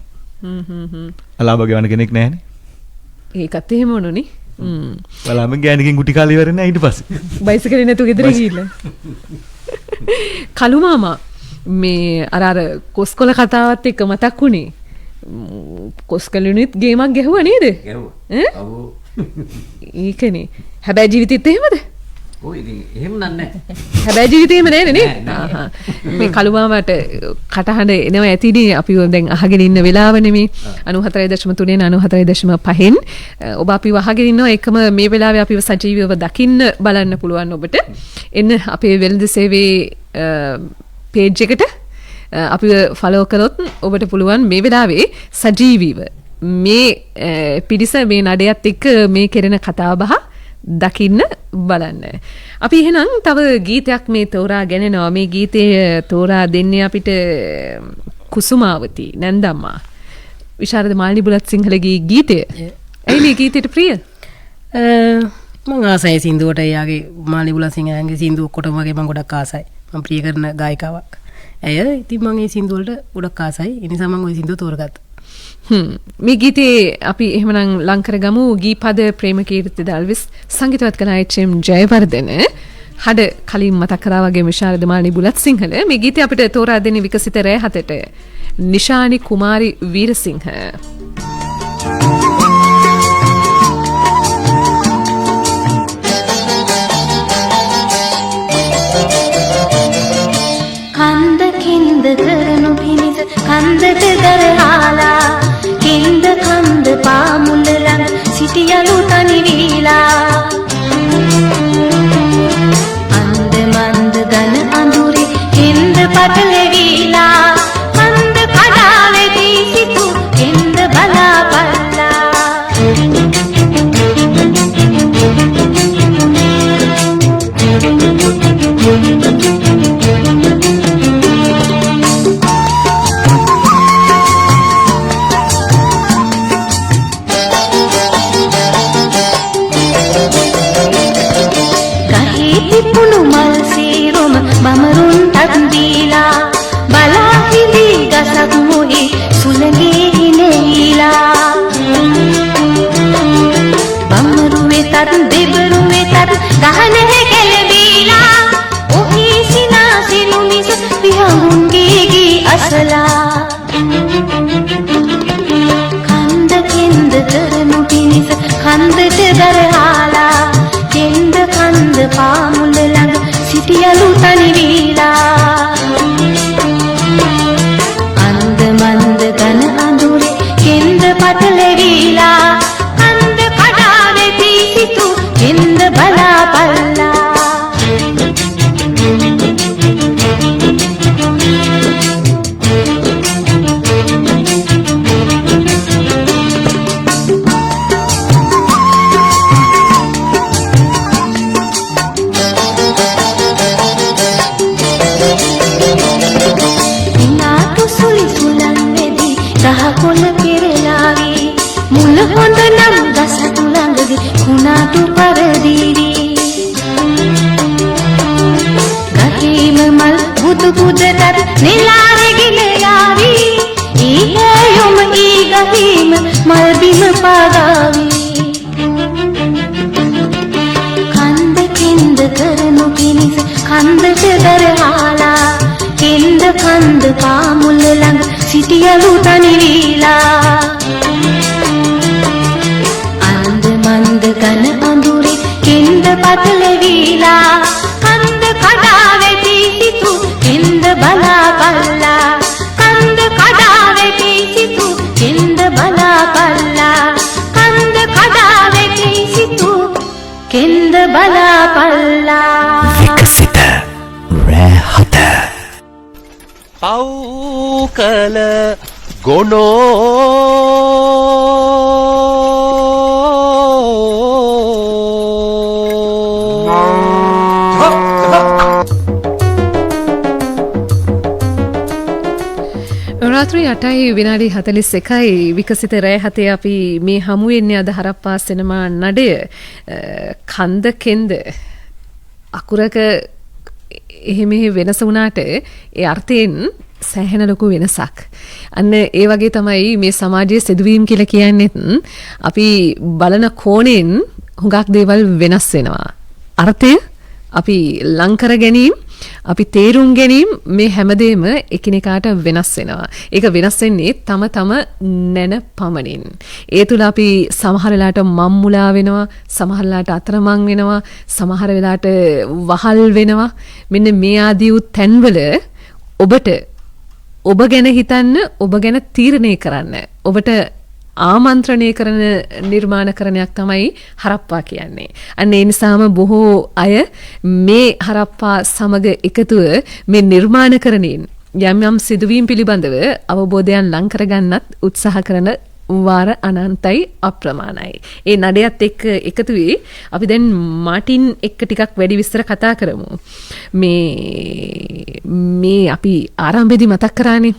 අලාභ ගෙවන්න කෙනෙක් නැහැනේ. ඒකත් එහෙම වුණුනේ. බලාම ගෑණිකෙන් ගුටි කාලේ ඉවර නැහැ ඊට පස්සේ. බයිසිකලේ නැතුව ගෙදර ගිහිල්ලා. කලු මාමා මේ අර කොස්කොල කතාවත් එක්ක මතක් වුණේ. කොස්කොලුනිත් ගේමක් ගැහුවා නේද? ගැහුවා. ඔව්. ඒකනේ. හැබැයි ජීවිතෙත් එහෙමද? ඔව් ඉතින් එහෙම නෑ. හැබැයි ජීවිතේම නෑනේ නේ. මේ කලු මාමට කටහඬ එනවා ඇතිනේ අපි දැන් අහගෙන ඉන්න වෙලාවනේ මේ 94.3 94.5න් ඔබ අපිව අහගෙන ඉන්නවා එකම මේ වෙලාවේ අපිව සජීවීව දකින්න බලන්න පුළුවන් ඔබට. එන්න අපේ වෙළඳ සේවයේ page එකට අපිව follow කරොත් ඔබට පුළුවන් මේ වෙලාවේ සජීවීව මේ පිරිස මේ නඩයත් එක්ක මේ කෙරෙන කතා බහ දකින්න බලන්න. අපි එහෙනම් තව ගීතයක් මේ තෝරා ගෙනනවා. මේ ගීතය තෝරා දෙන්නේ අපිට කුසුමාවති නැන්දම්මා. විශාරද මාලිනී බුලත් සිංහලගේ ගීතය. ඇයි මේ ගීතයට ප්‍රිය? මම ආසයි සින්දුවට එයාගේ මාලිනී බුලත් සිංහලගේ සින්දු ඔක්කොටම වගේ මම ගොඩක් ආසයි. මම ප්‍රිය කරන ගායිකාවක්. ඇය ඉතින් මම මේ සින්දු වලට ගොඩක් ආසයි. ඒ නිසා මම ওই සින්දුව තෝරගත්තා. මේ ගීතේ අපි එහෙමනම් ලං කරගමු ගීපද ප්‍රේමකීර්ති දල්විස් සංගීතවත් කළ එච්.එම්. ජයවර්ධන හඩ කලින් මතක් කරා වගේ විශාරද මාලිනී බුලත් සිංහල මේ ගීතය අපිට තෝරා දෙන්නේ විකසිත රෑ හතට නිශානි කුමාරි වීරසිංහ කන්ද කින්ද කරනු පිණිස කන්දට දරහාලා කින්ද කන්ද පාමුල ළඟ සිටියලු තනි වීලා අන්ද මන්ද ගන අඳුරේ කින්ද පටලෙවිලා කන්ද කඩා වෙදී සිටු කින්ද බලාපල්ලා ගසලා කන්ද කෙන්ද කරනු පිණිස කන්දට දරහාලා කෙන්ද කන්ද පාමුල ළඟ සිටියලු තනි වීලා අන්ද මන්ද ගන අඳුරේ කෙන්ද පටලෙවිලා කන්ද කඩා වෙති සිතු කෙන්ද බලා පල්ලා කොළ පෙරලාවි මුල හොඳ නම් ගසතු ළඟදී කුණාටු පරදීවි ගහේම මල් බුදු පුදටත් නෙලාරගෙන යාවි ඊහයොම ඊ ගහේම මල් බිම පාගාවි කන්ද කෙන්ද කරනු පිණිස කන්දට දරහාලා කෙන්ද කන්ද පාමුල ළඟ සිටියලු තනි වීලා අන්ද මන්ද ගන අඳුරේ කෙන්ද පටලෙවිලා කන්ද කඩා වෙති සිතු කෙන්ද බලා පල්ලා කන්ද කඩා වෙති සිතු කෙන්ද බලා පල්ලා කන්ද කඩා වෙති සිතු කෙන්ද බලා පල්ලා විකසිත රැහත පව්කල ගොනෝ රාත්‍රී 8යි විනාඩි 41යි විකසිත රෑ හතේ අපි මේ හමු වෙන්නේ අද හරප්පා සිනමා නඩය කන්ද කෙන්ද අකුරක එහෙම වෙනස වුණාට ඒ අර්ථයෙන් සෑහෙන ලොකු වෙනසක්. අන්න ඒ වගේ තමයි මේ සමාජයේ සිදුවීම් කියලා කියන්නේත් අපි බලන කෝණයෙන් හුඟක් දේවල් වෙනස් වෙනවා. අර්ථය අපි ලංකර ගැනීම අපි තේරුම් ගැනීම මේ හැමදේම එකිනෙකාට වෙනස් වෙනවා. ඒක වෙනස් වෙන්නේ තම නැන පමණින්. ඒ තුල අපි සමහර වෙලාවට මම්මුලා වෙනවා, සමහර වෙලාවට අතරමං වෙනවා, සමහර වෙලාවට වහල් වෙනවා. මෙන්න මේ ආදී වූ තැන්වල ඔබට ඔබ ගැන හිතන්න, ඔබ ගැන තීරණය කරන්න, ඔබට ආමන්ත්‍රණය කරන නිර්මාණකරණයක් තමයි හරප්පා කියන්නේ. අන්න ඒ නිසාම බොහෝ අය මේ හරප්පා සමග එකතුව මේ නිර්මාණකරණයෙන් යම් යම් සිදුවීම් පිළිබඳව අවබෝධයන් ලං කරගන්නත් උත්සාහ කරන වාර අනන්තයි අප්‍රමාණයි. ඒ නඩයත් එක්ක එකතු වී අපි දැන් මාටින් එක්ක ටිකක් වැඩි විස්තර කතා කරමු. මේ අපි ආරම්භයේදී මතක් කරානේ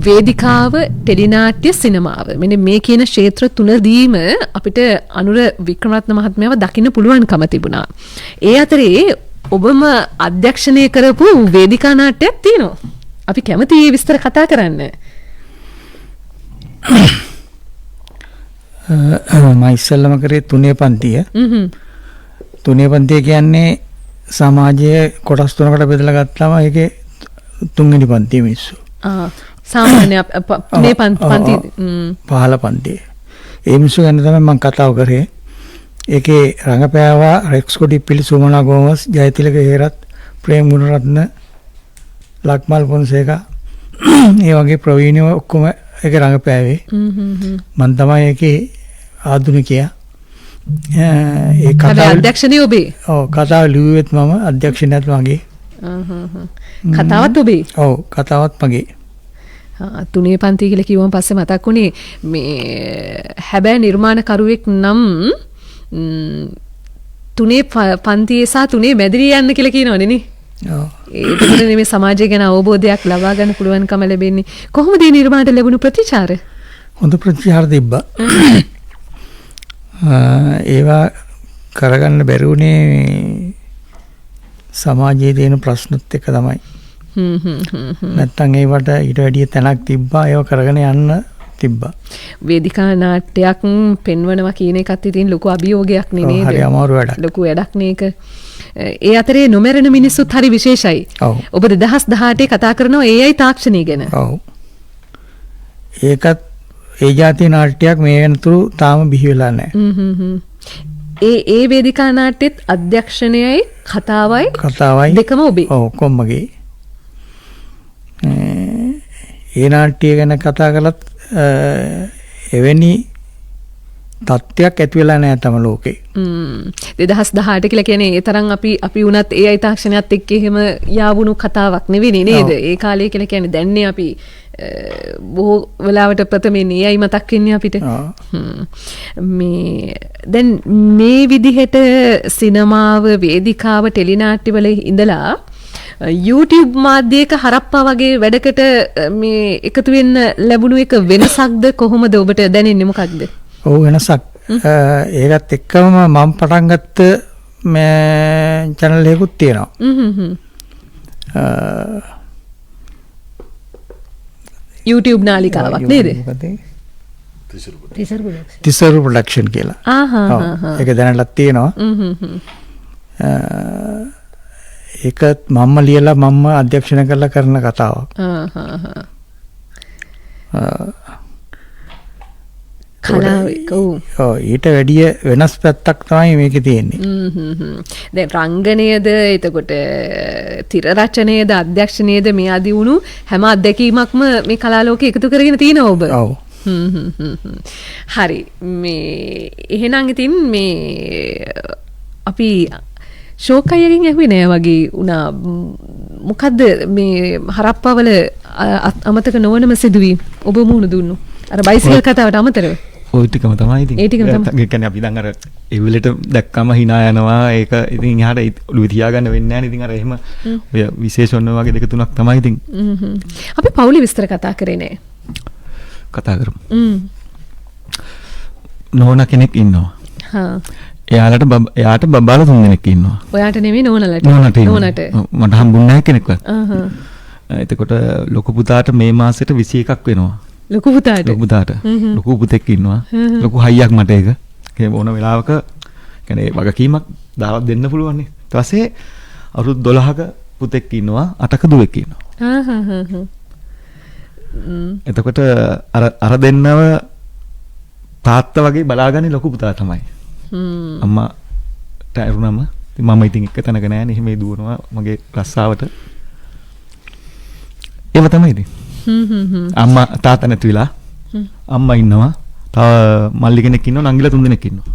වේදිකාව, ටෙලිනාට්‍ය, සිනමාව. මෙන්න මේ කියන ක්ෂේත්‍ර තුනදීම අපිට අනුර වික්‍රමරත්න මහත්මයාව දකින්න පුළුවන්කම තිබුණා. ඒ අතරේ ඔබම අධ්‍යක්ෂණය කරපු වේදිකා නාට්‍යයක් තියෙනවා. අපි කැමති මේ විස්තර කතා කරන්න. මම ඉස්සෙල්ලම කරේ තුනේ පන්තිය. තුනේ පන්තිය කියන්නේ සමාජයේ කොටස් තුනකට බෙදලා ගත්තාම ඒකේ තුන්වෙනි පන්තිය මිනිස්සු. සාමාන්‍ය මේ පන්ති 15 පන්තිය. ඒ මිනිස්සු ගැන තමයි මම කතාව කරේ. ඒකේ රංගපෑවා රෙක්ස් කොඩිප්පිලි, සුමනා ගෝමස්, ජයතිලක හේරත්, ප්‍රේම් ගුණරත්න, ලක්මල් පොන්සේකා ඒ වගේ ප්‍රවීණයෝ ඔක්කොම ඒකේ රංගපෑවේ. මම තමයි ඒකේ ආධුනිකයා. ඒ කතාව අධ්‍යක්ෂණය ඔබේ. ඔව් කතාව ලිව්වෙත් මම, අධ්‍යක්ෂණයත් මගේ. කතාවත් ඔබේ. ඔව් කතාවත් මගේ. තුනේ පන්ති කියලා කිව්වම පස්සේ මතක් වුණේ මේ හැබැයි නිර්මාණකරුවෙක් නම් තුනේ පන්තියේ සහ තුනේ මැදිරිය යන්න කියලා කියනවනේ නේ. ඔව්. ඒකනේ මේ සමාජය ගැන අවබෝධයක් ලබා ගන්න පුළුවන්කම ලැබෙන්නේ. කොහොමද මේ නිර්මාණයට ලැබුණු ප්‍රතිචාර? හොඳ ප්‍රතිචාර තිබ්බා. ඒවා කරගන්න බැරි වුණේ සමාජයේ තියෙන ප්‍රශ්නත් එක්ක තමයි. නැත්තම් ඒවට ඊට වැඩිය තැනක් තිබ්බා, ඒව කරගෙන යන්න තිබ්බා. වේදිකා නාට්‍යයක් පෙන්වනවා කියන එකත් ඉතින් ලොකු අභියෝගයක් නෙමෙයිද? හරි අමාරු වැඩක්. ලොකු වැඩක් නේක. ඒ අතරේ නොමැරෙන මිනිස්සුත් හරි විශේෂයි. ඔව්. ඔබ 2018 කතා කරනවා AI තාක්ෂණය ගැන. ඔව්. ඒකත් ඒ જાතිය නාට්‍යයක් මේ වෙනතුරු තාම බිහි වෙලා නැහැ. ඒ වේදිකා නාට්‍යෙත් අධ්‍යක්ෂණයයි කතාවයි දෙකම ඔබේ. ඔව් කොම්මගේ. ඒ නාට්‍ය ගැන කතා කළත් එවැනි තත්ත්වයක් ඇති වෙලා නැහැ තම ලෝකේ. 2018 කියලා කියන්නේ ඒ තරම් අපි වුණත් AI තාක්ෂණයත් එක්ක එහෙම යාවුණු කතාවක් නෙවෙයි නේද? ඒ කාලේ කියලා කියන්නේ දැන්නේ අපි බොහෝ වෙලාවට ප්‍රථමයෙන් AI මතක් වෙන්නේ අපිට. මේ දැන් මේ විදිහට සිනමාව, වේදිකාව, ටෙලිනාට්‍යවල ඉඳලා YouTube මාධ්‍යයක හරප්පා වගේ වැඩකට මේ එකතු වෙන්න ලැබුණු එක වෙනසක්ද කොහොමද ඔබට දැනෙන්නේ මොකක්ද? ඔව් වෙනසක්. ඒකත් එක්කම මම පටන් ගත්ත මේ channel එකකුත් තියෙනවා. YouTube නාලිකාවක් නේද? තිසරු ප්‍රොඩක්ෂන් කියලා. ඒක දැනටත් තියෙනවා. ඒක මම ලියලා මම අධ්‍යක්ෂණය කරලා කරන කතාවක්. ඊට වැඩිය වෙනස් පැත්තක් තමයි මේකේ තියෙන්නේ. දැන් රංගනයේද එතකොට තිර රචනයේද අධ්‍යක්ෂණයේද මේ ආදී වුණු හැම අත්දැකීමක්ම මේ කලා ලෝකේ එකතු කරගෙන තියෙනවා ඔබ. ඔව්. හරි. මේ එහෙනම් ඉතින් මේ අපි ෂෝක් අයගෙන් ඇහුවේ නෑ වගේ වුණා. මොකද්ද මේ හරප්පාවල අමතක නොවනම සිදුවීම් ඔබ මුහුණ දුන්නු? අර බයිසිකල් කතාවට අමතරව. ওই ටිකම තමයි ඉතින්. ඒ ටිකම තමයි. ඒ කියන්නේ අපි දැන් අර ඒ වෙලෙට දැක්කම hina යනවා. ඒක ඉතින් එහාට ඔළුවේ තියාගන්න වෙන්නේ නැහැ නේ. ඉතින් අර එහෙම ඔය විශේෂණ වගේ දෙක තුනක් තමයි ඉතින්. අපි පවුලේ විස්තර කතා කරේ නෑ. කතා කරමු. නෝනා කෙනෙක් ඉන්නවා. එයාට බබාලා 3 දෙනෙක් ඉන්නවා. ඔයාට නෙමෙයි නෝනලට. නෝනට. මට හම්බුන්නේ නැහැ කෙනෙක්වත්. එතකොට ලොකු පුතාට මේ මාසෙට 21ක් වෙනවා. ලොකු පුතාට. ලොකු පුතෙක් ඉන්නවා. ලොකු හයියක් මට ඒක. ඒ ඕන වෙලාවක කියන්නේ වගකීමක් දාලා දෙන්න පුළුවන් නේ. ඊට පස්සේ අවුරුදු 12ක පුතෙක් ඉන්නවා, 8ක දුවෙක් ඉන්නවා. එතකොට අර දෙන්නව තාත්තා වගේ බලාගන්නේ ලොකු පුතා තමයි. අම්මාට ඇරුණම මම ඉතින් එක තැනක නෑනේ. එහෙම දුවනවා මගේ රස්සාවට. ඒව තමයි ඉතින්. අම්මා තාත්තා නැති වෙලා අම්මා ඉන්නවා. තව මල්ලි කෙනෙක් ඉන්නවා, නංගිලා 3 දෙනෙක් ඉන්නවා.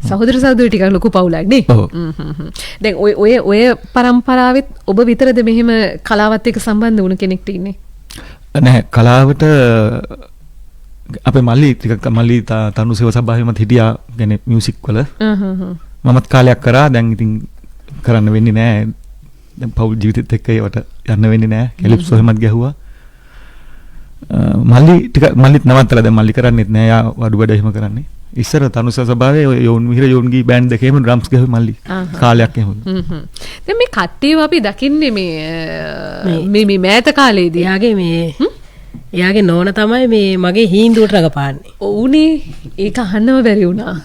සහෝදර සහෝදරයෝ ටිකක් ලොකු පවුලක් නේ. දැන් ඔය පරම්පරාවෙත් ඔබ විතරද මෙහෙම කලාවත් එක්ක සම්බන්ධ වුණ කෙනෙක්ට ඉන්නේ? නැහැ, කලාවට අපේ මල්ලි ටිකක් මල්ලි තනු සේව සභාවෙමත් හිටියා. يعني මියුසික් වල. මමත් කාලයක් කරා. දැන් ඉතින් කරන්න වෙන්නේ නැහැ. දැන් පෞල් ජීවිතෙත් එක්ක ඒවට යන්න වෙන්නේ නැහැ. කැලිප්සෝ එහෙමත් ගැහුවා. මල්ලිත් නවත්තලා දැන් මල්ලි කරන්නේත් නැහැ. යා වඩු වැඩ එහෙම කරන්නේ. ඉස්සර තනුස සභාවේ යෝන් මිහිර යෝන්ගේ බෑන්ඩ් දෙකේම ඩ්‍රම්ස් ගැහුවේ මල්ලි. කාලයක් එහෙම. දැන් මේ කට්ටියව අපි දකින්නේ මේ මෑත කාලේදී. එයාගේ නෝන තමයි මේ මගේ හීන්දුවට රඟපාන්නේ. ඔව්නේ. ඒක අහන්නම බැරි වුණා.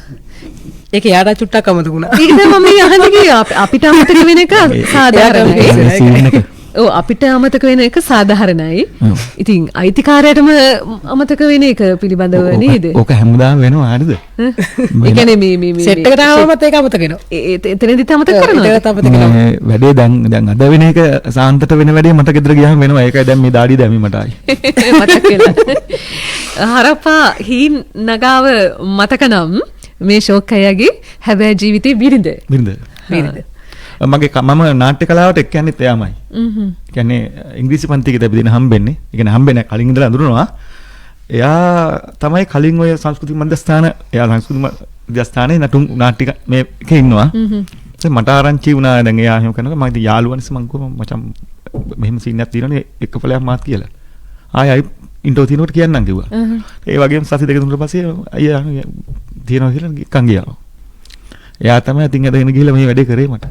ඒක යාට චුට්ටක් අමතක වුණා. ඒක තමයි මම අහන්නේ කිව්වා. අපිට අමතක වෙන එක සාධාරණයි. ඔව් අපිට අමතක වෙන එක සාධාරණයි. ඉතින් අයිතිකාරයටම අමතක වෙන එක පිළිබඳව නේද? ඕක හැමදාම වෙනවා හරිද? ඒ කියන්නේ මේ සෙට් එකට ආවමත් ඒක අමතක වෙනවා. එතනදිත් අමතක කරනවා. වැඩේ දැන් අද වෙන එක සාන්තට වෙන වැඩේ මට ගෙදර ගියාම වෙනවා. ඒකයි දැන් මේ දාඩිය දැමි මට ආයි. මතක වෙනවා. හරපා හීන් නගාව මතක නම් මේ ෂෝක් අයගේ හැබැයි ජීවිතේ බිරිඳ. මගේ මම නාට්‍ය කලාවට එක්ක යන්නේත් එයාමයි. කියන්නේ ඉංග්‍රීසි පන්තියකට අපි දෙන හම්බෙන්නේ. ඒ කියන්නේ හම්බෙන්නේ කලින් ඉඳලා අඳුරනවා. එයා තමයි කලින් ඔය සංස්කෘතික මධ්‍යස්ථාන සංස්කෘතික මධ්‍යස්ථානයේ නටුම් නාට්‍ය මේකේ ඉන්නවා. මට ආරංචි වුණා දැන් එයා එහෙම කරනකොට මම ඉතින් යාළුවන්ස් මං කිව්වා මචං මෙහෙම සීන් එකක් තියෙනවනේ එක පළයක් මාත් කියලා. ආයි ඉන්ටෝ තියෙනකොට කියන්නම් කිව්වා. ඒ වගේම සති දෙක තුනකට පස්සේ අයියා තියෙනවා කියලා කන් ගියා. එයා තමයි ඉතින් අදගෙන ගිහලා මේ වැඩේ කරේ මට.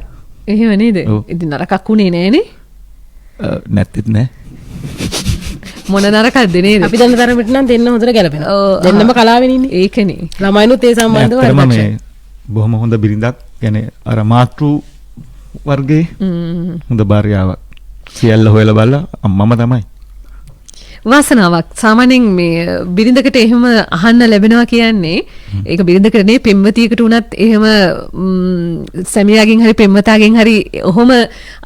එහෙම නේද? ඉතින් නරකක් උනේ නෑනේ. නැත්තේත් නෑ. මොන නරකක්ද නේද? අපි දන්න තරමට නම් දෙන්න හොඳට ගැලපෙනවා. දෙන්නම කලාවෙන් ඉන්නේ. ඒකනේ. ළමයිනුත් ඒ සම්බන්ධව හරි. බොහොම හොඳ බිරිඳක්. يعني අර මාතෘ වර්ගයේ හොඳ භාර්යාවක් සියල්ල හොයලා බලලා මම තමයි. වාසනාවක් සාමාන්‍යයෙන් මේ බිරිඳකට එහෙම අහන්න ලැබෙනවා කියන්නේ ඒක බිරිඳකට නේ පෙම්වතියකට උනත් එහෙම සැමියාගෙන් හරි පෙම්වතාගෙන් හරි ඔහොම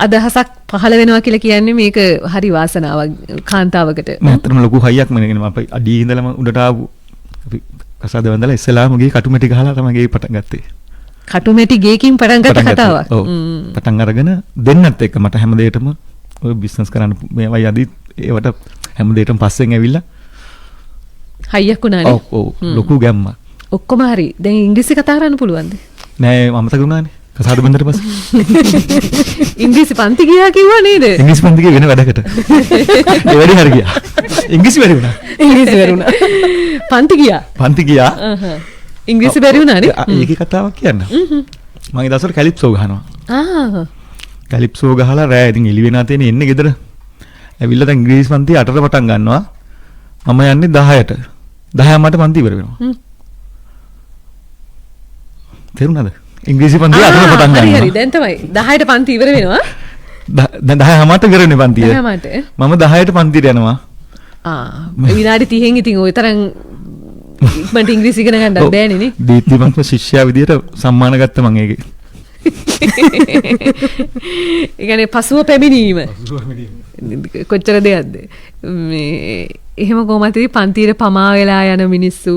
අදහසක් පහළ වෙනවා කියලා කියන්නේ මේක හරි වාසනාවක් කාන්තාවකට. මම ලොකු හයියක් මම අපේ අඩිය ඉඳලම උඩට ආපු අපි කසාද වන්දලා ඉස්සලාම ගියේ කටුමැටි ගහලා තමයි ගේ පටන් ගත්තේ. කටුමැටි ගේකින් පටන් ගත්ත කතාවක්. ඔව්. පටන් අරගෙන දෙන්නත් එක්ක මට හැමදේටම ඔය බිස්නස් කරන්න මේවයි අදිත් ඒවට හැමදේටම පස්සෙන් ඇවිල්ලා හයියක් වුණානේ. ඔව් ලොකු ගැම්මක්. ඔක්කොම හරි. දැන් ඉංග්‍රීසි කතා කරන්න පුළුවන්ද? නෑ අමතක වුණානේ. කසාද බන්දට පස්සේ. ඉංග්‍රීසි පන්ති ගියා කිව්වා නේද? ඉංග්‍රීසි පන්ති ගියේ වෙන වැඩකට. ඒ වැඩි හරි ගියා. ඉංග්‍රීසි බැරි වුණා. ඉංග්‍රීසි බැරි වුණා. පන්ති ගියා. පන්ති ගියා. ඉංග්‍රීසි බැරි වුණානේ. ඒකේ කතාවක් කියන්න. මම ඒ දවස්වල කැලිප්සෝ ගහනවා. ආ. කැලිප්සෝ ගහලා රෑ ඉතින් එළි වෙනා තියෙන එන්නේ ගෙදර. ඇවිල්ලා දැන් ඉංග්‍රීසි පන්ති 8ට පටන් ගන්නවා. මම යන්නේ 10ට. 10 මට පන්ති ඉවර වෙනවා. තේරුණාද? ඉංග්‍රීසි පන්ති 8ට පටන් ගන්නවා. හරි හරි දැන් තමයි 10ට පන්ති ඉවර වෙනවා. දැන් 10 මට ඉවර වෙන්නේ පන්තිය. 10 මට. මම 10ට පන්තියට යනවා. විනාඩි 30න් ඉතින් ඔය තරම් ඉක්මනට ඉංග්‍රීසි ඉගෙන ගන්න බෑනේ නේ. දීප්තිමත්ම ශිෂ්‍යයා විදියට සම්මාන ගත්ත මම ඒකේ. ඒ කියන්නේ පසුව පැමිණීම. කොච්චර දෙයක්ද මේ එහෙම කොහොමද පන්තියේ පමා වෙලා යන මිනිස්සු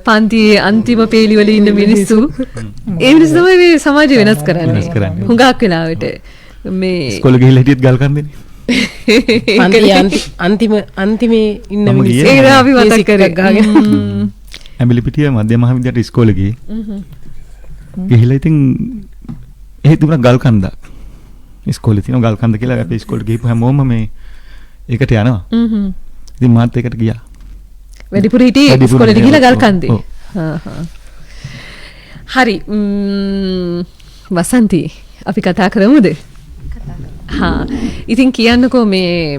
පන්තියේ අන්තිම පේලි වල ඉන්න මිනිස්සු ඒ මිනිස්සු තමයි මේ සමාජය වෙනස් කරන්නේ. හුඟක් වෙලාවට මේ ඉස්කෝලේ ගිහිල්ලා හිටියත් ගල් කන්දේනේ. අන්තිමේ ඉන්න මිනිස්සු ඒක අපි මතක් කරේ. ඇඹිලිපිටිය මධ්‍යම මහාවිද්‍යාලයට ඉස්කෝලේ ගියේ. ගිහිල්ලා ඉතින් එහෙ තිබුණා ගල් කන්දක්. ඉස්කෝලේ තියෙන ගල් කන්ද කියලා අපි ඉස්කෝලේ ගිහපු හැමෝම මේ ඒකට යනවා. ඉතින් මාත් ඒකට ගියා. වැඩිපුර හිටියේ ඉස්කෝලේට ගිහලා ගල් කන්දේ. හරි වසන්ති අපි කතා කරමුද? ඉතින් කියන්නකෝ මේ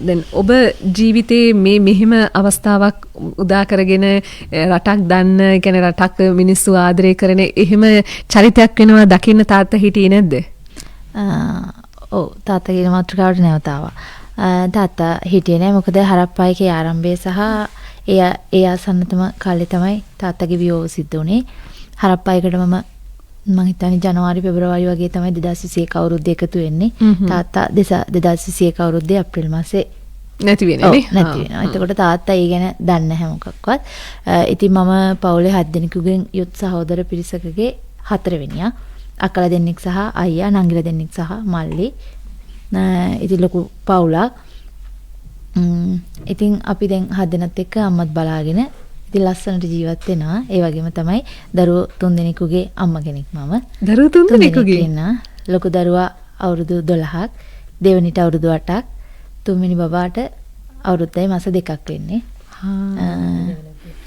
දැන් ඔබ ජීවිතේ මේ මෙහෙම අවස්ථාවක් උදා කරගෙන රටක් දන්න කියන්නේ රටක් මිනිස්සු ආදරය කරන එහෙම චරිතයක් වෙනවා දකින්න තාත්තා හිටියේ නැද්ද? ඔව් තාත්තගේ මාතෘකාවට නැවත ආවා. තාත්තා හිටියේ නෑ මොකද හරප්පායිකේ ආරම්භය සහ ඒ ආසන්නතම කාලේ තමයි තාත්තගේ වියෝව සිද්ධ වුණේ. හරප්පායිකට මම හිතන්නේ ජනවාරි පෙබරවාරි වගේ තමයි 2021 අවුරුද්ද එකතු වෙන්නේ. තාත්තා 2021 අවුරුද්දේ අප්‍රේල් මාසේ නැති වෙන්නේ නේ. නැති වෙනවා. එතකොට තාත්තා ඒ ගැන දන්නේ නැහැ මොකක්වත්. ඉතින් මම පවුලේ 7 දෙනෙකුගෙන් යුත් සහෝදර පිරිසකගේ 4 වෙනියා. අක්කලා දෙන්නෙක් සහ අයියා නංගිලා දෙන්නෙක් සහ මල්ලි. ඉතින් ලොකු පවුලක්. ඉතින් අපි දැන් 7 දෙනත් එක්ක අම්මත් බලාගෙන ඉතින් ලස්සනට ජීවත් වෙනවා. ඒ වගේම තමයි දරුවෝ 3 දෙනෙකුගේ අම්මා කෙනෙක් මම. දරුවෝ 3 දෙනෙකුගේ ලොකු දරුවා අවුරුදු 12ක්, දෙවෙනිට අවුරුදු 8ක්, තුන්වෙනි බබාට අවුරුද්දයි මාස 2ක් වෙන්නේ.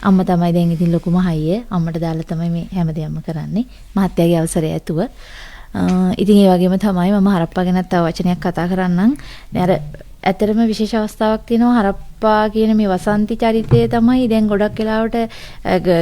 අම්මා තමයි දැන් ඉතින් ලොකුම හයිය. අම්මට දාලා තමයි මේ හැමදේම කරන්නේ. මහත්තයාගේ අවසරය ඇතුව. ඉතින් ඒ වගේම තමයි මම හරප්පා ගැනත් තව වචනයක් කතා කරන්නම්. අර ඇත්තටම විශේෂ අවස්ථාවක් තියෙනවා හරප්පා කියන මේ වසන්ති චරිතය තමයි දැන් ගොඩක් වෙලාවට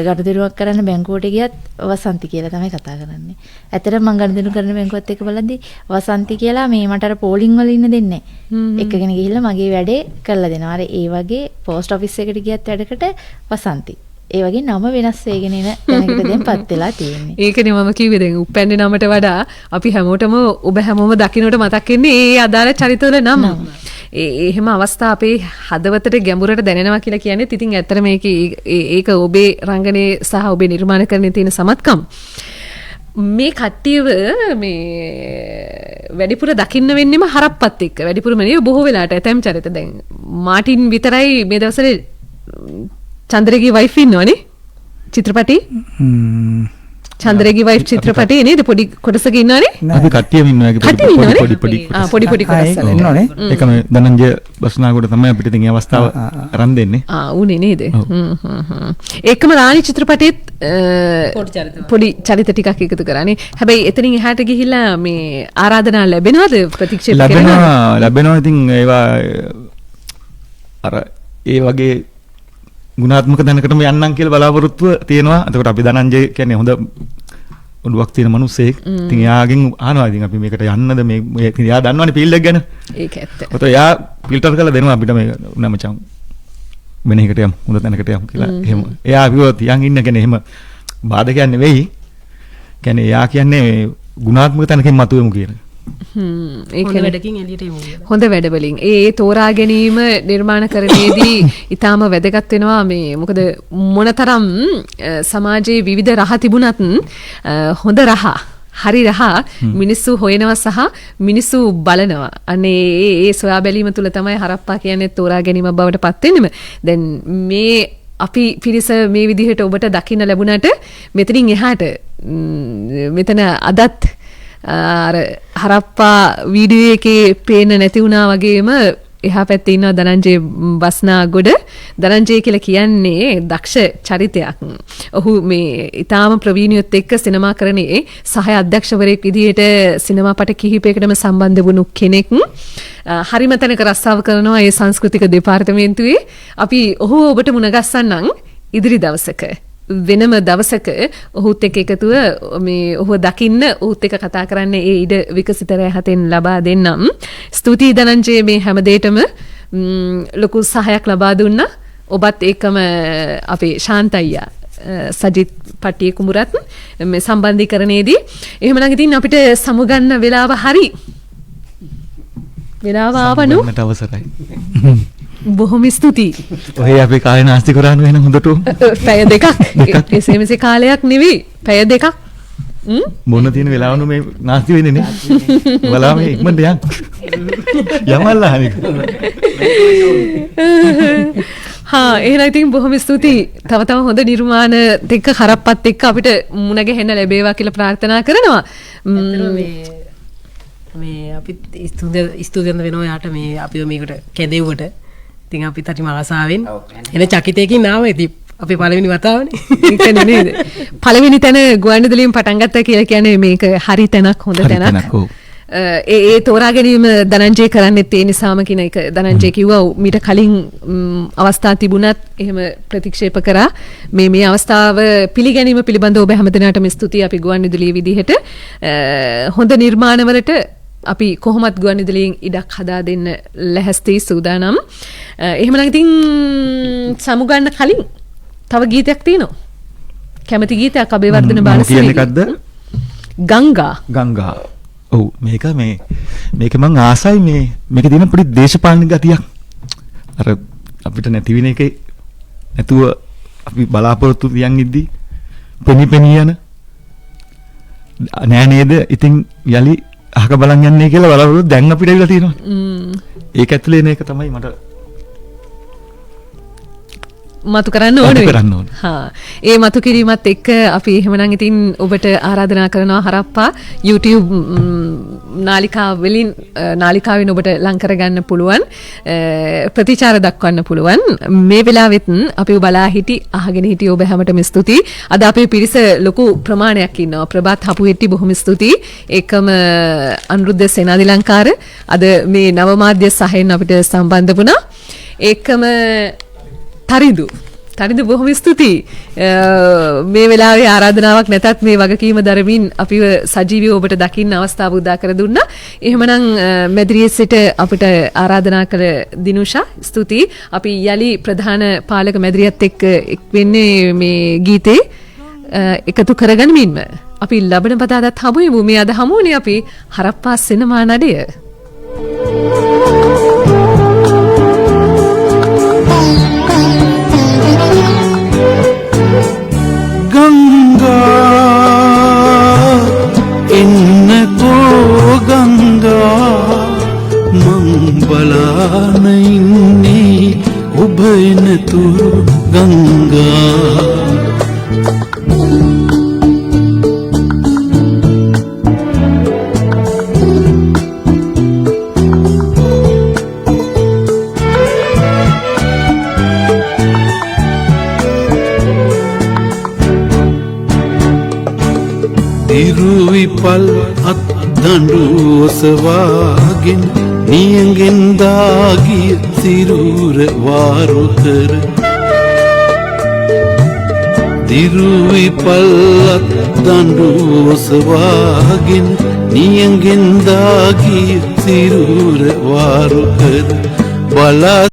ගනුදෙනුවක් කරන්න බැංකුවට ගියත් වසන්ති කියලා තමයි කතා කරන්නේ. ඇත්තටම මම ගනුදෙනු කරන බැංකුවත් එක්ක බලද්දි වසන්ති කියලා මේ මට අර පෝලිං වල ඉන්න දෙන්නේ නැහැ. එකගෙන ගිහිල්ලා මගේ වැඩේ කරලා දෙනවා. අර ඒ වගේ පෝස්ට් ඔෆිස් එකට ගියත් වැඩකට වසන්ති. ඒ වගේ නම වෙනස් වෙගෙන එන තැනකට දැන්පත් වෙලා තියෙන්නේ. ඒකනේ මම කිව්වේ දැන් උපැන්නේ නමට වඩා අපි හැමෝටම ඔබ හැමෝම දකින්නට මතක් වෙන්නේ ඒ අදාළ චරිතවල නම්. එහෙම අවස්ථා අපේ හදවතට ගැඹුරට දැනෙනවා කියලා කියන්නේ ඉතින් ඇත්තට ඒක ඔබේ රංගනයේ සහ ඔබේ නිර්මාණකරණයේ තියෙන සමත්කම්. මේ කට්ටියව මේ වැඩිපුර දකින්න වෙන්නේම හරප්පත් එක්ක. වැඩිපුරම නේ බොහෝ වෙලාට ඇතැම් චරිත දැන් මාටින් විතරයි මේ දවස්වල චන්ද්‍රගේ වයිෆ් ඉන්නවනේ චිත්‍රපටි. චන්ද්‍රගේ වයිෆ් චිත්‍රපටේ නේද පොඩි කොටසක ඉන්නවනේ. අපි කට්ටියම ඉන්නවා ඒක පොඩි කොටස් වල ඉන්නවනේ. ඒකම ධනංජය බස්නාගොඩ තමයි අපිට ඉතින් මේ අවස්ථාව අරන් දෙන්නේ. උනේ නේද? ඒකම රාණි චිත්‍රපටෙත් පොඩි චරිත ටිකක් එකතු කරානේ. හැබැයි එතනින් එහාට ගිහිල්ලා මේ ආරාධනා ලැබෙනවද ප්‍රතික්ෂේප කරනවා? ලැබෙනවා. ඉතින් ඒවා අර ඒ වගේ ගුණාත්මක දැනකටම යන්නම් කියලා බලාපොරොත්තුව තියෙනවා. එතකොට අපි ධනංජය කියන්නේ හොඳ ඔඩුවක් තියෙන මිනිස්සෙක්. ඉතින් එයාගෙන් අහනවා ඉතින් අපි මේකට යන්නද මේ එයා දන්නවනේ ෆීල්ඩ් එක ගැන. ඒක ඇත්ත. ඔතන එයා ෆිල්ටර් කරලා දෙනවා අපිට මේ උනා මචං වෙන එකකට යමු හොඳ තැනකට යමු කියලා. එහෙම. එයා අපිව තියන් ඉන්න කෙනේ එහෙම බාධකයක් නෙවෙයි. කියන්නේ එයා කියන්නේ ගුණාත්මක තැනකින් මතුවෙමු කියන. හොඳ වැඩකින් එළියට එමු. හොඳ වැඩවලින් ඒ තෝරා ගැනීම නිර්මාණකරණයේදී ඊටාම වැදගත් වෙනවා මේ මොකද මොනතරම් සමාජයේ විවිධ රහ තිබුණත් හොඳ රහ හරි රහ මිනිස්සු හොයනවා සහ මිනිස්සු බලනවා. අනේ ඒ සොයා බැලීම තුල තමයි හරප්පා කියන්නේ තෝරා ගැනීම බවට පත් වෙන්නේම. දැන් මේ අපි පිරිස මේ විදිහට ඔබට දකින්න ලැබුණාට මෙතනින් එහාට මෙතන අදත් අර හරප්පා වීඩියෝ එකේ පේන්න නැති වුණා වගේම එහා පැත්තේ ඉන්නවා ධනංජය බස්නාගොඩ. ධනංජය කියලා කියන්නේ දක්ෂ චරිතයක්. ඔහු මේ ඊටාම ප්‍රවීණියොත් එක්ක සිනමාකරණයේ සහාය අධ්‍යක්ෂවරයෙක් විදිහට සිනමාපට කිහිපයකටම සම්බන්ධ වුණු කෙනෙක්. හරිම තැනක රස්සාව කරනවා ඒ සංස්කෘතික දෙපාර්තමේන්තුවේ. අපි ඔහු ඔබට මුණගස්සන්නම් ඉදිරි දවසක. වෙනම දවසක ඔහුත් එක්ක එකතුව මේ ඔහුව දකින්න ඔහුත් එක්ක කතා කරන්න ඒ ඉඩ විකසිත රැහතෙන් ලබා දෙන්නම්. ස්තුතියි ධනංජය මේ හැම දෙයකම ලොකු සහායක් ලබා දුන්නා. ඔබත් ඒකම අපේ ශාන්තයියා සජිත් පට්ටිය කුඹුරත් මේ සම්බන්ධීකරණයේදී එහෙමනම් ඉතින් අපිට සමුගන්න වෙලාව හරි. වෙලාව ආවනු. මට අවසරයි. බොහොම ස්තුතියි. ඔහේ අපි කාලේ නාස්ති කරන්න වෙන හොඳට. පැය දෙකක්. එසේ මෙසේ කාලයක් නෙවෙයි. පැය දෙකක්. මොන තියෙන වෙලාවනු මේ නාස්ති වෙන්නේ නේ. බලා මේ ඉක්මනට යන්න. යමල්ලා හරික. හා එහෙනම් ඉතින් බොහොම ස්තුතියි. තව හොඳ නිර්මාණ දෙක හරප්පත් එක්ක අපිට මුණ ගැහෙන්න ලැබේවා කියලා ප්‍රාර්ථනා කරනවා. මේ අපි ස්තුතිවන්ත වෙනවා යාට මේ අපිව මේකට කැදෙව්වට. ඉතින් අපි තටිම ආසාවෙන් එන චකිතයකින් ආව ඉතින් අපේ පළවෙනි වතාවනේ. ඒක නේද? පළවෙනි තැන ගුවන්විදුලියෙන් පටන් ගත්තා කියලා කියන්නේ මේක හරි තැනක් හොඳ තැනක්. ඒ තෝරා ගැනීම ධනංජය කරන්නේත් ඒ නිසාම කියන එක ධනංජය කිව්වා මීට කලින් අවස්ථා තිබුණත් එහෙම ප්‍රතික්ෂේප කරා. මේ අවස්ථාව පිළිගැනීම පිළිබඳව ඔබ හැමදෙනාටම ස්තුතියි. අපි ගුවන්විදුලියේ විදිහට හොඳ නිර්මාණවලට අපි කොහොමත් ගුවන්විදුලියෙන් ඉඩක් හදා දෙන්න ලැහැස්ති සූදානම්. එහෙමනම් ඉතින් සමුගන්න කලින් තව ගීතයක් තියෙනවා. කැමති ගීතයක් අබේවර්ධන බාලසිරි. කියන්නේ මොකද්ද? ගංගා. ඔව් මේක මං ආසයි මේකේ තියෙන පොඩි දේශපාලන ගතියක්. අර අපිට නැති වෙන එකේ නැතුව අපි බලාපොරොත්තු තියන් ඉද්දි පෙනි යන නෑ නේද? ඉතින් යලි අහක බලන් යන්නේ කියලා බලාපොරොත්තු දැන් අපිට ඇවිල්ලා තියෙනවා. ඒක ඇතුලේ නේ එක තමයි මට මතු කරන්න ඕනේ. ඒ මතු කිරීමත් එක්ක අපි එහෙමනම් ඉතින් ඔබට ආරාධනා කරනවා හරප්පා YouTube නාලිකාවෙන් ඔබට ලං කරගන්න පුළුවන්. ප්‍රතිචාර දක්වන්න පුළුවන්. මේ වෙලාවෙත් අපි බලා අහගෙන හිටිය ඔබ හැමටම ස්තුතියි. අද අපේ පිරිස ලොකු ප්‍රමාණයක් ඉන්නවා. ප්‍රභාත් හපුවෙට්ටි බොහොම ස්තුතියි. ඒකම අනුරුද්ධ සේනාධිලංකාර අද මේ නව මාධ්‍ය සහයෙන් අපිට සම්බන්ධ වුණා. ඒකම තරිදු බොහොම ස්තුතියි. මේ වෙලාවේ ආරාධනාවක් නැතත් මේ වගකීම දරමින් අපිව සජීවීව ඔබට දකින්න අවස්ථාව උදා කර දුන්නා. එහෙමනම් මැදිරියේ සිට අපිට ආරාධනා කළ දිනුෂා ස්තුතියි. අපි යලි ප්‍රධාන පාලක මැදිරියත් එක්ක එක් වෙන්නේ මේ ගීතේ එකතු කරගනිමින්ම අපි ලබන බදාදත් හමුවෙමු. මේ අද හමුවනේ අපි හරප්පා සිනමා නඩය. එන්නකෝ ගංගා මං බලාන ඉන්නේ ඔබ එනතුරු ගංගා. ඉරුවිපල් අත් දඬු ඔසවාගෙන නියඟෙන් දාගිය සිරුර වාරු කර දිරුවි පල්ලත් දඬු ඔසවාගෙන නියඟෙන් දාගිය සිරුර වාරු කර බලා